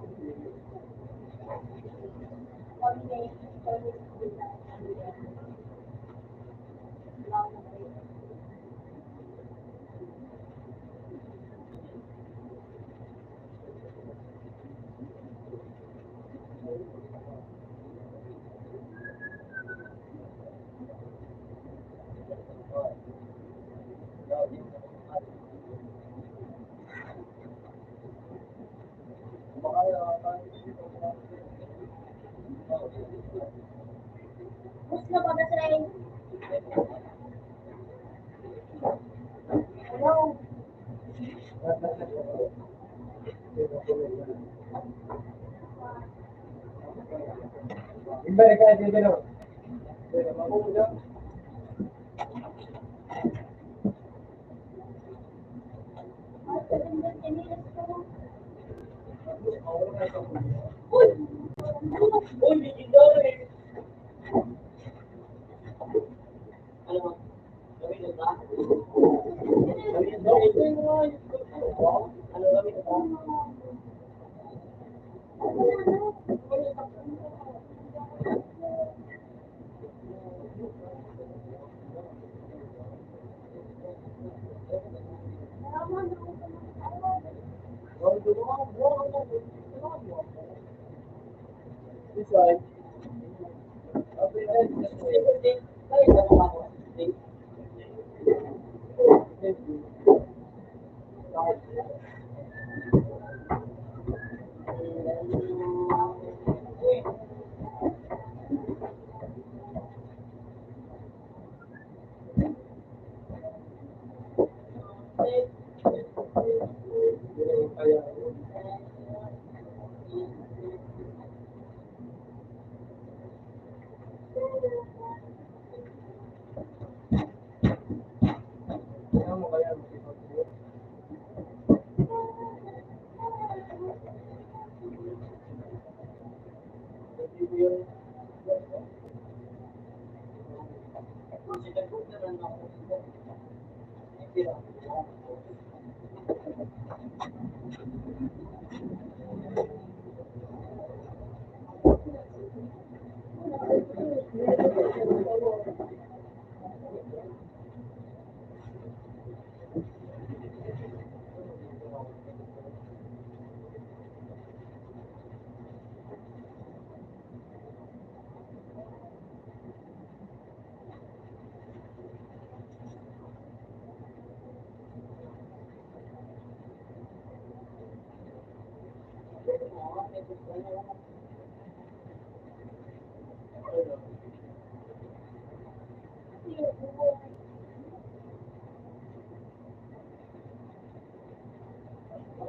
Mas na ba sa rin? Hello? Iba ka dito no. Mabuja. Uy! Uy, legendary! Ano mo? Gawin mo ba? Gawin mo ba? Ano gawin mo ba? This side.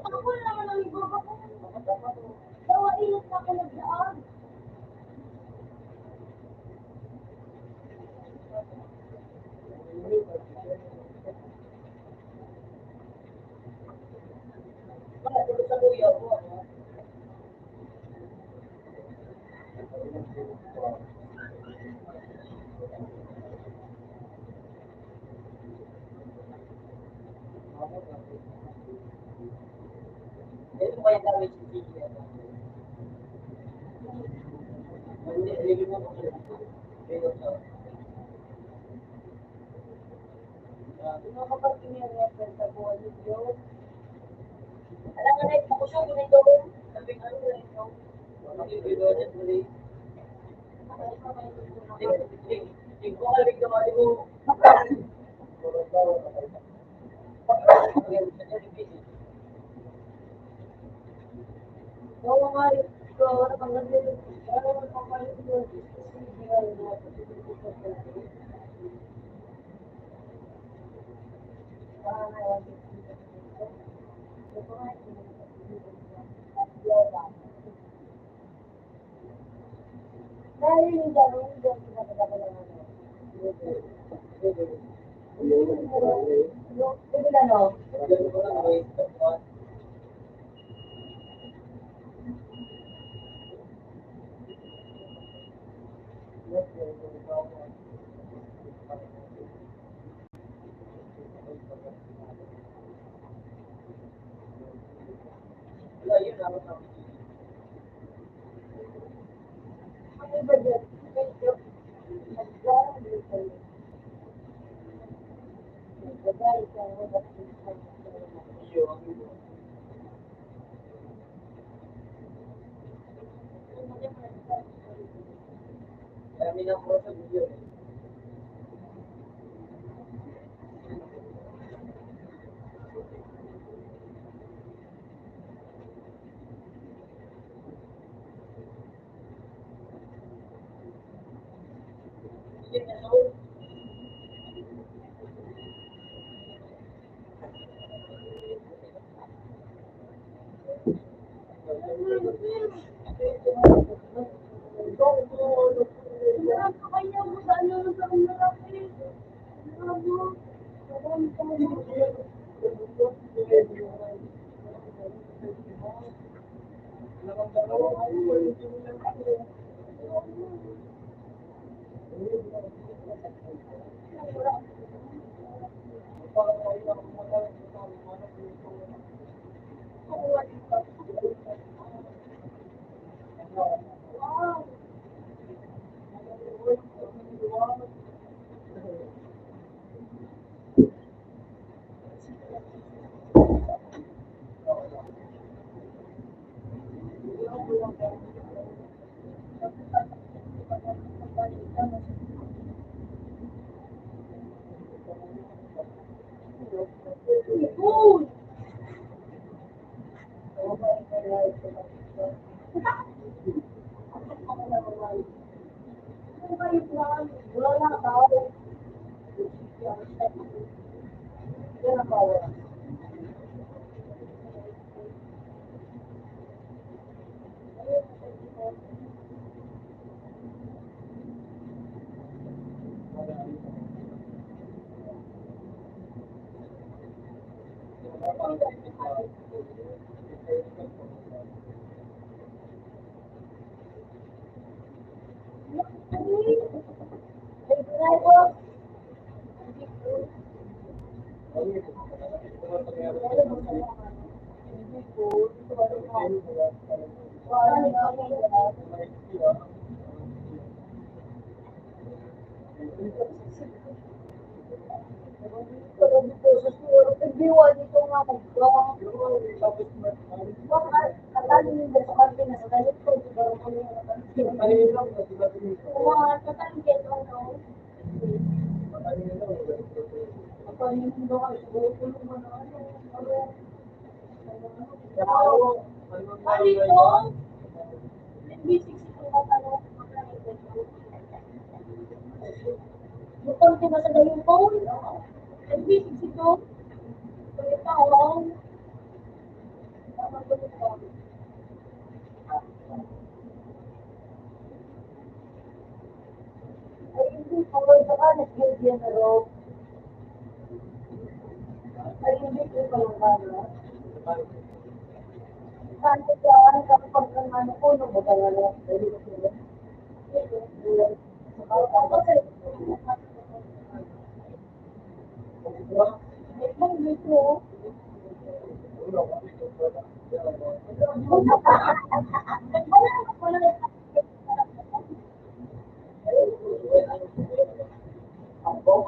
Ako naman ang iba ko. Dawa init na ako nagdaan. kaya kami sa video. Hindi mo ko sila. Ano kapag kinirepel sa buwan ninyo? Alam nga na ito ko siya, ganito. Sabi nga nyo, ganito. Hindi ko alam na mali mo. Oo nga, ito, napanggan din. Pero napanggan din. Dahil yung gano'n, yung pinagkakala ng ano. Yung ano? Ang iba dyan, medyo nagdaan dito. Nagdaan siya, Kami na po sa video.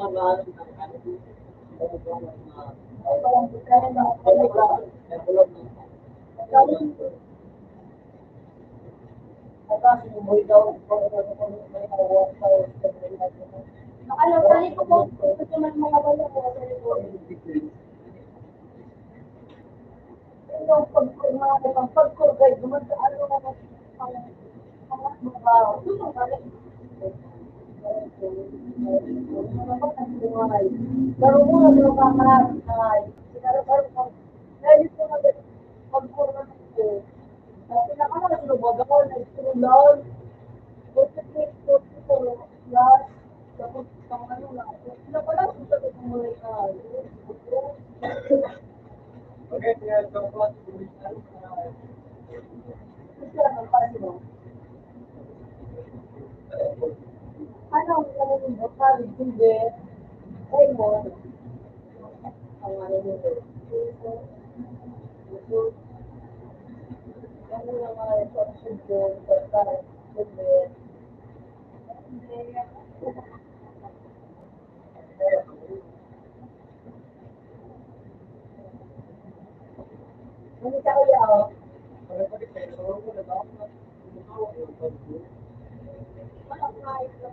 makakaroon ng ano. Ay, walang pagkain na ako. Nakalawali ko po. Gusto man mga wala ko. Yung pag-kurgay, gumagaan mo na ang mga pero muna mo kakahay. Sinarap-arap ko. Dahil ito na pag-kurgay ko. Pinakaman ang lumagal na isulol. Plus, tapos pang ano lang. Sila pala kung sabi kong muli ka. Okay, kaya ito po. Kasi ano, parang mo. Ano ang naman yung bakal, hindi. Ay mo. Ang ano nito. Ano na mga instruction ko, bakal, hindi. Hindi ka kaya ako.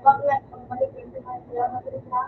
Bakit? Ang balik yung kaya matuloy na.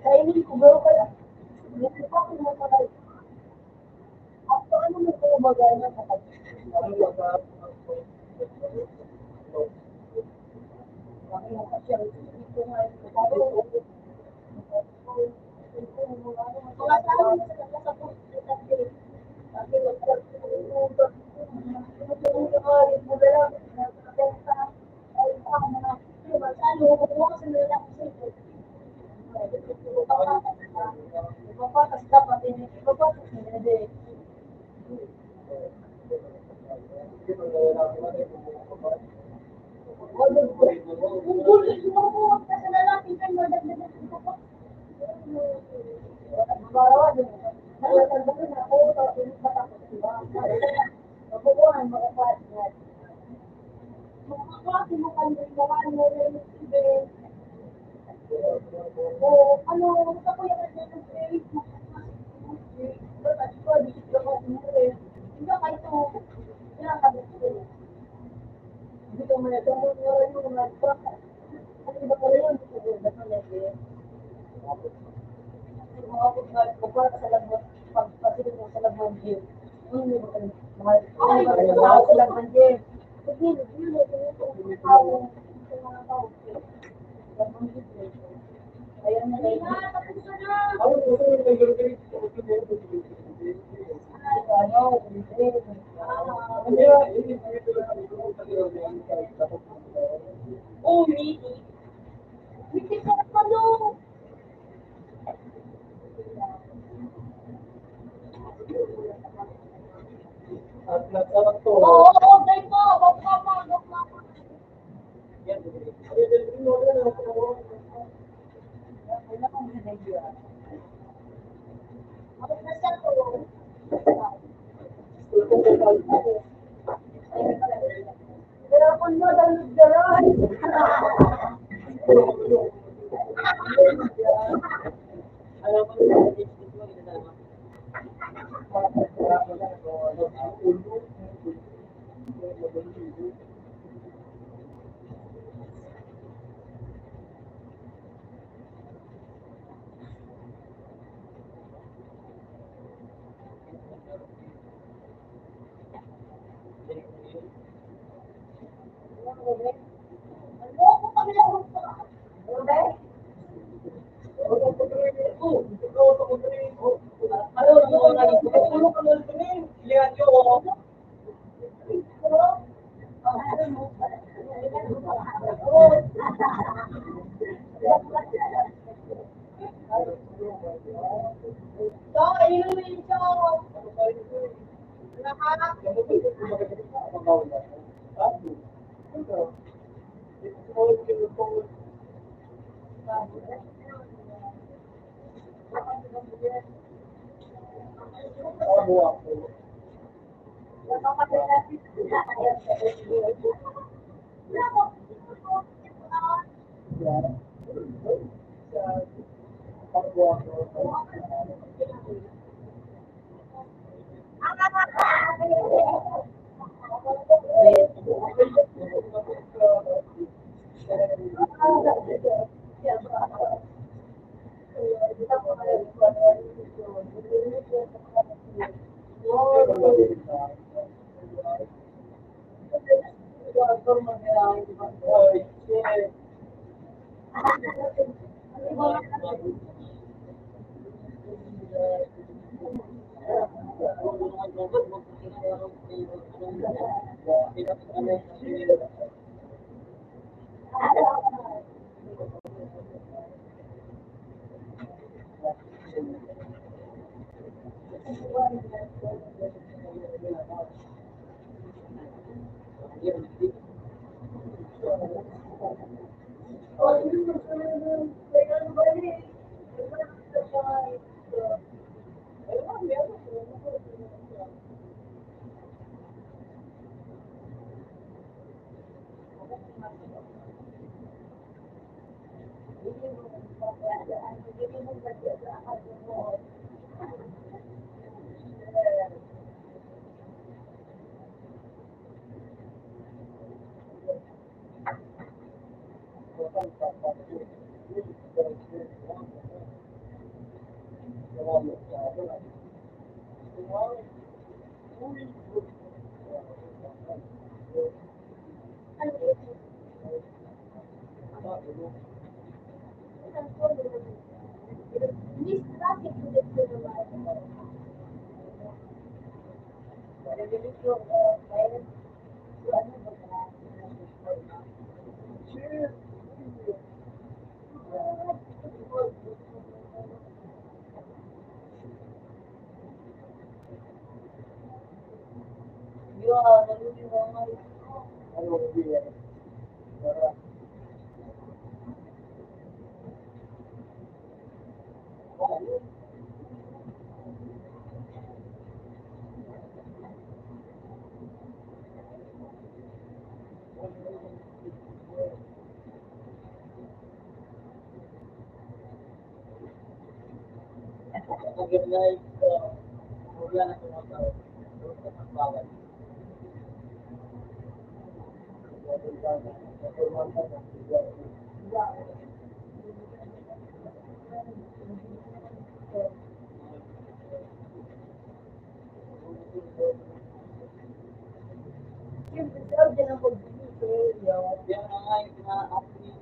Kainin ko, bro, kaya. Hindi pa ako matay. Ako, ano mo ito bagay na sa O, ano, gusto ko yung grade. Ba't ko, di ko ako umuwi. Hindi ka ito. Kinakabit ko. Hindi ko muna ito. Yung mga ito. Ano ba pala yun? Ba't mo nag-grade? Mga pagkakas ko pa sa lagman. Pagpasitin mo sa lagman gym. Hindi ba kayo? Mga tao sa lagman gym. Sige, hindi ko mga tao. Mga tao. Lagman gym. Ayan na lang. Tapos na. Ako, gusto ko yung nag-grade. Ano, Hindi ba, hindi ko lang oh, Miki. Miki, sarap pa no. at nagsarap to. Oo, dahil po. Bakla pa. Yan, wala na ako. Wala kang hinagyo. Ako na siya to. Pero kung mo, dalog-dalog. Alam mo, yung Facebook mo, ginagawa. Ano ko kami lang gusto? Ube? Ano, yung mga nagpupulo ka nun dun eh. Lihat nyo, oh. So, inumin ko. Lahat. like, wala na tumataw. Bawal. Yung deserve din ang magbibigay, yun. Yan na nga yung pina-apply.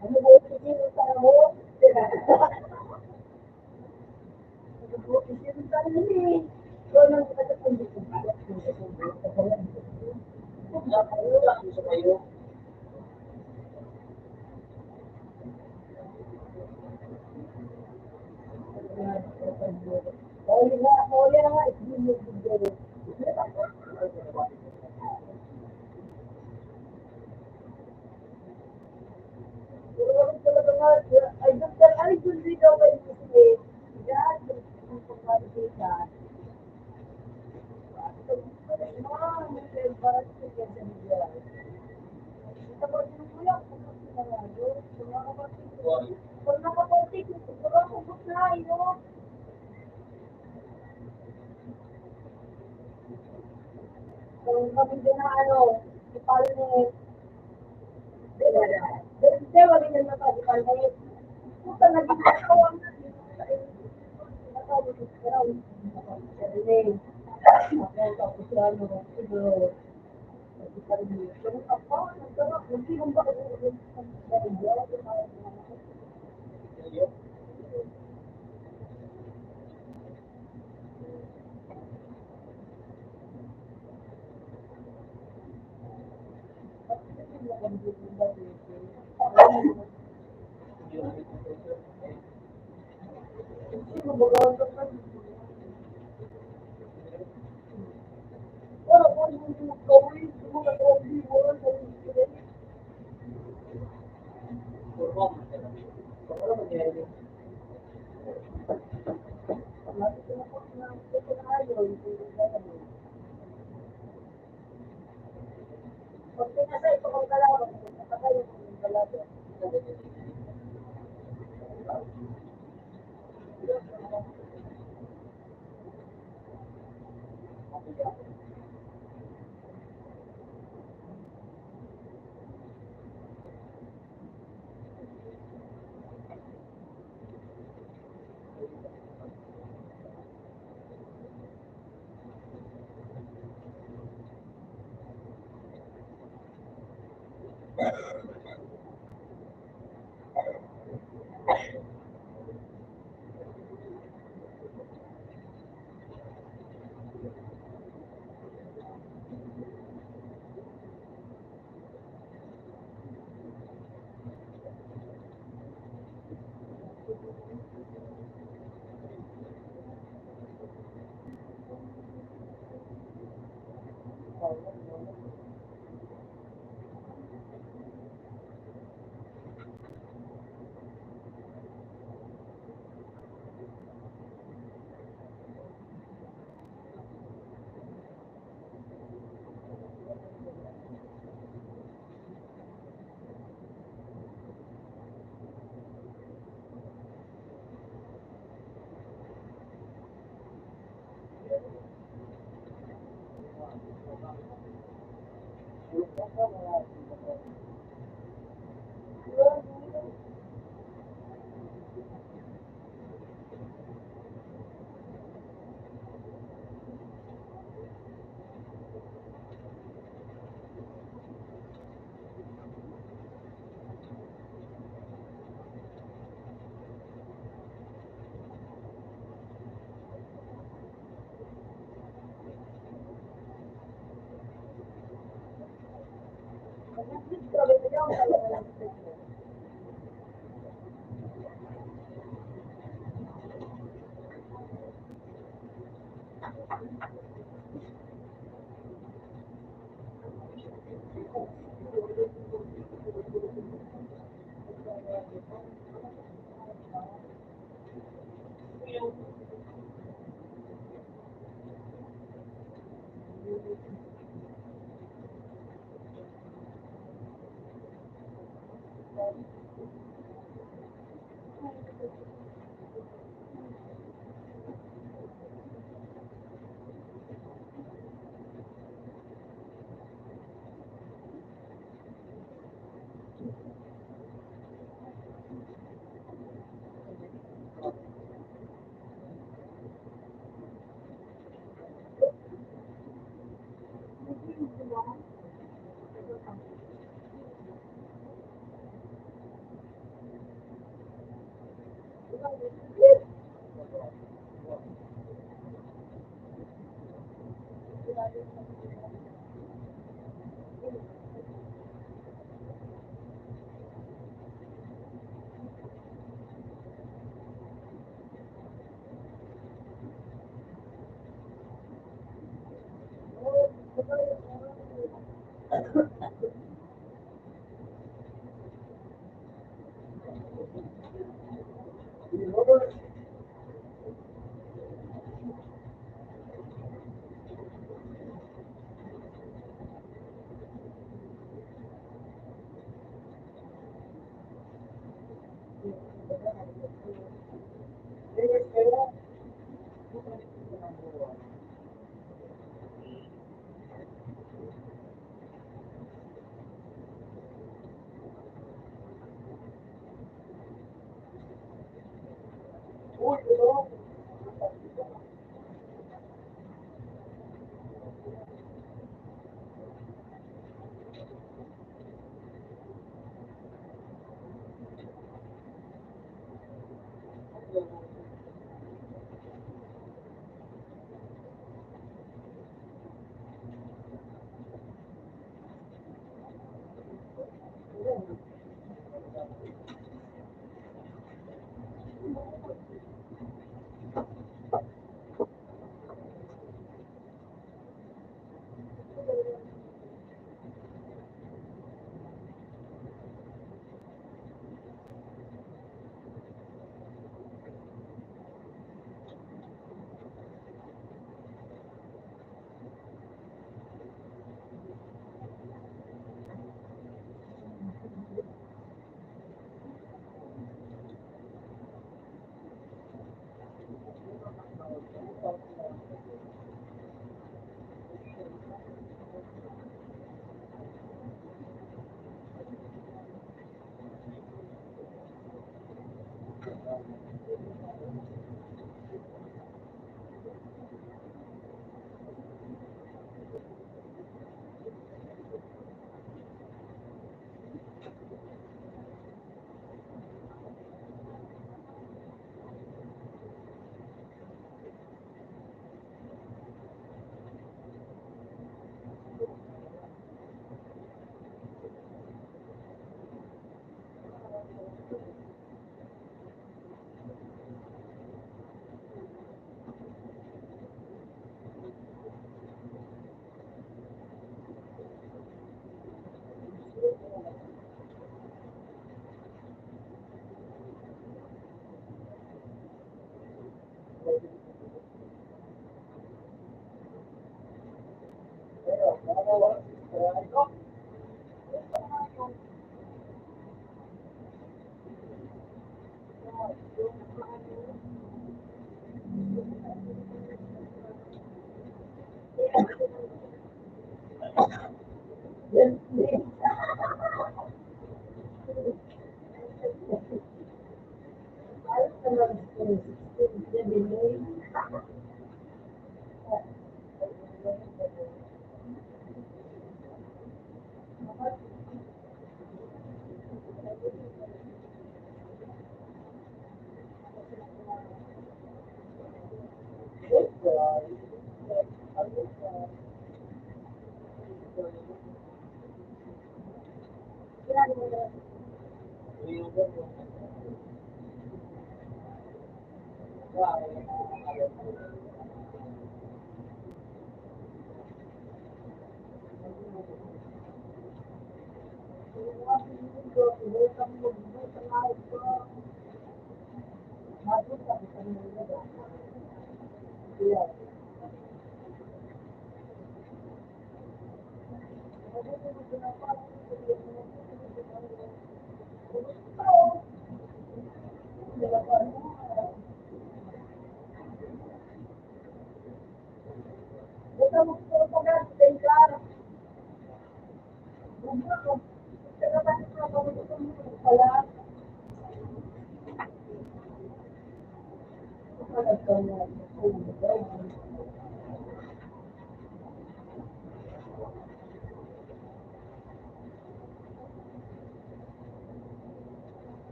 Ano ba yung pinita mo? Ano ba yung pinita mo eh? Ikaw nang katapos ko. Wala ko sa kayo. Huli na nga, ibinibigay. Ay, Dr. Alvin dito kayo kasi. Yan, yung pagkakita. Kung nakapuntik, siguro kubot na, yun. Kung kami din na ano, ipalo ni, hindi, wali na napagipal na yun. Puta, naging katawan na. Tapos ano, siguro,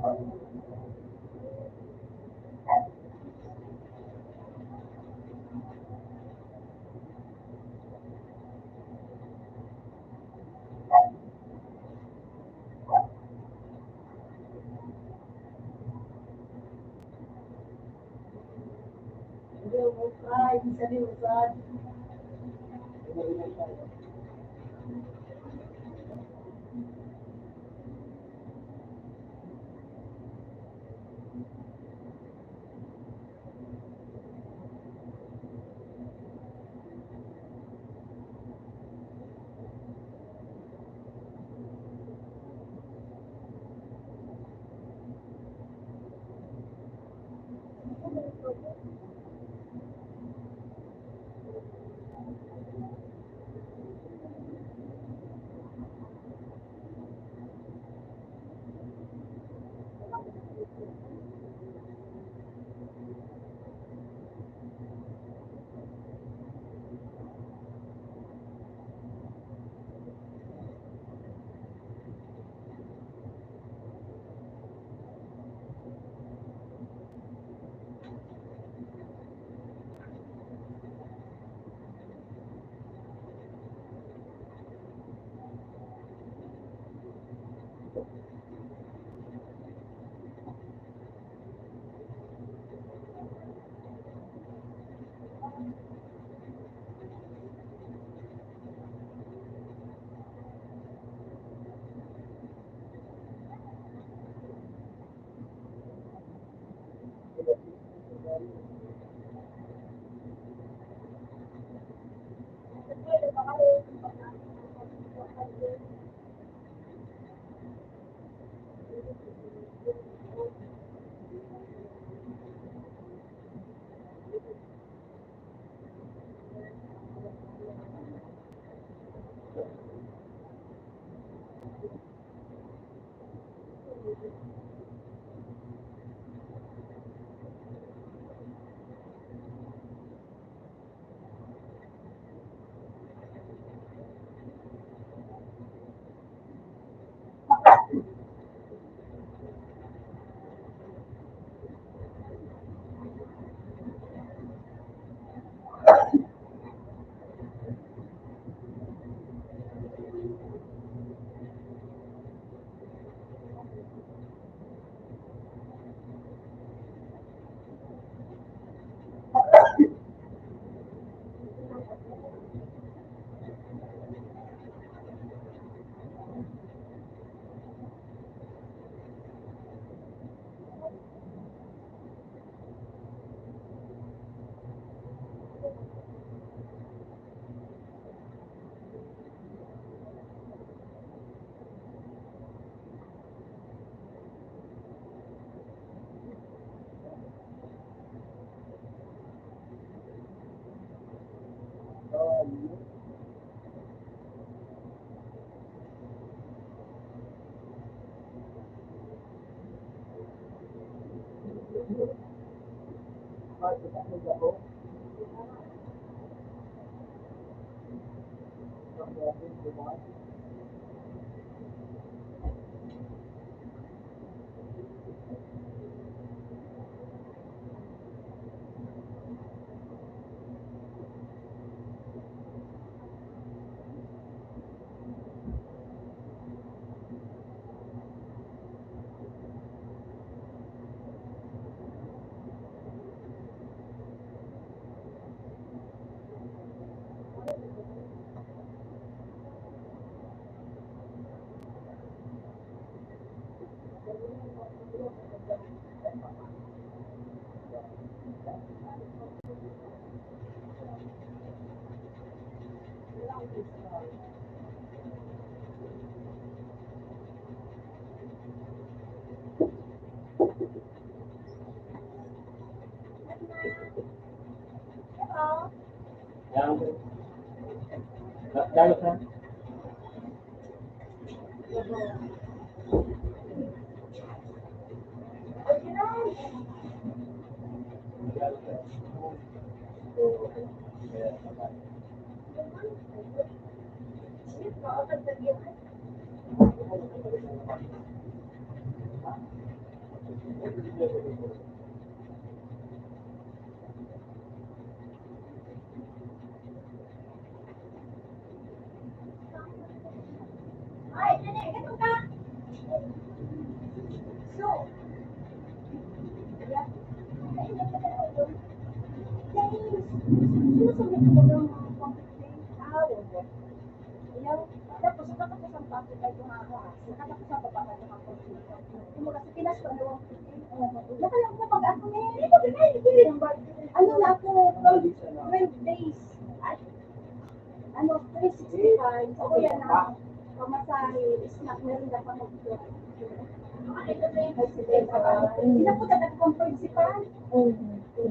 Hindi mo try, minsan din usad. Dahil sa Ay, nene, ito ka. So, yeah. Sinusunod ko ba ng competition? Ayaw. Tapos, nakatapos ang pati kayo tumakas. Nakatapos ang papakal ng competition. Yung mga sa Pinas ko, ano, nakalang na pag ako ano na ako, 12 days. Ano, 365. So, yan na. Pamasahe, snack, meron na pa mag-ito. Pinapunta na akong principal.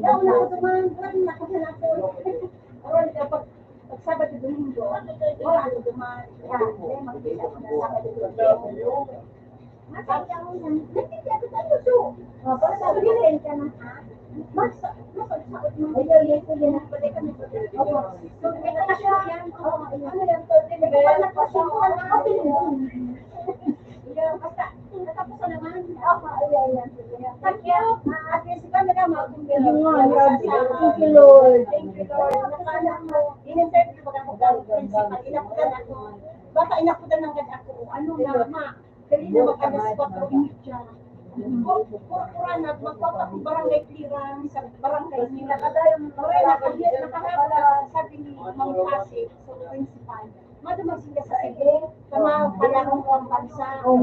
Daw na ako dumaan, nakahanap ko. Oral kapag Sabado Domingo, wala ako dumaan. Yan, magkita ko na Sabado Domingo. Masaya mo yan. Nagtiti ako sa luso. Para sabihin ka na, ha? Masakot mo. Ay, ito yan. Pwede ka na. So, ito na siya yan. Ano yan? Pag nagpasimuhan na ako. Basta, natapos na naman. Ayan. Thank you. At least ka na naman. Thank you, Lord. Thank you, Lord. Nakala mo, in-interview ko na ako principal. Inaputan ako. Baka inaputan ng ganda ako. Ano na, ma? Dali na mag-alas 4 initya. Pura na, magpapag-barangay clearance sa barangay nila. Nakahapon, sabi ni Ma'am Kasi, so principal. Madumag sila sa sige, sa mga palarong ng bansa. Ano,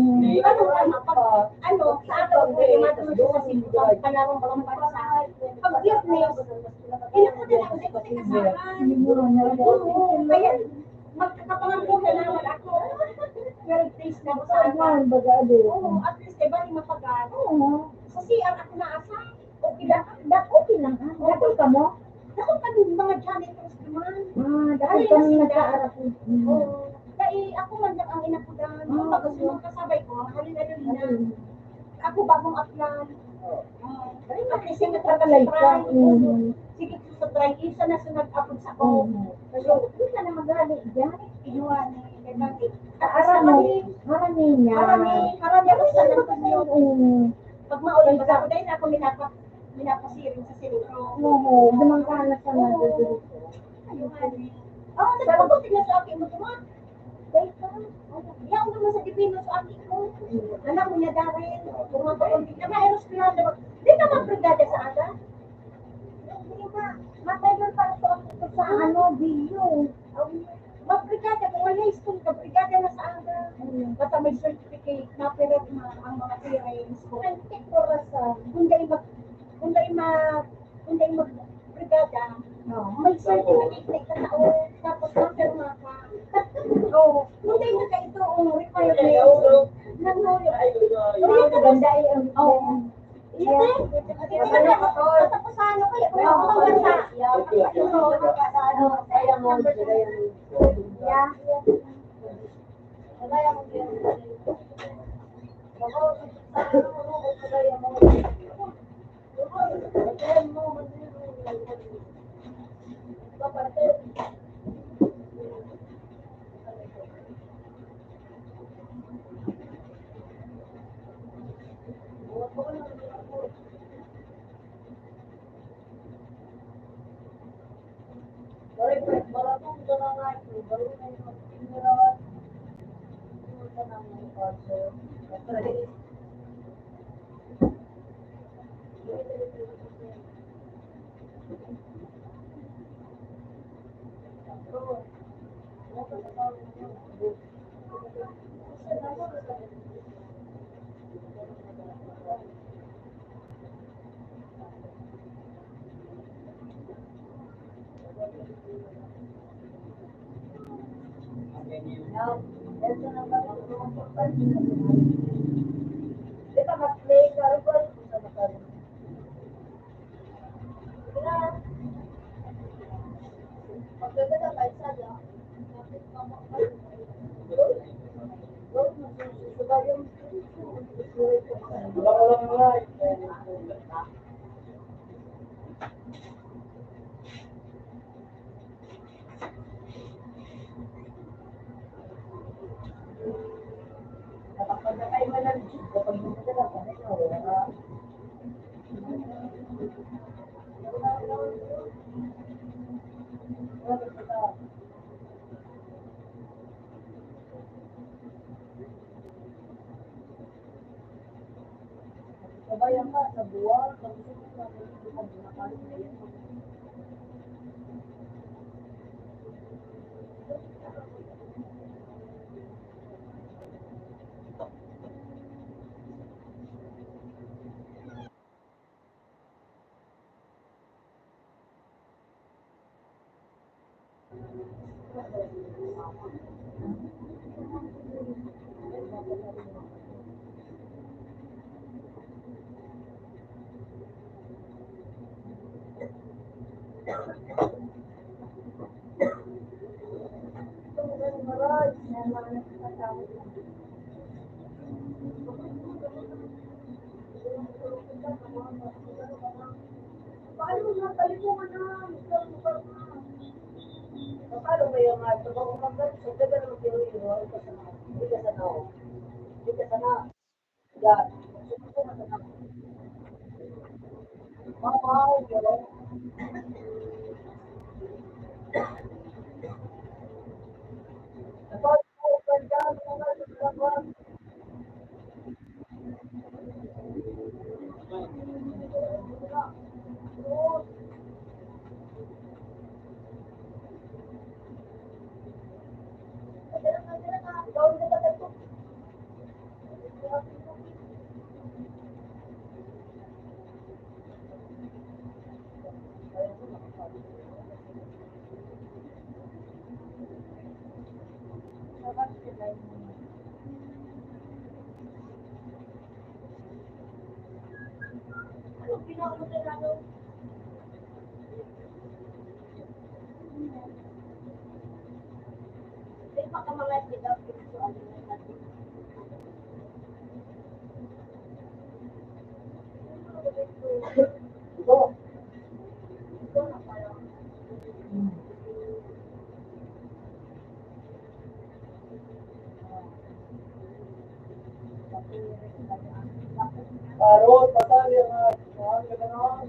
sa agaw ko, madumag sila sa sige, palarong ng bansa. Pag Vietnamese, inapunan ako, hindi ko tinasahan. Kaya, magkakapangabuhan naman ako. 12 days na ako sa akin. At least, iba rin mapagal. Sa CR ako naasa. Okay lang. Dakol ka mo? Dakol ka din mga janitors naman. Dakol ka nang nag-aarap. Dahil ako man lang ang inapudan. Kung bago sa mga kasabay ko, halin-halin na. Ako bagong uplan. At least, yung nagtagalay ka. Sige, sa try, isa na sa nag-upload sa ko. So, hindi ka na magali. Diyan, inuwa ni Kevin. Marami niya. Marami ako sa nagpag yun. Pag maulan, baga ako dahil ako minapasiring sa sentro. Oo, dumangkahan sa nagpag. Oo, nagpapabuti na sa akin mo tumak. Dahil ka. Iyan ko naman sa dipino sa akin ko. Anak mo niya dahil. Kung mapapunti ka, mayroon sila. Di ka magbrigada sa aga. Hindi ka. Matagal para sa ako sa video. Magbrigada, kung may high school ka, brigada na sa aga. Basta may certificate na pero ang mga parents ko. Kung dahil magbrigada, may certificate na itatao, tapos mapirma ka. Kung dahil na ka ito, requirement, ganda ang tapos ano kaya kung ako bansa Sabayan ka sa buwan, tapos ito na hindi ka nakalit na yan. Paano mo nakalimutan na? Paano ba yung ito? Kung mag-ganito, ganda naman kinuha ka sa mga. Hindi ka sana ako. Hindi ka sana. Yan. Sumunod ka sana. Wow, gano'n. Kapag ka dyan, mga kapag parol, pasal yung mga gano'n.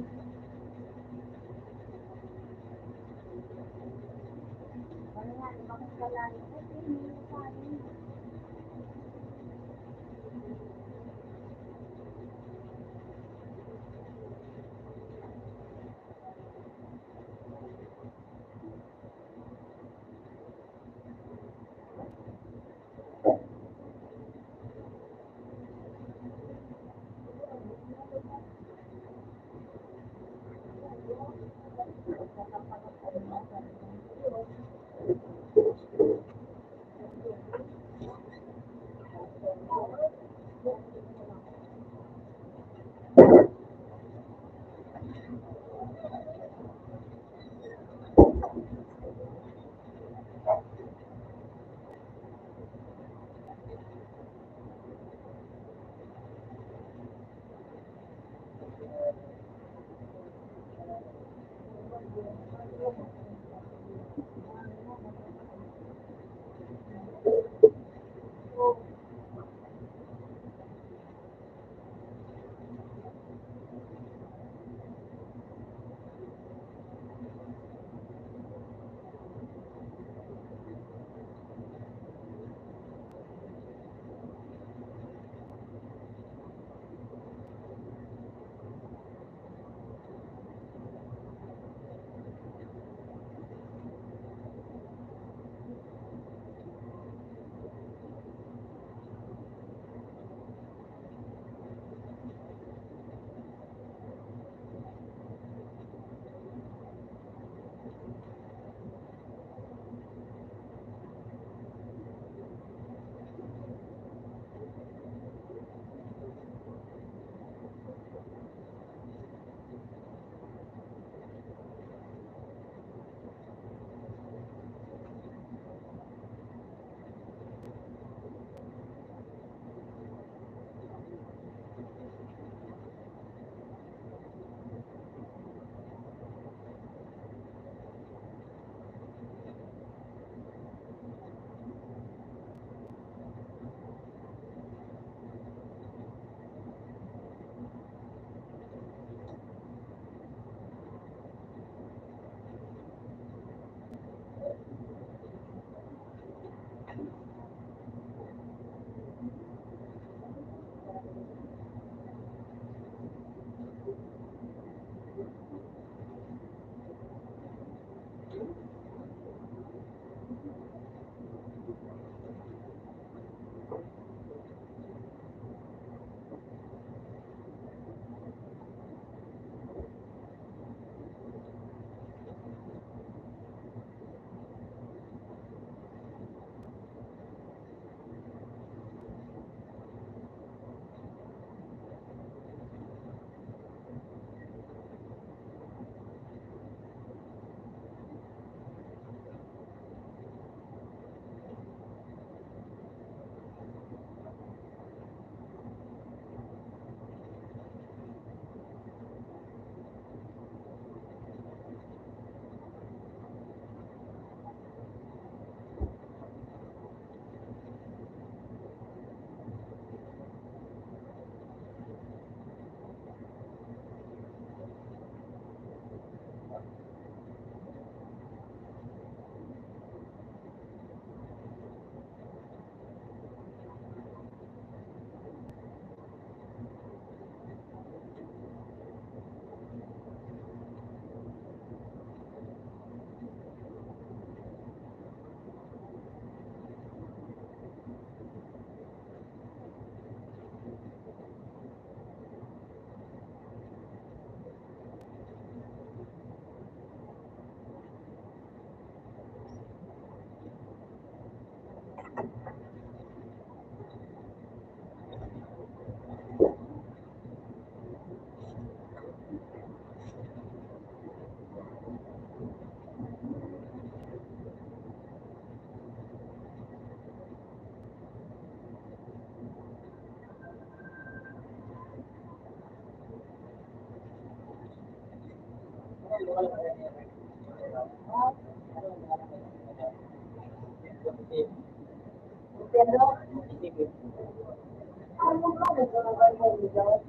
Pero, ano ba? Gusto na ba yung video?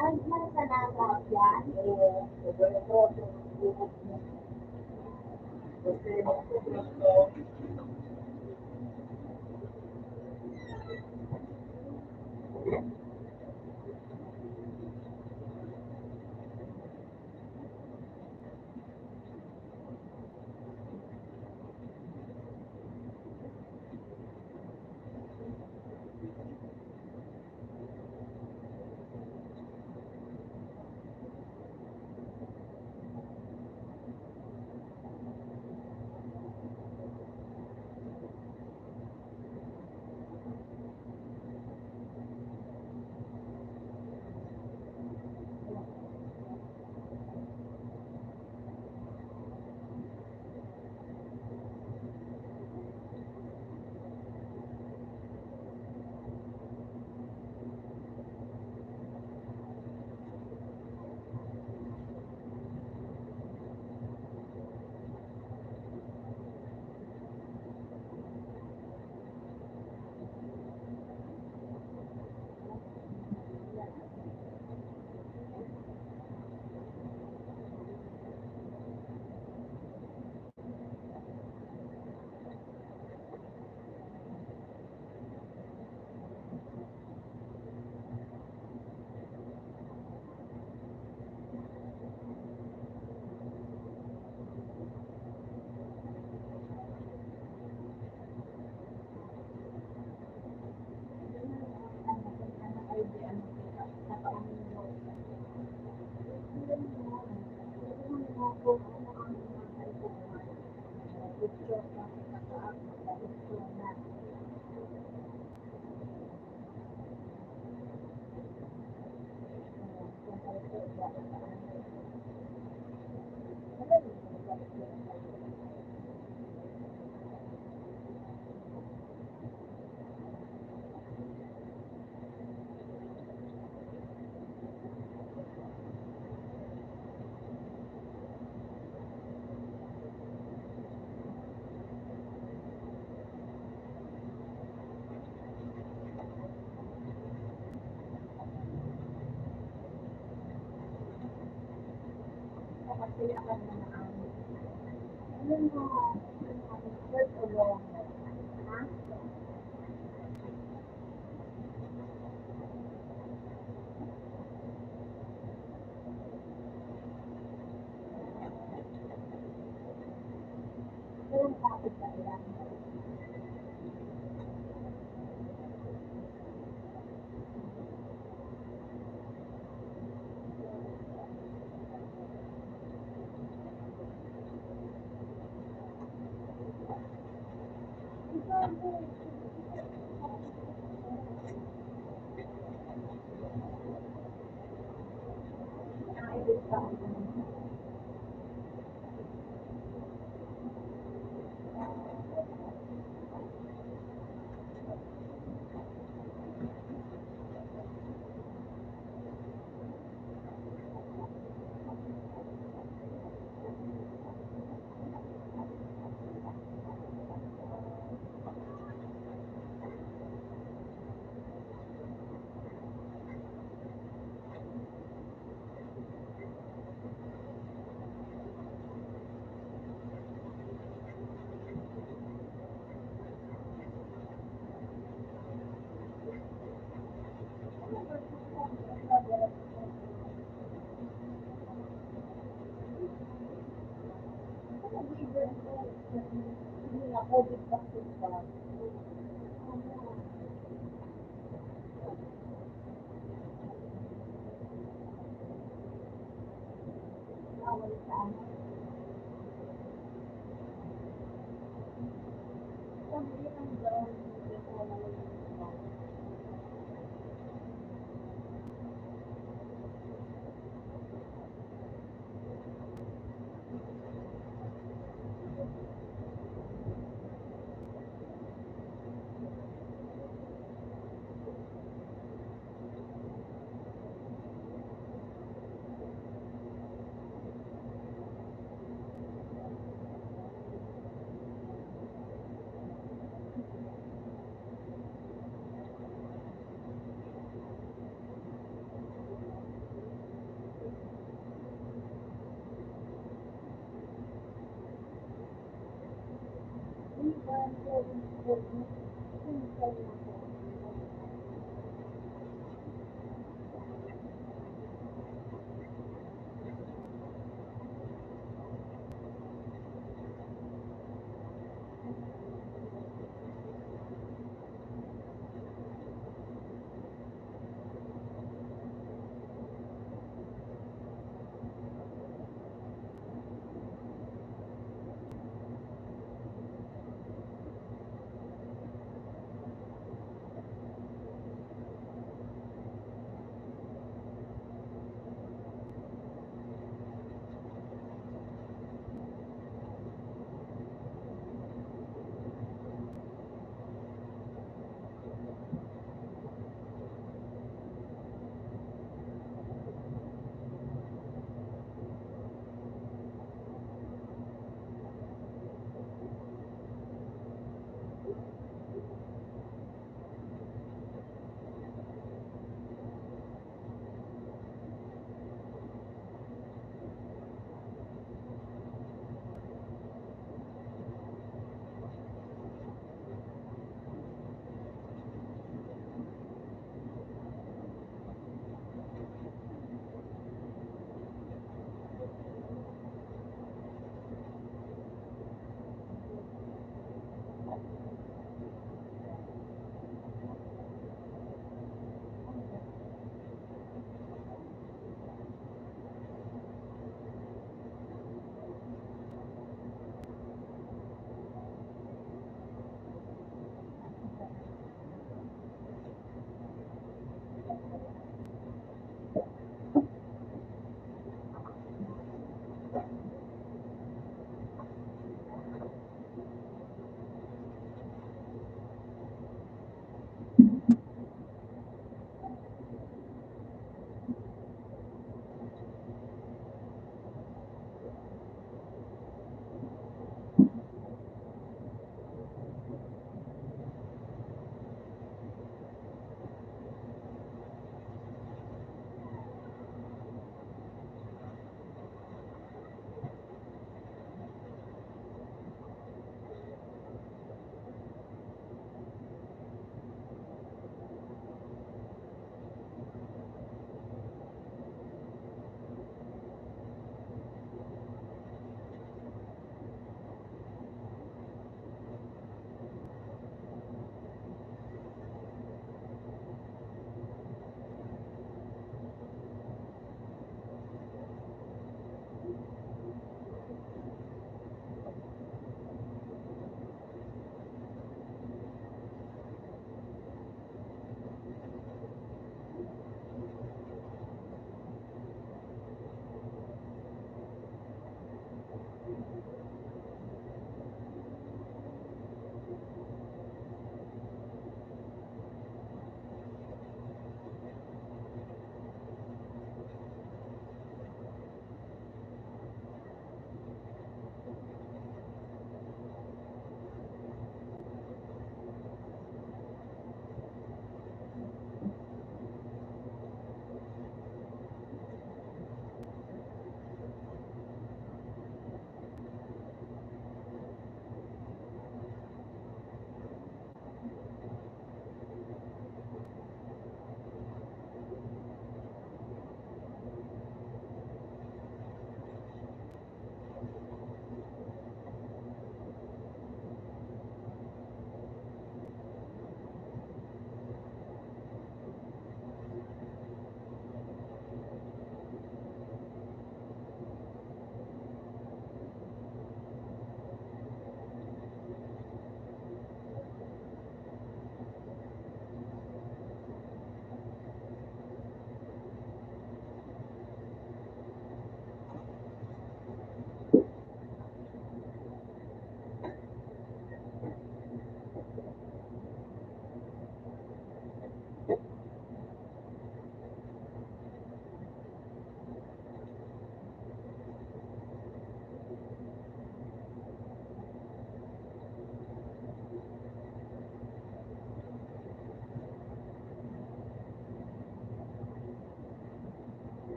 Saan man sa nakakap yan?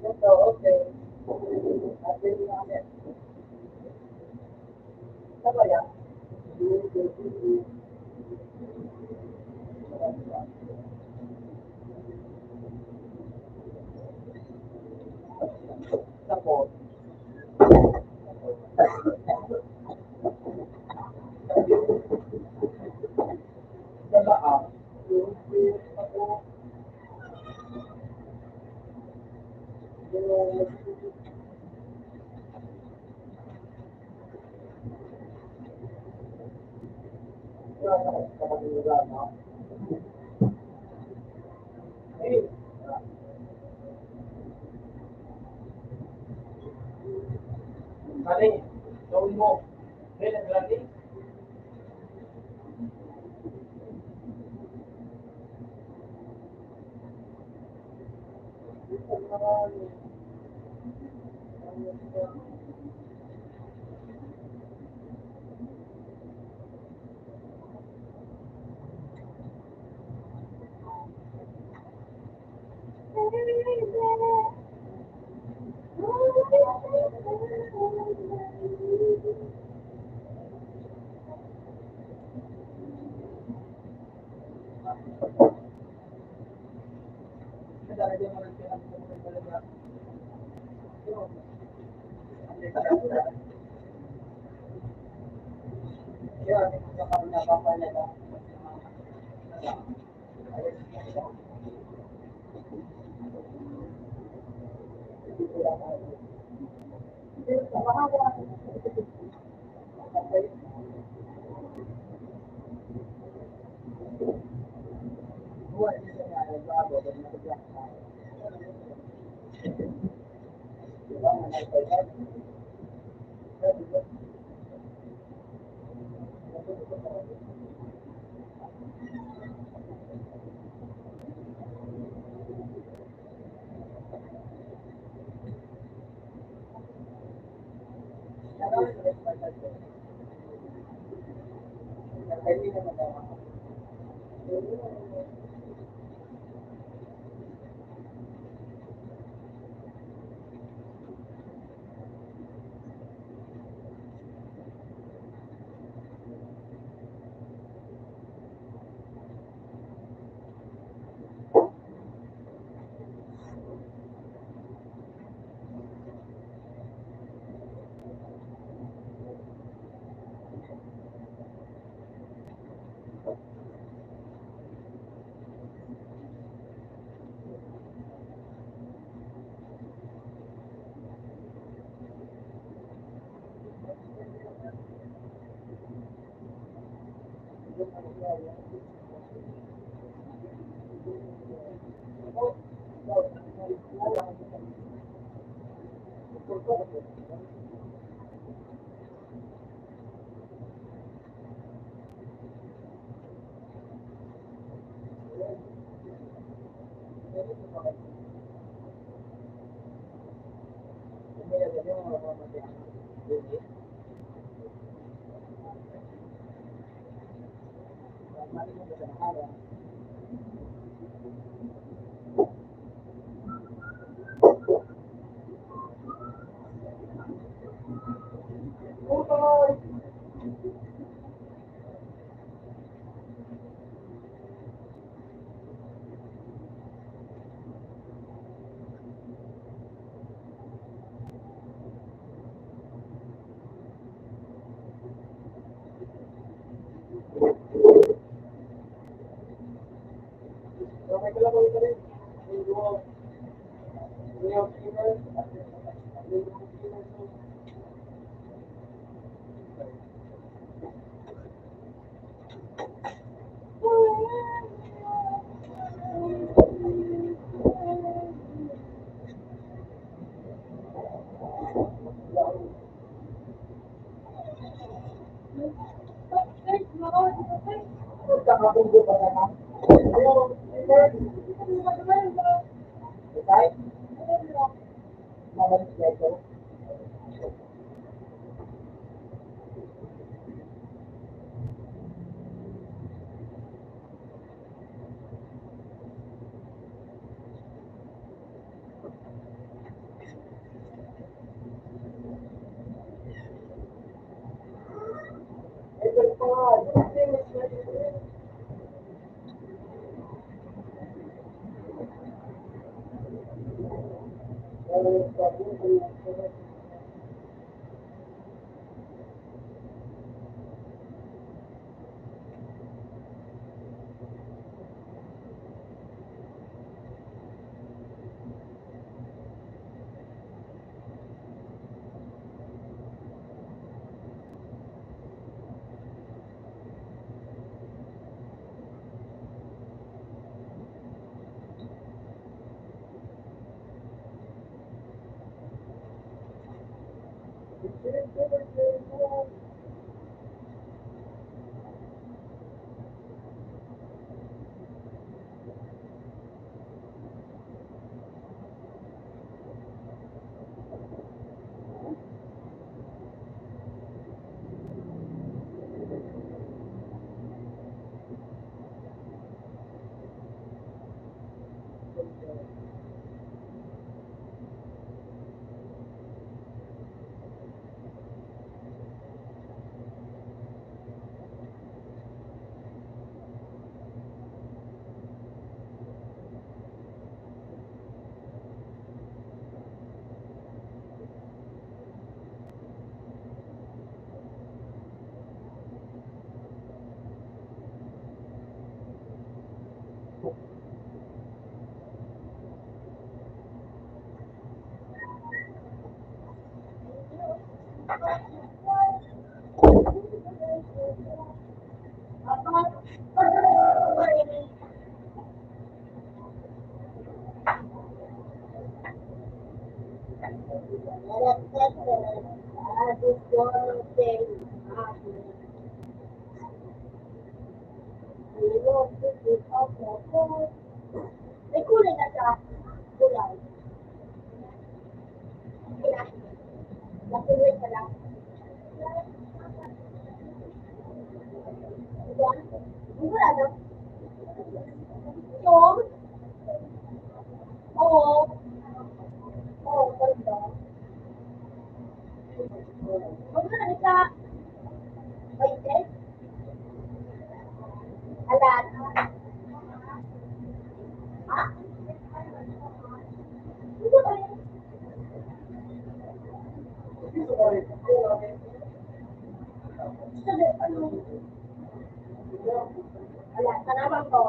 Ito, okay. Sabi niya kami. Ito ba yan? Tapos, sa baa, yung Kali, gawin mo. Dahil grabe. Kahit, mabalik na ito. Ito po nga, may kulay na siya. Kulay. Nakulay ka lang. Yan. Wala na. Yung? Oo. Oo, ganda. Wala na siya. Wait, alat. Ha? Hindi ba yun? Sabi, ano? Alat, sana bang to?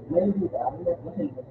May hindi ka, masih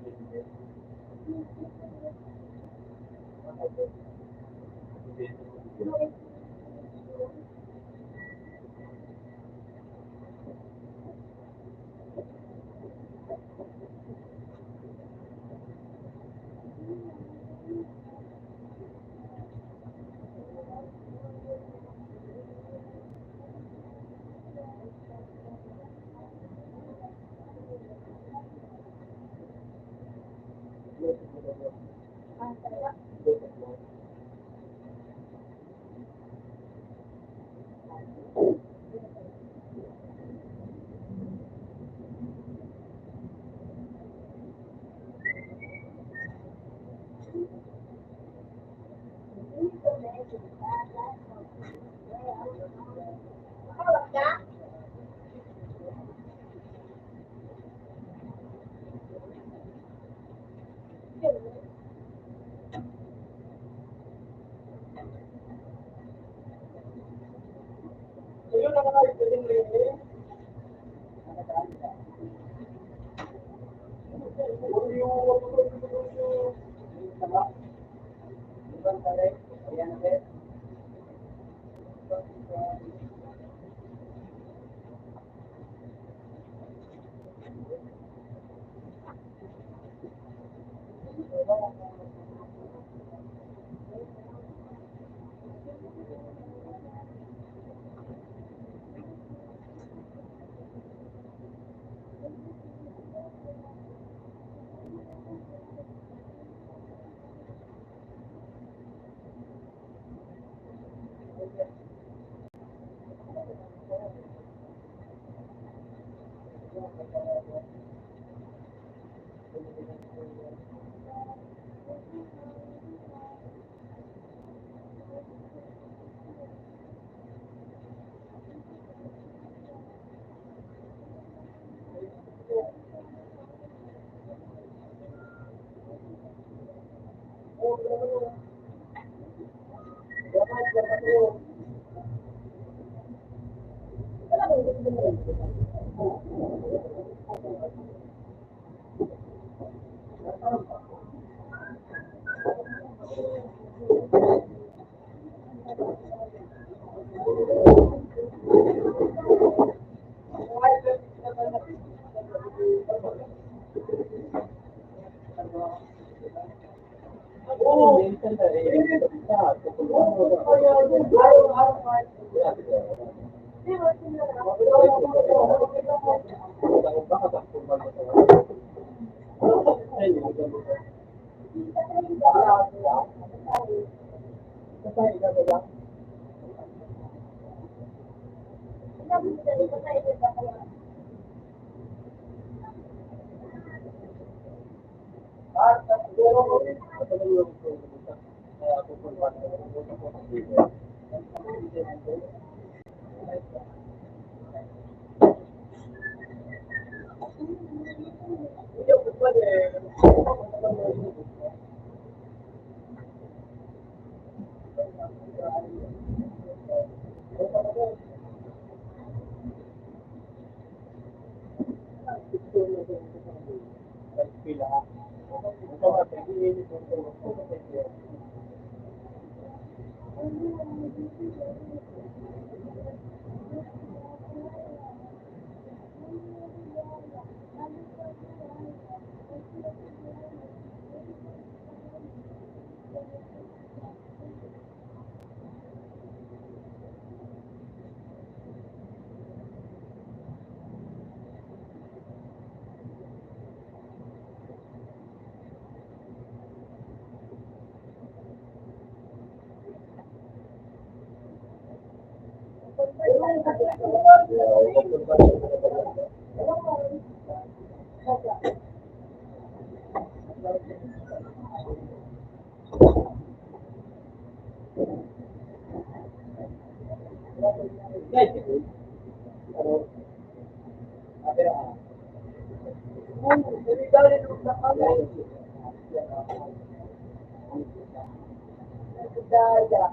Daya.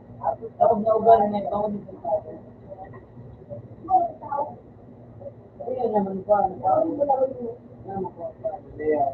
Tapos naugali na ito, hindi ko sa akin. Ayun naman pa, ano pa, ano pa, hindi yan.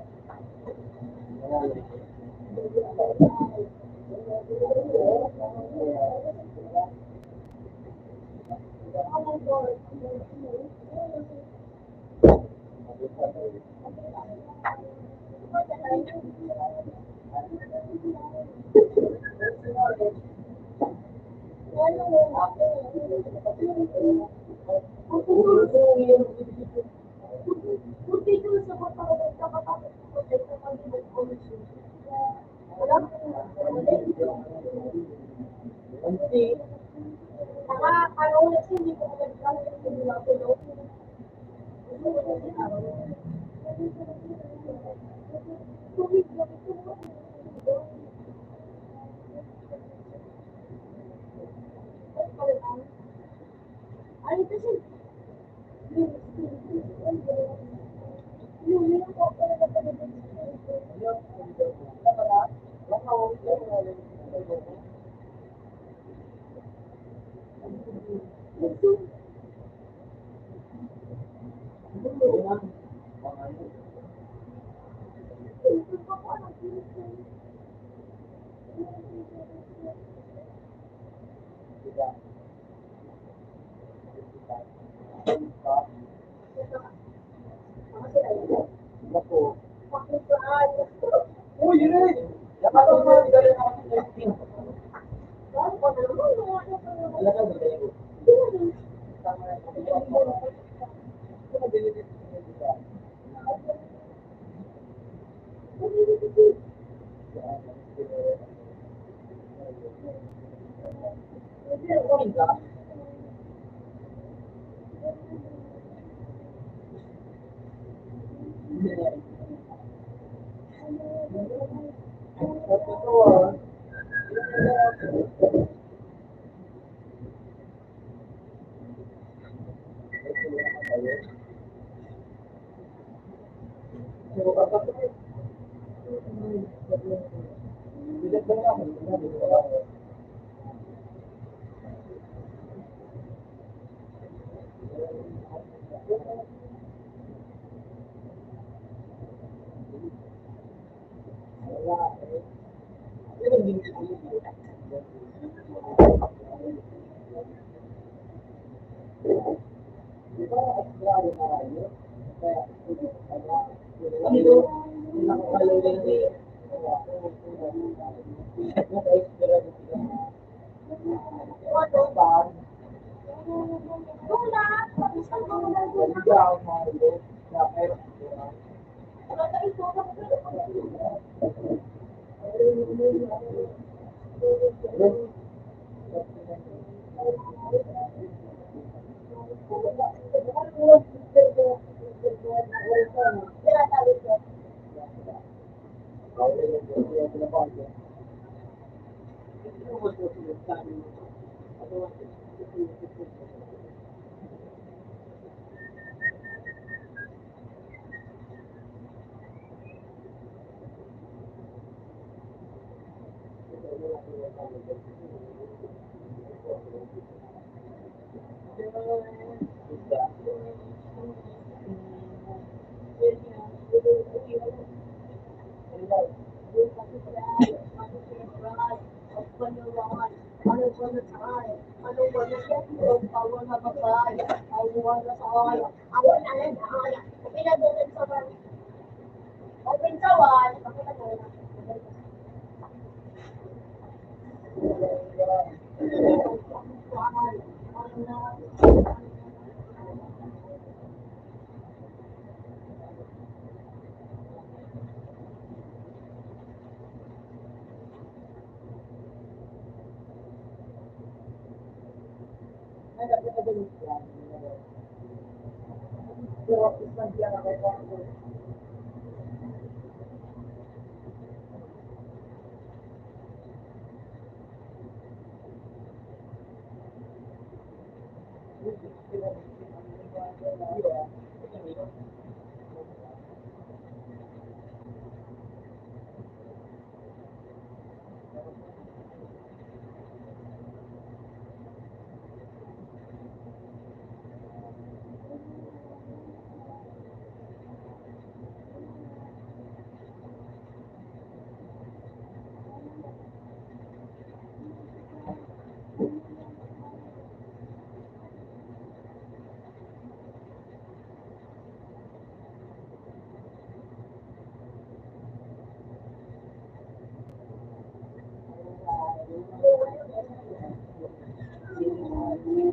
Uy,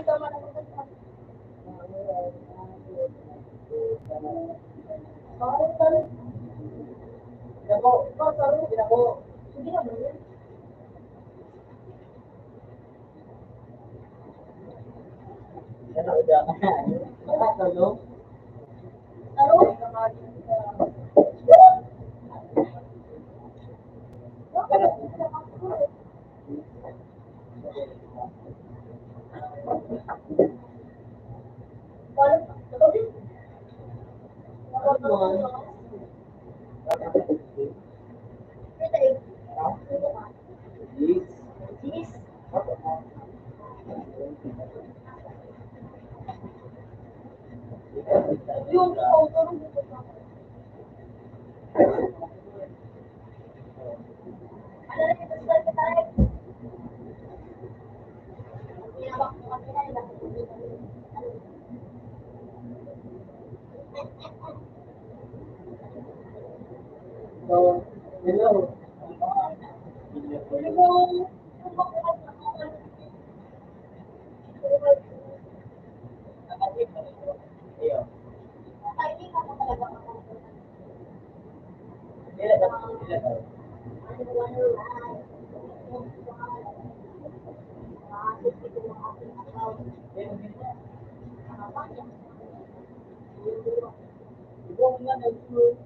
tama na naman. Sorry. Ako, sorry. Ako. Sige na ba yun? Ano udah? Ano? Taro? Yung auto ng buto na. Ano rin ito sa tayo? Pinabak mo kami na ilang. So, hello. Ayun. Ilan? Ibang nga nag-shoot.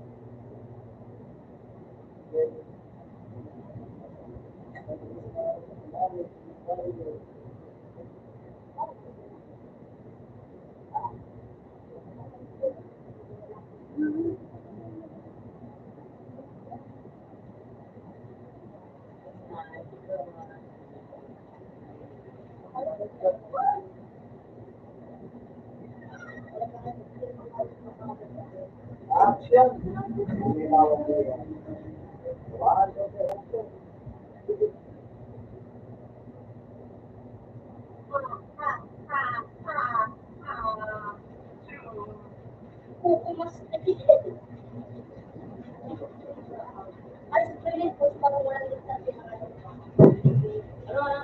Action! May tawag ko yan. One, two, three, action! Kukumas. Ay, sa pilit po, parang wala rin sa pinakalit. Ano na?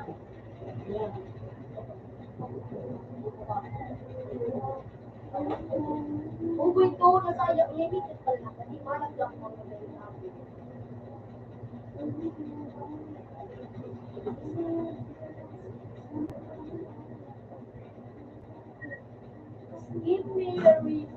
Ugoy to, nasayang maybe pala na. Hindi manag lang mo na Give me a reason.